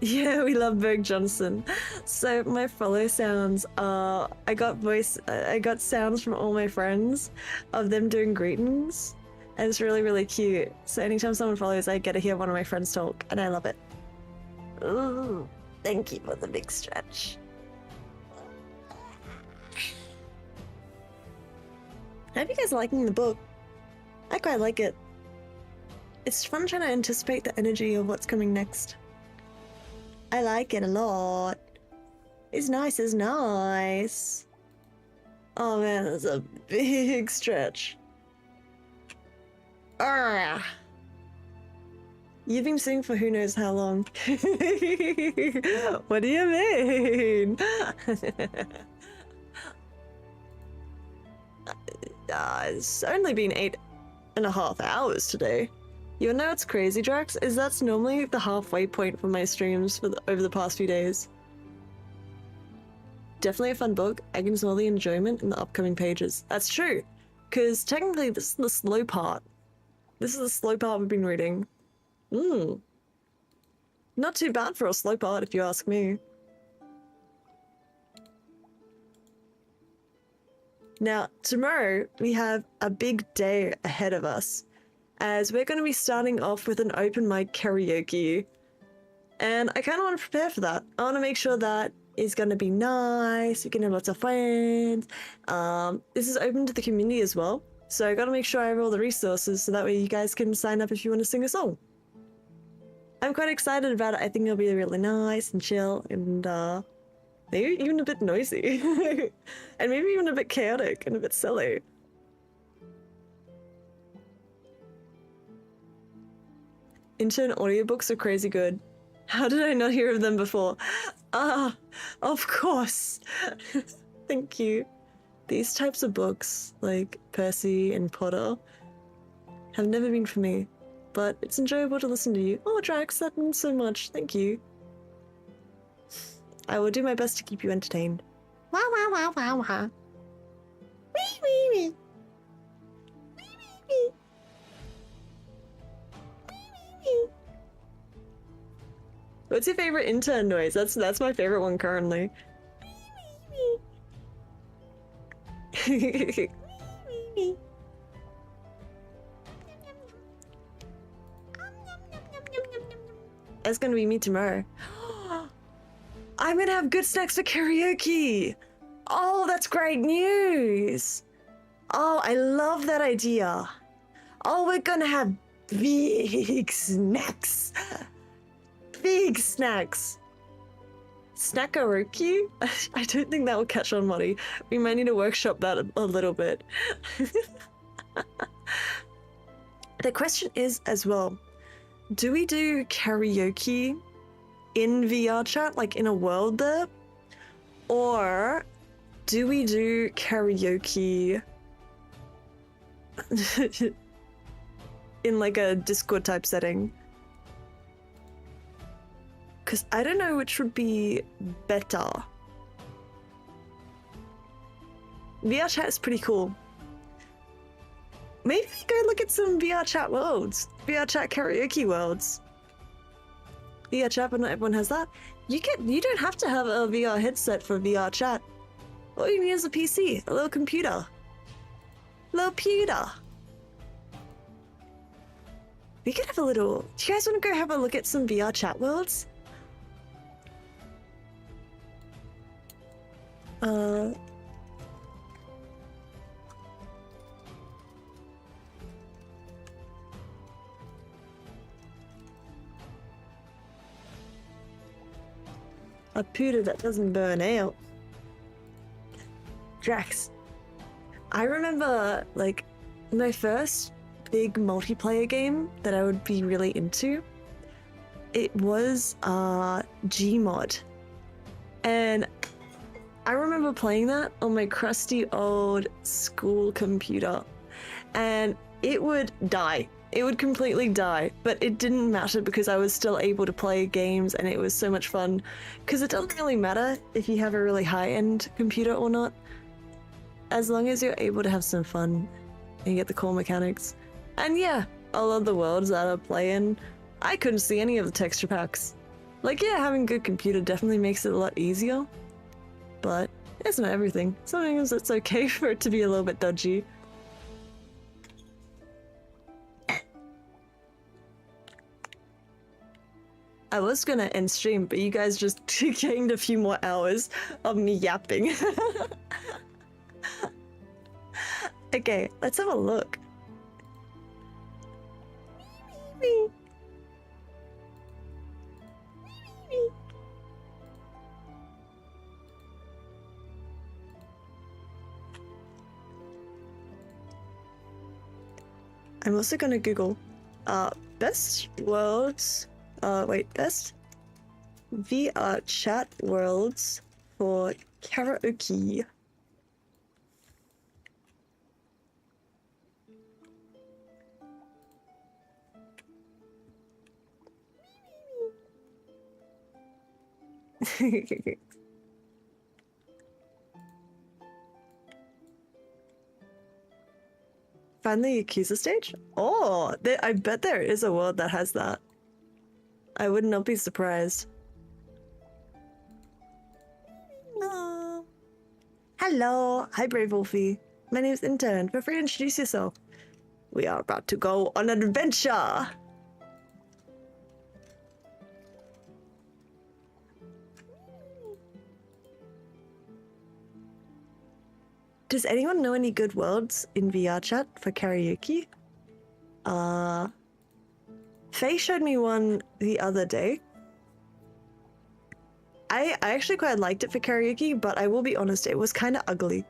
Yeah, we love Berg Johnson. So my follow sounds are, I got sounds from all my friends of them doing greetings. And it's really, really cute. So anytime someone follows, I get to hear one of my friends talk, and I love it. Ooh, thank you for the big stretch. I hope you guys are liking the book. I quite like it. It's fun trying to anticipate the energy of what's coming next. I like it a lot. It's nice, it's nice. Oh man, that's a big stretch. Arrgh. You've been singing for who knows how long. What do you mean? It's only been 8.5 hours today. You know what's crazy, Drax? Is that's normally the halfway point for my streams for over the past few days. Definitely a fun book. I can smell the enjoyment in the upcoming pages. That's true, because technically this is the slow part. This is the slow part we've been reading. Not too bad for a slow part, if you ask me. Now, tomorrow we have a big day ahead of us, as we're going to be starting off with an open mic karaoke. And I kind of want to prepare for that. I want to make sure that is going to be nice, we can have lots of friends. This is open to the community as well, so I got to make sure I have all the resources so that way you guys can sign up if you want to sing a song. I'm quite excited about it. I think it'll be really nice and chill and maybe even a bit noisy. And maybe even a bit chaotic and a bit silly. Intern audiobooks are crazy good. How did I not hear of them before? Ah, of course. Thank you. These types of books, like Percy and Potter, have never been for me, but it's enjoyable to listen to you. Oh, Drax, that means so much. Thank you. I will do my best to keep you entertained. Wow, wow, wow, wow, wow. Wee, wee, wee. Wee, wee, wee. What's your favorite intern noise? That's my favorite one currently. That's gonna be me tomorrow. I'm gonna have good snacks for karaoke! Oh, that's great news! Oh, I love that idea. Oh, we're gonna have Big snacks. Big snacks. Snackaroki? I don't think that will catch on, Molly. We might need to workshop that a little bit. The question is as well, do we do karaoke in VR chat, like in a world there? Or do we do karaoke in like a Discord type setting? Because I don't know which would be better. VR chat is pretty cool. Maybe go look at some VR chat worlds. VR chat karaoke worlds. VR chat, but not everyone has that. You don't have to have a VR headset for VR chat. All you need is a PC, a little computer. Little pewter. We could have a little... Do you guys want to go have a look at some VR chat worlds? A pewter that doesn't burn out. Drax. I remember, like, my first big multiplayer game that I would be really into. It was Gmod. And I remember playing that on my crusty old school computer. And it would die. It would completely die, but it didn't matter because I was still able to play games and it was so much fun. Because it doesn't really matter if you have a really high-end computer or not, as long as you're able to have some fun and you get the core mechanics. And yeah, all of the worlds that I play in, I couldn't see any of the texture packs. Like, yeah, having a good computer definitely makes it a lot easier, but it's not everything. Sometimes it's okay for it to be a little bit dodgy. I was gonna end stream, but you guys just gained a few more hours of me yapping. Okay, let's have a look. I'm also gonna Google best worlds. Best VR chat worlds for karaoke. Find the Yakuza stage? Oh, I bet there is a world that has that. I would not be surprised. No. Hello. Hi, Brave Wolfie. My name's Intern. Feel free to introduce yourself. We are about to go on an adventure. Does anyone know any good worlds in VR chat for karaoke? Faye showed me one the other day. I actually quite liked it for karaoke, but I will be honest, it was kind of ugly.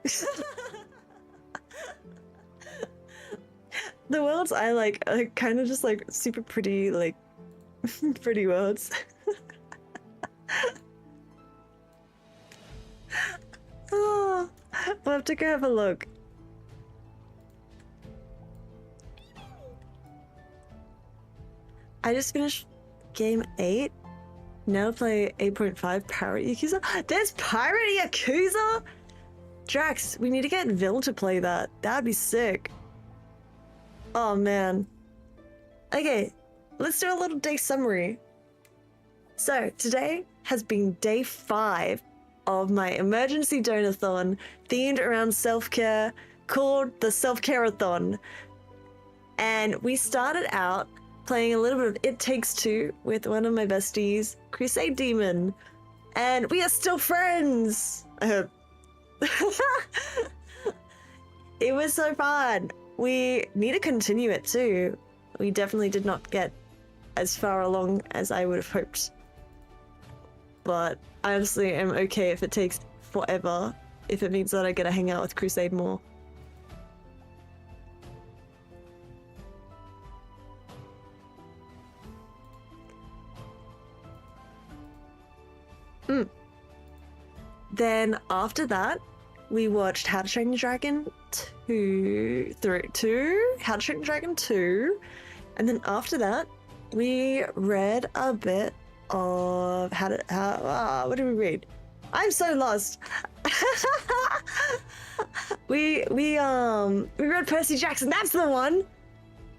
The worlds I like are kind of just like super pretty, like pretty worlds. Oh, we'll have to go have a look. I just finished game 8. Now play 8.5 Pirate Yakuza. There's Pirate Yakuza? Drax, we need to get Vil to play that. That'd be sick. Oh man. Okay, let's do a little day summary. So today has been day 5 of my emergency donathon themed around self-care called the Self-Care-a-thon. And we started out playing a little bit of It Takes Two with one of my besties, Crusade Demon. And we are still friends! I hope. It was so fun. We need to continue it too. We definitely did not get as far along as I would have hoped. But I honestly am okay if it takes forever, if it means that I get to hang out with Crusade more. Then after that, we watched How to Train Your Dragon 2, How to Train Your Dragon 2, and then after that, we read a bit of what did we read? I'm so lost. we read Percy Jackson. That's the one.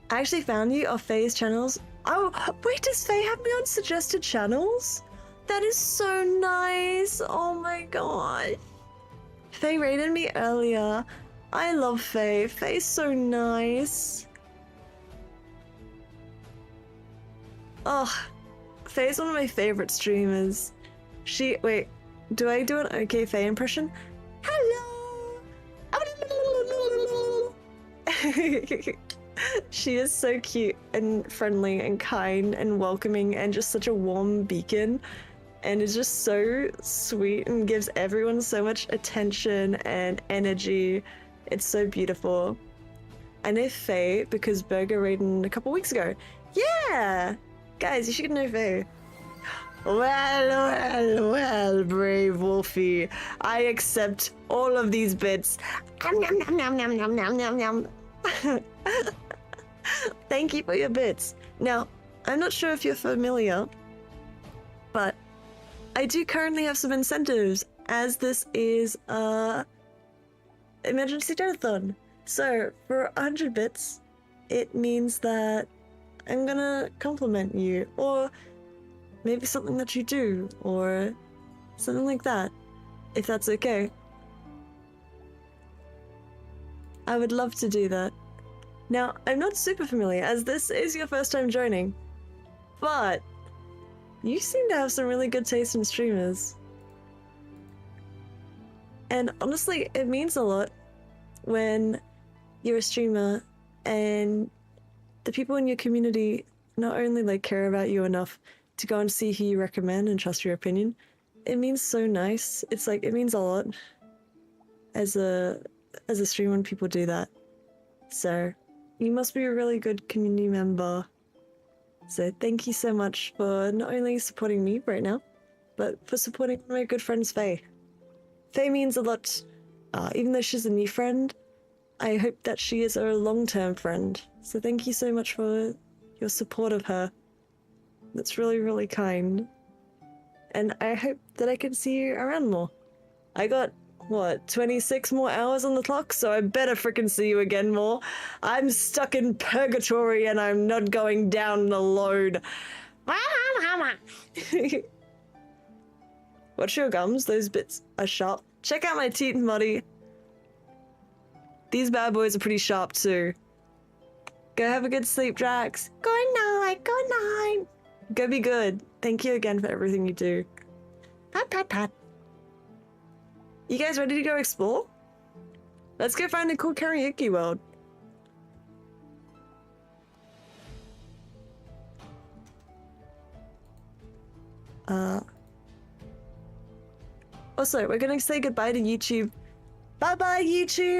I actually found you off Faye's channels. Oh wait, does Faye have me on suggested channels? That is so nice. Oh my god. Faye rated me earlier. I love Faye. Faye's so nice. Oh, Faye's one of my favorite streamers. Wait, do I do an okay Faye impression? Hello! She is so cute and friendly and kind and welcoming and just such a warm beacon. And is just so sweet and gives everyone so much attention and energy. It's so beautiful. I know Faye because Burger raided a couple weeks ago. Yeah! Guys, you should know Faye. Well, brave Wolfie. I accept all of these bits. Thank you for your bits. Now, I'm not sure if you're familiar, but I do currently have some incentives, as this is emergency donathon. So for 100 bits, it means that I'm gonna compliment you, or maybe something that you do, or something like that, if that's okay. I would love to do that. Now, I'm not super familiar, as this is your first time joining, but you seem to have some really good taste in streamers. And honestly, it means a lot when you're a streamer and the people in your community not only like care about you enough to go and see who you recommend and trust your opinion. It means so nice. It's like, it means a lot as a streamer when people do that. So you must be a really good community member. So thank you so much for not only supporting me right now, but for supporting my good friend Faye. Faye means a lot. Even though she's a new friend, I hope that she is a long-term friend. So thank you so much for your support of her. That's really, really kind. And I hope that I can see you around more. I got, what, 26 more hours on the clock, so I better frickin' see you again more. I'm stuck in purgatory and I'm not going down the load. Watch your gums, those bits are sharp. Check out my teeth, buddy. These bad boys are pretty sharp too. Go have a good sleep, Drax. Good night, good night. Go be good. Thank you again for everything you do. Pat, pat, pat. You guys ready to go explore? Let's go find a cool karaoke world. Also, we're gonna say goodbye to YouTube. Bye-bye, YouTube!